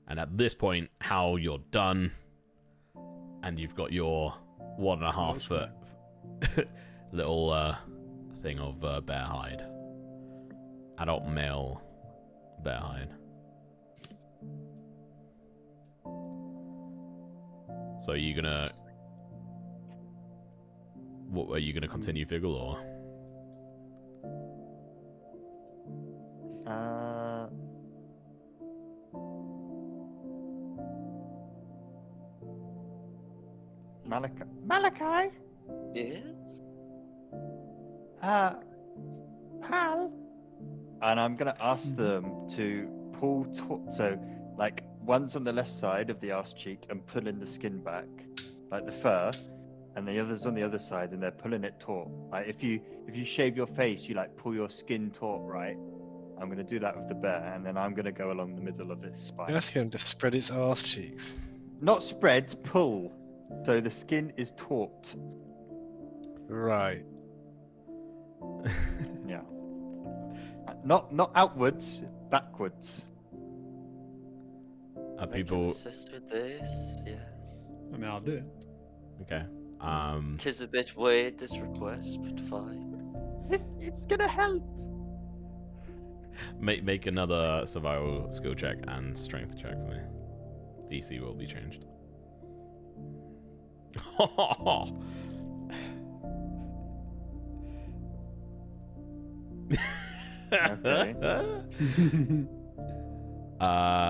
And at this point, how you're done, and you've got your 1.5 foot little thing of bear hide, adult male bear hide. So are you gonna? What are you gonna continue, Figgle, or? Malachi? Yes? Pal? And I'm gonna ask them to pull so like one's on the left side of the arse cheek and pulling the skin back, like the fur, and the other's on the other side and they're pulling it taut. Like if you shave your face, you like pull your skin taut, right? I'm gonna do that with the bear, and then I'm gonna go along the middle of its spine. You're asking him to spread its arse cheeks. Not spread, pull. So the skin is taut. Right. Yeah. Not outwards, backwards. Are I can people assist with this, yes. I mean, I'll do it. okay? Tis a bit weird, this request, but fine. It's gonna help. Make another survival skill check and strength check for me. DC will be changed. Okay.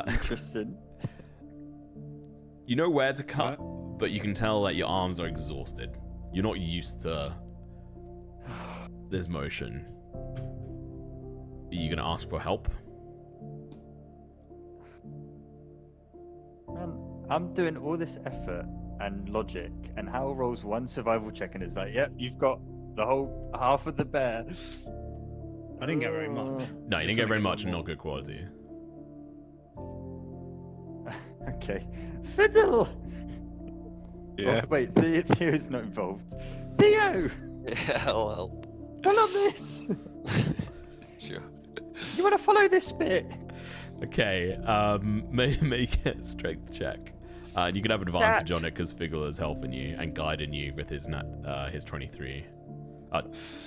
Interesting. You know where to cut, but you can tell that your arms are exhausted. You're not used to this motion. Are you gonna ask for help? Man, I'm doing all this effort and logic, and Hal rolls one survival check and it's like, yep, you've got the whole half of the bear. I didn't get very much. No, you didn't get very much and not good quality. Okay. Fiddle! Yeah. Oh, wait, Theo's not involved. Theo! Yeah, I'll help. Pull up this! Sure. You want to follow this bit? Okay, make a strength check. You can have advantage on it because Figgle is helping you and guiding you with his 23,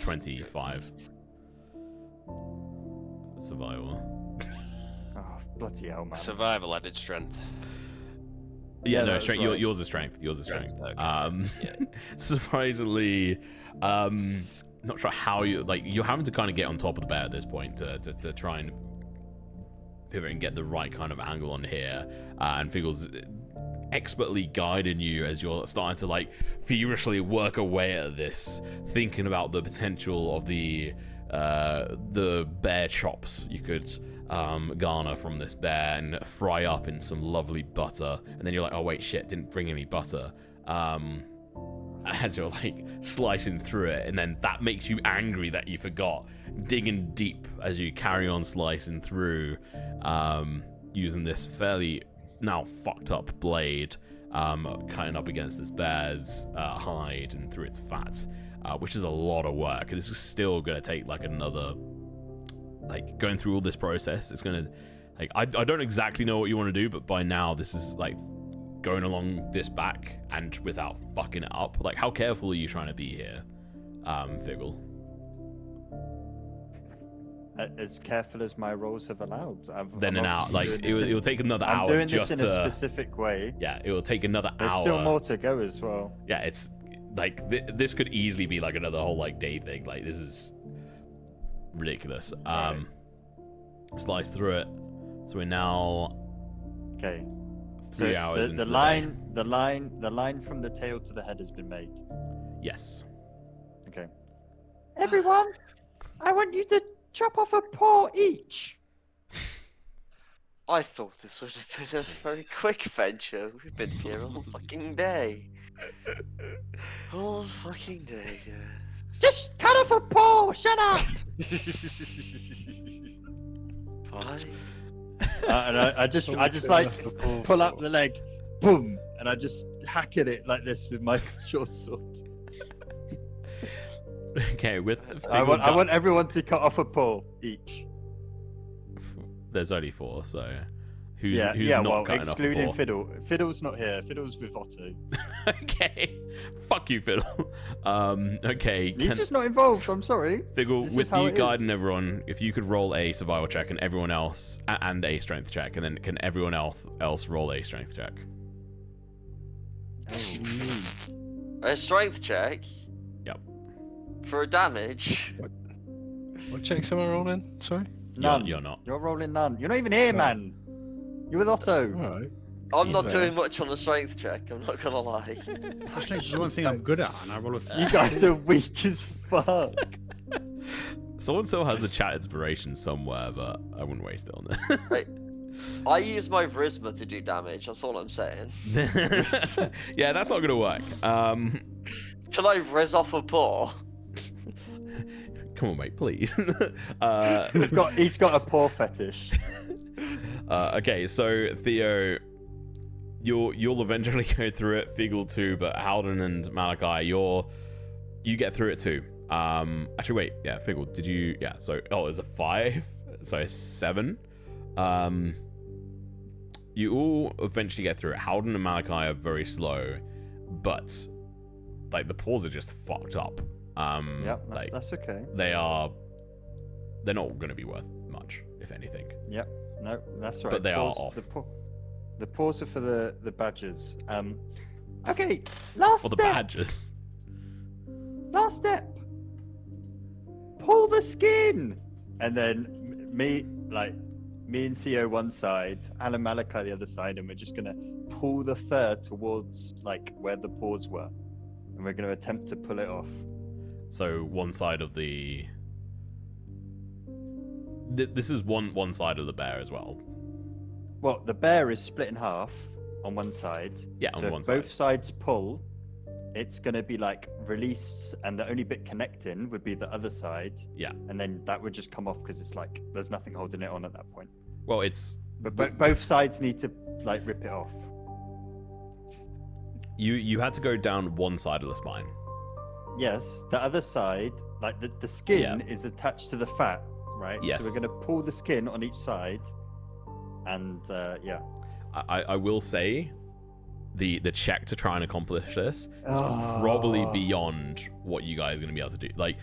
25 survival. Oh, bloody hell, man. Survival added strength. Yeah, no, that's strength. right. Yours is strength. Yours is strength. Okay. Yeah. Surprisingly, not sure how you're having to kind of get on top of the bear at this point to try and pivot and get the right kind of angle on here, and Figgle's expertly guiding you as you're starting to like feverishly work away at this, thinking about the potential of the bear chops you could garner from this bear and fry up in some lovely butter, and then you're like, oh wait, shit, didn't bring any butter, as you're like slicing through it, and then that makes you angry that you forgot, digging deep as you carry on slicing through, using this fairly now fucked up blade, cutting up against this bear's hide and through its fat, which is a lot of work. It's still going to take like another like going through all this process. It's gonna like I don't exactly know what you want to do, but by now this is like going along this back and without fucking it up. Like, how careful are you trying to be here, Figgle? As careful as my rolls have allowed. Then an hour, like it'll take another I'm hour. doing just this in to, a specific way. Yeah, it will take another There's hour. still more to go as well. Yeah, it's like this could easily be like another whole like day thing. Like, this is ridiculous. Right. Slice through it. So we're now Okay. 3 hours the into the line from the tail to the head has been made. Yes. Okay. Everyone, I want you to chop off a paw each. I thought this would have been a very quick venture. We've been here all fucking day. All fucking day, yes. Just cut off a paw. Shut up. Fine. And I just like pull up the leg, boom, and I just hack at it like this with my short sword. Okay, with I want everyone to cut off a paw each. There's only 4, so who's not well, cutting excluding off a paw? Fiddle. Fiddle's not here. Fiddle's with Otto. Okay, fuck you, Fiddle. Okay, He's just not involved. I'm sorry. Figgle, This is with how you it guiding is. everyone, if you could roll a survival check and everyone else, and a strength check, and then can everyone else roll a strength check? A strength check? Yep. For damage? What checks am I rolling? Sorry. None. You're not. You're rolling none. You're not even here, man. You're with Otto. Alright. I'm not Yeah. doing much on a strength check, I'm not gonna lie. Strength is the one thing I'm good at, and I roll a You guys are weak as fuck. Someone still has the chat inspiration somewhere, but I wouldn't waste it on it. I use my Vrisma to do damage, that's all I'm saying. Yeah, that's not gonna work. Can I Riz off a paw? Come on, mate, please. He's got a paw fetish. Okay, so Theo, you'll eventually go through it. Figgle too, but Halden and Malachi, you get through it too. Actually, wait, yeah, Figgle, did you? Yeah, so it's a 5, so 7. You all eventually get through it. Halden and Malachi are very slow, but like the paws are just fucked up. Yep, like, that's okay. they're not going to be worth much, if anything. Yep, no, that's right. But they are off. The paws are for the badgers. Okay, last For the step. badgers. Last step. Pull the skin. And then me and Theo one side, and Malachi the other side, and we're just gonna pull the fur towards like where the paws were, and we're gonna attempt to pull it off. So one side of the... This is one side of the bear as well. Well, the bear is split in half on one side. Yeah, so on if one both side. sides pull, it's gonna be like released, and the only bit connecting would be the other side. Yeah. And then that would just come off because it's like there's nothing holding it on at that point. Well, it's... But both sides need to like rip it off. You had to go down one side of the spine. Yes, the other side, like the skin Yeah. is attached to the fat, right? Yes. So we're gonna pull the skin on each side, and yeah. I will say, the check to try and accomplish this is probably beyond what you guys are going to be able to do. Like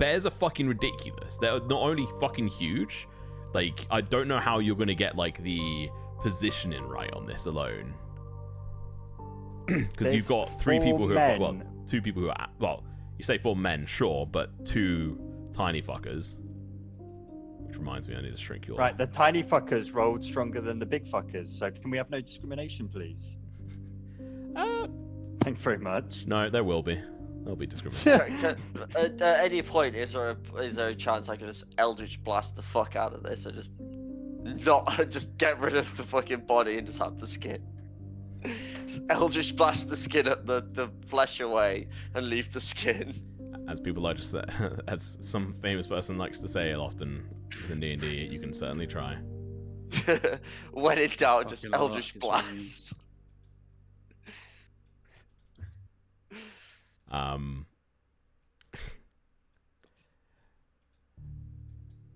bears are fucking ridiculous. They're not only fucking huge, like I don't know how you're going to get like the positioning right on this alone. Because you've got 3 people who are, well, 2 people who are, well, you say 4 men, sure, but 2 tiny fuckers. Which reminds me, I need to shrink your... Right, the tiny fuckers rolled stronger than the big fuckers, so can we have no discrimination, please? Thanks very much. No, there will be. There'll be discrimination. At any point, is there a chance I can just Eldritch Blast the fuck out of this and just get rid of the fucking body and just have the skin? Just Eldritch Blast the skin at the flesh away and leave the skin. As people like to say, as some famous person likes to say often in D&D, you can certainly try. When in doubt, just Fucking Eldritch Arcus Blast.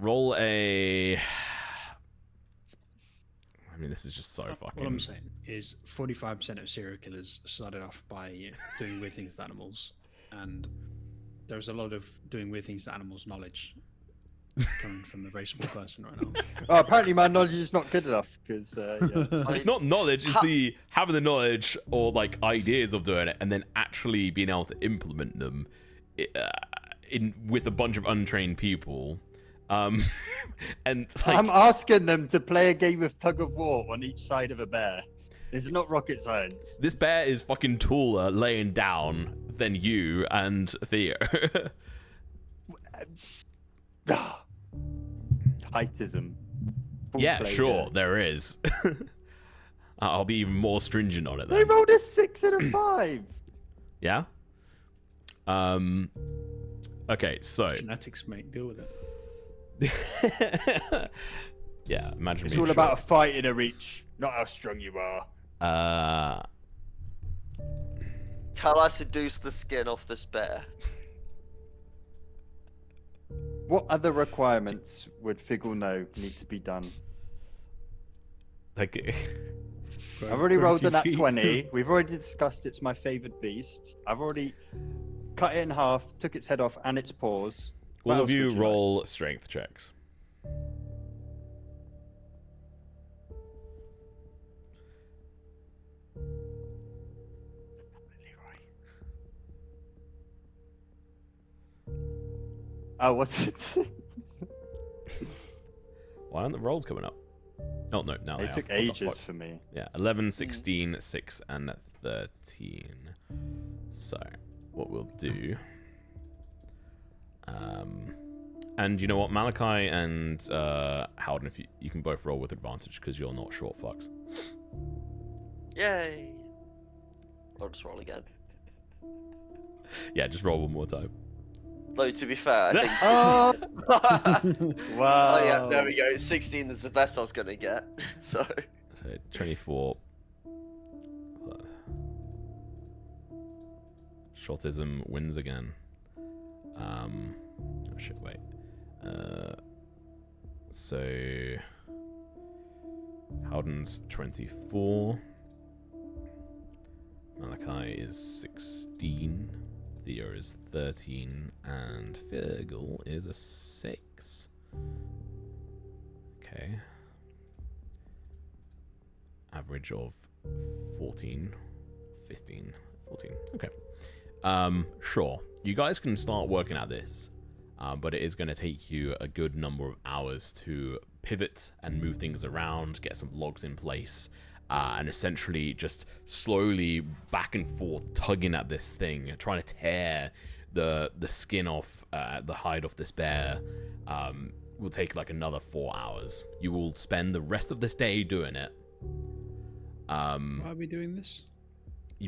roll a. I mean, this is just so fucking. What I'm saying is 45% of serial killers started off by doing weird things to animals, and there's a lot of doing weird things to animals knowledge coming from a very small person right now. Oh, apparently my knowledge is not good enough because yeah. It's not knowledge, it's the having the knowledge or like ideas of doing it and then actually being able to implement them with a bunch of untrained people. And like, I'm asking them to play a game of tug of war on each side of a bear. It's not rocket science. this bear is fucking taller laying down than you and Theo. Heightism. Full Yeah, play sure, there. there is. I'll be even more stringent on it then. They rolled a 6 and a 5. Yeah? Okay, so Genetics, mate, deal with it. yeah, imagine It's being all about a short. fight in a reach, not how strong you are. Can I seduce the skin off this bear? What other requirements would Figgle know need to be done? Like, I've already rolled a nat 20. We've already discussed it's my favourite beast. I've already cut it in half, took its head off and its paws. What all else of you would roll strength checks. Oh, what's it? Why aren't the rolls coming up? Oh, no, now they It took are. What the ages fuck? for me. Yeah, 11, 16, 6, and 13. So, what we'll do... and you know what? Malachi and Howden, if you can both roll with advantage because you're not short fucks. Yay! I'll just roll again. Yeah, just roll one more time. Though, to be fair, I think Oh! 16... Wow. Oh yeah, there we go. 16 is the best I was going to get. So... So, 24. Shortism wins again. Oh shit, wait. So Howden's 24. Malachi is 16. Theo is 13. And Virgil is a 6. Okay. Average of 14. 15. 14. Okay. Sure. You guys can start working at this. But it is going to take you a good number of hours to pivot and move things around, get some logs in place, and essentially just slowly back and forth tugging at this thing, trying to tear the skin off, the hide off this bear. Will take like another 4 hours. You will spend the rest of this day doing it. Why are we doing this?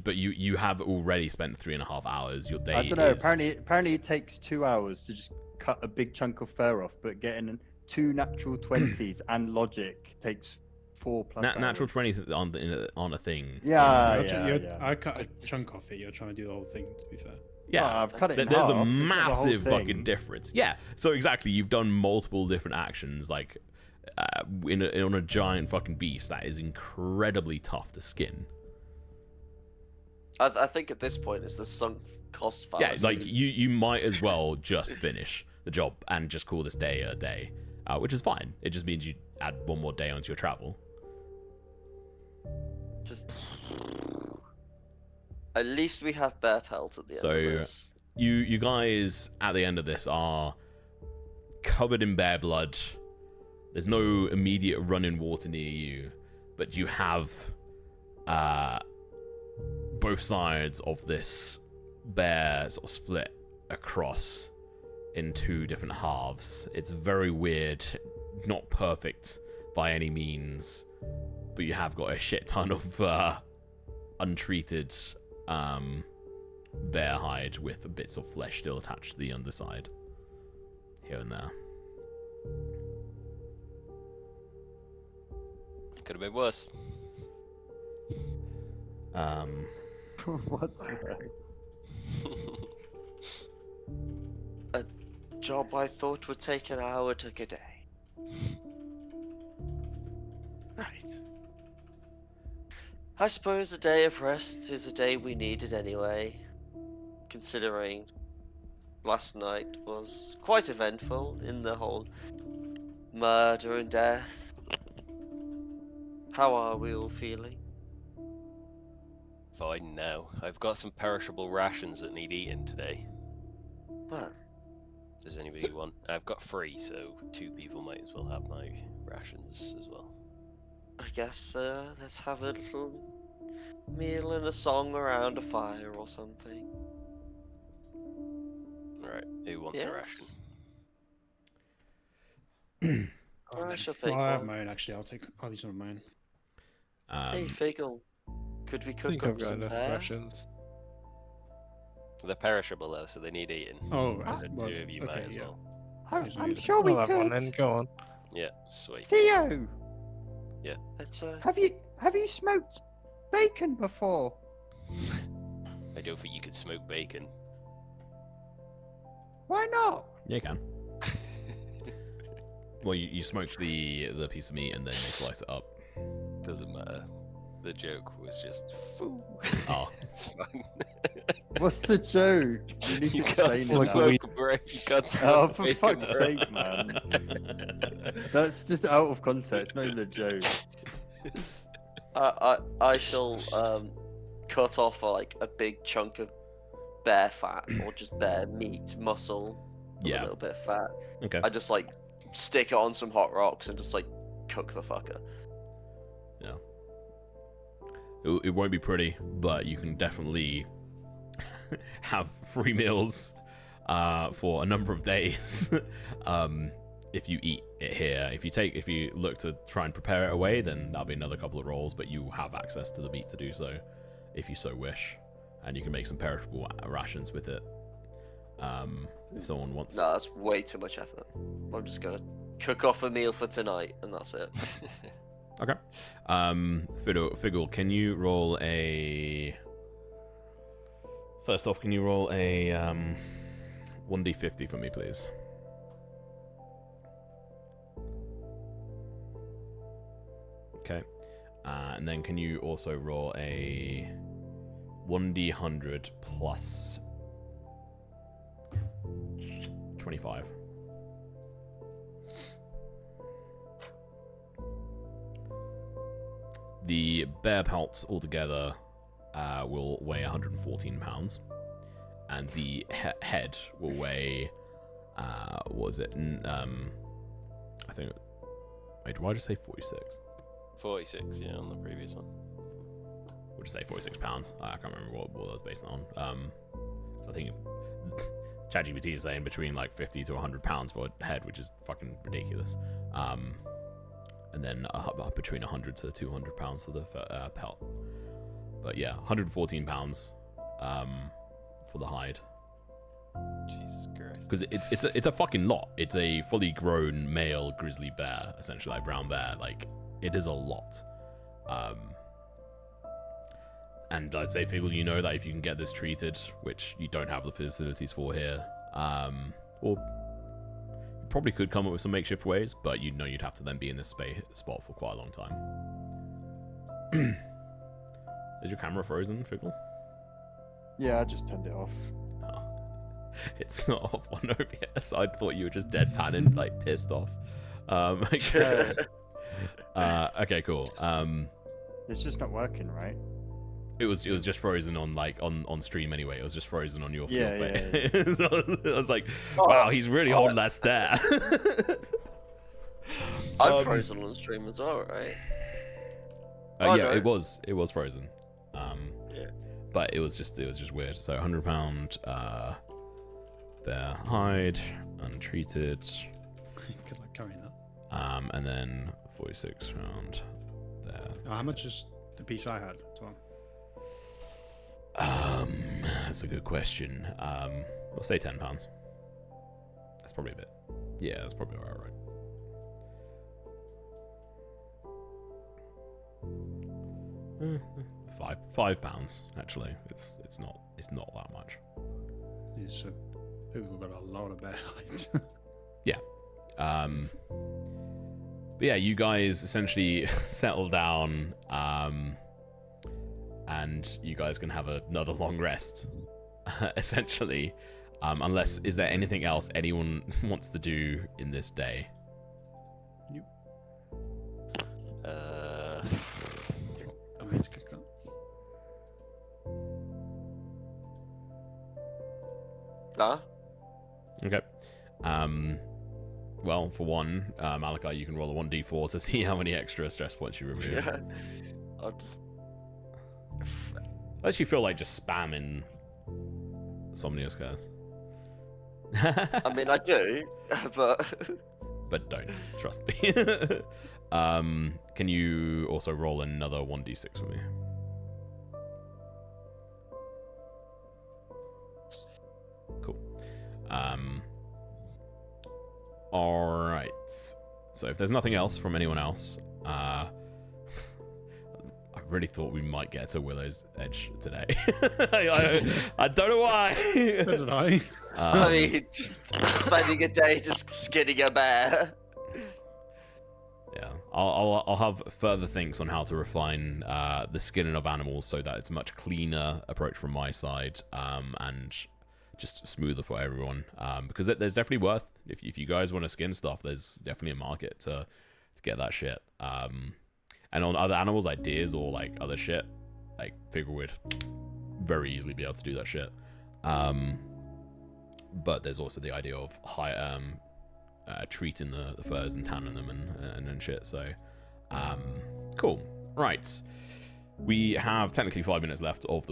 But you have already spent 3.5 hours. Your day I don't know. is... Apparently it takes 2 hours to just cut a big chunk of fur off, but getting 2 natural 20s and logic takes 4+ hours. Natural 20s on a thing. Yeah. I cut a chunk off it. You're trying to do the whole thing, to be fair. Yeah, Oh, I've cut it in there's a half. It's not the whole massive thing. fucking difference. Yeah, so exactly, you've done multiple different actions, like on a giant fucking beast that is incredibly tough to skin. I think at this point it's the sunk cost fallacy. Yeah, like you might as well just finish the job and just call this day a day, which is fine. It just means you add one more day onto your travel. Just... At least we have bear pelt at the end of this. You guys at the end of this are covered in bear blood. There's no immediate running water near you, but you have both sides of this bear sort of split across in 2 different halves. It's very weird, not perfect by any means, but you have got a shit ton of untreated bear hide with bits of flesh still attached to the underside here and there. Could have been worse. What's worse? job I thought would take an hour took a day. Right. I suppose a day of rest is a day we needed anyway, considering last night was quite eventful in the whole murder and death. How are we all feeling? Fine now. I've got some perishable rations that need eating today. Well, Does anybody want? I've got 3, so 2 people might as well have my rations as well. I guess let's have a little meal and a song around a fire or something. Right, who wants a ration? Yes. Go on I then. shall Well, take I have one. my own actually. I'll use one of mine. Hey, Figgle, could we I cook think I've up got some enough pear? rations. They're perishable though, so they need eating. Oh, right. So Well, 2 of you might okay, as yeah. well. Use one I'm either. sure we I'll have one could. then. Go on. Yeah, sweet. Theo, Let's have you smoked bacon before? I don't think you could smoke bacon. Why not? Yeah, you can. Well, you smoke the piece of meat and then you slice it up. Doesn't matter. The joke was just foo. Oh. It's fine. What's the joke? You need to You can't explain it smoke now. you can't Oh, smoke for bacon, fuck's bro. sake, man. That's just out of context, not even a joke. I shall cut off like a big chunk of bear fat or just bear meat, muscle, with a Yeah. little bit of fat. Okay. I just like stick it on some hot rocks and just like cook the fucker. Yeah. It won't be pretty, but you can definitely have 3 meals for a number of days if you eat it here. If you look to try and prepare it away, then that'll be another couple of rolls, but you have access to the meat to do so if you so wish, and you can make some perishable rations with it if someone wants. No, that's way too much effort. I'm just gonna cook off a meal for tonight and that's it. Okay. Figgle, can you roll a... First off, can you roll a 1d50 for me, please? Okay. And then can you also roll a 1d100 plus 25? The bear pelts altogether will weigh 114 pounds, and the head will weigh, what was it? I think. Wait, why did I say 46? 46, yeah, on the previous one. We'll just say 46 pounds. I can't remember what that was based on. So I think ChatGPT is saying between like 50 to 100 pounds for a head, which is fucking ridiculous. And then between 100 to 200 pounds for the pelt. But yeah, 114 pounds for the hide. Jesus Christ. Because it's a fucking lot. It's a fully grown male grizzly bear, essentially, like brown bear. Like, it is a lot. And I'd say, Figgle, you know that if you can get this treated, which you don't have the facilities for here, or you probably could come up with some makeshift ways, but you know you'd have to then be in this spot for quite a long time. Is your camera frozen, Figgle? Yeah, I just turned it off. Oh. It's not off on OBS. I thought you were just deadpanning, like pissed off. Okay. Okay, cool. It's just not working, right? It was just frozen on like on stream anyway. It was just frozen on your Yeah, face. So I was like, wow, he's really holding that stare. I'm frozen on stream as well, right? Yeah, no. it was frozen. Yeah. But it was just weird. So 100 pound bear hide, untreated. Good luck carrying that. And then 46 pound bear. How much is the piece I had as well? That's a good question. We'll say 10 pounds. That's probably a bit. Yeah, that's probably about right. 5 pounds actually. It's not that much. Yeah, so We've got a lot of bear hides. Yeah. But yeah, you guys essentially settle down, and you guys can have another long rest, essentially. Unless, is there anything else anyone wants to do in this day? I'm going to click that. Nah. Okay. Well, for one, Malachi, you can roll a 1d4 to see how many extra stress points you remove. Yeah. I'll just. Unless you feel like just spamming Somnius Curse. I mean, I do, but. But don't, trust me. Can you also roll another 1d6 for me? Cool. Alright. So if there's nothing else from anyone else, I really thought we might get to Willow's Edge today. I don't know why. So did I. I mean, just spending a day just skinning a bear. Yeah, I'll have further things on how to refine the skinning of animals so that it's a much cleaner approach from my side, and just smoother for everyone. Because there's definitely worth, if you guys want to skin stuff, there's definitely a market to get that shit. And on other animals like deers or like other shit, like Figure would very easily be able to do that shit. But there's also the idea of treating the furs and tanning them and shit. So, cool. Right, we have technically 5 minutes left of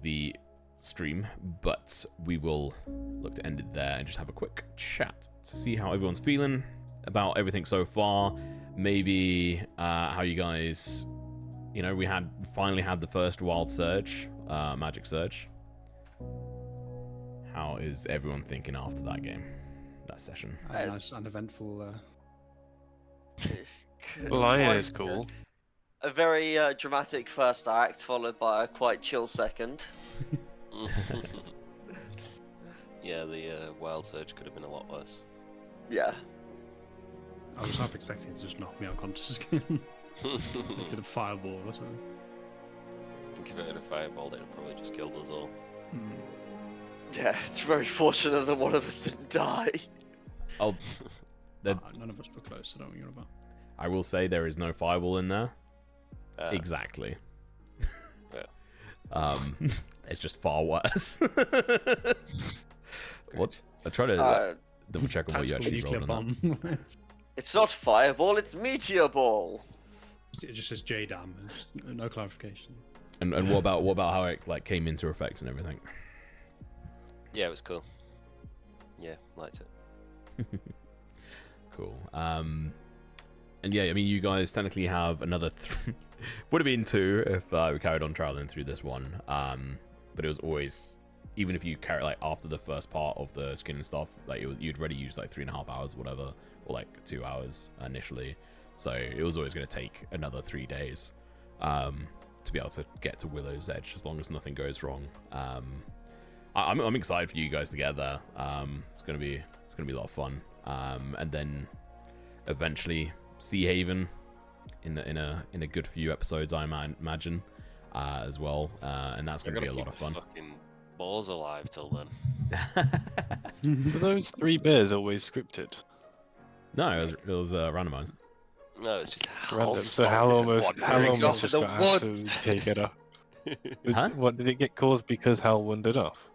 the stream, but we will look to end it there and just have a quick chat to see how everyone's feeling about everything so far. Maybe how you guys, we finally had the first wild surge, magic surge. How is everyone thinking after that game, that session? A nice uneventful. Lion is cool. A very dramatic first act, followed by a quite chill second. Yeah, the wild surge could have been a lot worse. Yeah. I was half expecting it to just knock me unconscious again. They could have fireball or something. I think if it had a fireball, they'd have probably just killed us all. Yeah, it's very fortunate that one of us didn't die. Oh, None of us were close, I don't know what you're about. I will say there is no fireball in there. Exactly. It's just far worse. What? I try to double check on what you actually rolled on that. It's not fireball, it's meteor ball. It just says J-Dam, no clarification. And what about how it like came into effect and everything? Yeah, it was cool. Yeah, liked it. Cool. And yeah, I mean, you guys technically have another. Would have been 2 if we carried on traveling through this one. But it was always, even if you carry like after the first part of the skin and stuff, like you'd already use like 3.5 hours, whatever, or like 2 hours initially. So it was always going to take another 3 days to be able to get to Willow's Edge, as long as nothing goes wrong. I'm excited for you guys to get there. It's gonna be a lot of fun. And then eventually Sea Haven in a good few episodes, I imagine, as well. And that's gonna be a lot of fun. Fucking balls alive till then. Were those 3 bears always scripted? No, it was randomized. No, it's just Random. So Hal almost just got absolutely taken up. Huh? What did it get caused because Hal wandered off?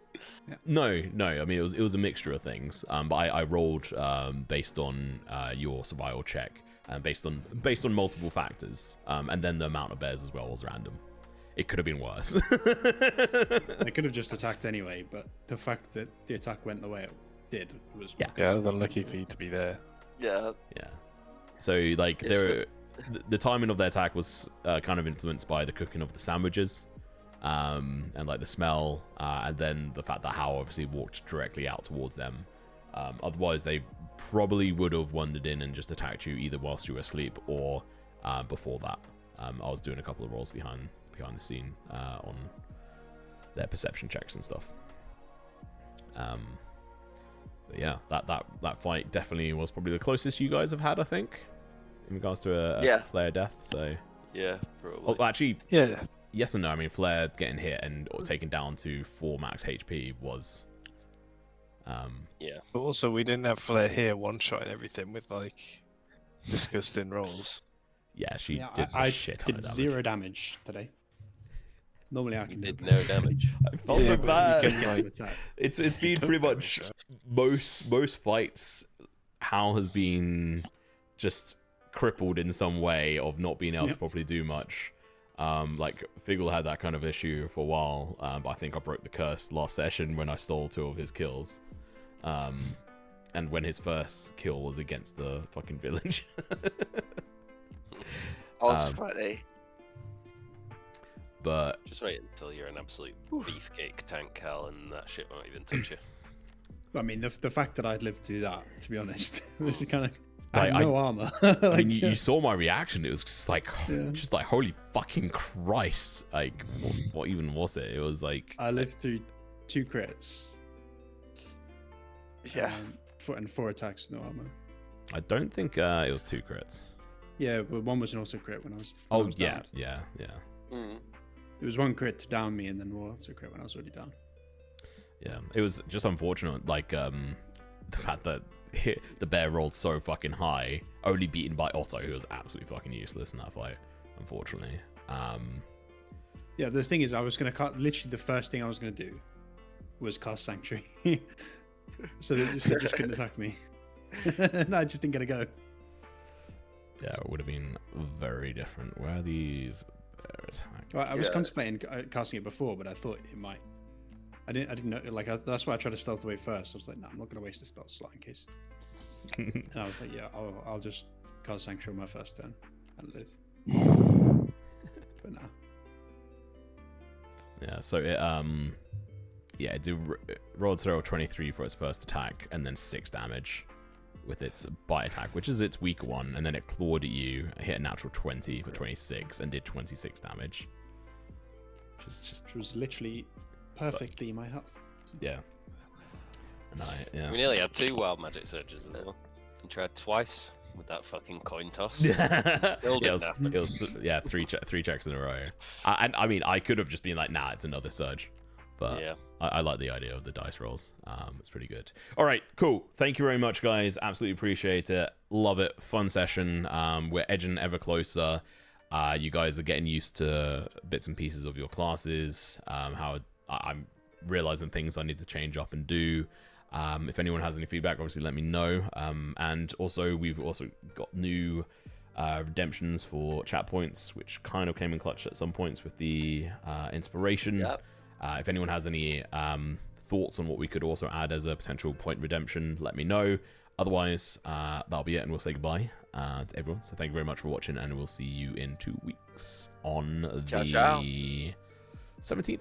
No. I mean, it was a mixture of things. But I rolled based on your survival check, and based on multiple factors, and then the amount of bears as well was random. It could have been worse. They could have just attacked anyway, but the fact that the attack went the way it did was. Yeah, it was unlucky for you to be there. Yeah. Yeah. So like the timing of the attack was kind of influenced by the cooking of the sandwiches. And like the smell, and then the fact that Hal obviously walked directly out towards them. Otherwise, they probably would have wandered in and just attacked you either whilst you were asleep or before that. I was doing a couple of rolls behind the scene on their perception checks and stuff. But yeah, that fight definitely was probably the closest you guys have had, I think, in regards to a player death. So Yeah, probably. oh, actually, Yeah. yes and no. I mean, Flair getting hit and or taken down to 4 max HP was. Yeah. But also, we didn't have Flair here one-shot everything with like disgusting rolls. Yeah, she Yeah, did I shit ton did of damage. 0 damage today. Normally I You can did do no damage. I felt Yeah, so but you bad. can, get like, to attack. It's been don't pretty damage much her. most fights. Hal has been just crippled in some way of not being able to properly do much. Like Figgle had that kind of issue for a while, but I think I broke the curse last session when I stole 2 of his kills. And when his first kill was against the fucking village. On Friday. But Just wait until you're an absolute beefcake tank, Cal, and that shit won't even touch you. I mean, the fact that I'd lived through that, to be honest, was kind of. Like, I had no armor. I mean, you saw my reaction. It was just like, Yeah. holy fucking Christ! Like, what even was it? It was like I lived through 2 crits. Yeah. 4 attacks with no armor. I don't think it was 2 crits. Yeah, but 1 was an auto crit when I was. Oh was yeah, downed. yeah. Mm. It was 1 crit to down me, and then 1 auto crit when I was already down. Yeah, it was just unfortunate, like the fact that the bear rolled so fucking high, only beaten by Otto, who was absolutely fucking useless in that fight, unfortunately. Yeah, the thing is, I was gonna literally the first thing I was gonna do was cast Sanctuary, so that you just couldn't attack me. No, I just didn't get a go. Yeah, it would have been very different. Where are these bear attacks? Well, I was contemplating casting it before, but I thought it might. I didn't know. Like that's why I tried to stealth away first. I was like, no, I'm not gonna waste a spell slot in case. And I was like, yeah, I'll just cast Sanctuary on my first turn and live. But no. Yeah, so it it rolled 23 for its first attack, and then 6 damage with its bite attack, which is its weaker one, and then it clawed at you, hit a natural 20 for 26, and did 26 damage. Which was literally perfectly my health. Yeah. And We nearly had 2 wild magic surges as well. And tried twice with that fucking coin toss. Yeah, Killed it it was 3 checks in a row. And I mean, I could have just been like, nah, it's another surge. But Yeah. I like the idea of the dice rolls. It's pretty good. All right, cool. Thank you very much, guys. Absolutely appreciate it. Love it. Fun session. We're edging ever closer. You guys are getting used to bits and pieces of your classes. How I'm realizing things I need to change up and do. If anyone has any feedback, obviously let me know. And also, we've also got new redemptions for chat points, which kind of came in clutch at some points with the inspiration. Yep. If anyone has any thoughts on what we could also add as a potential point redemption, let me know. Otherwise, that'll be it, and we'll say goodbye to everyone. So thank you very much for watching, and we'll see you in 2 weeks on the 17th.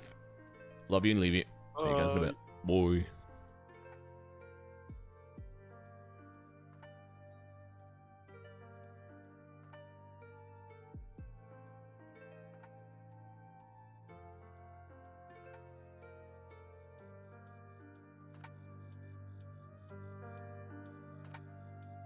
Love you and leave you. See you guys in a bit. Bye.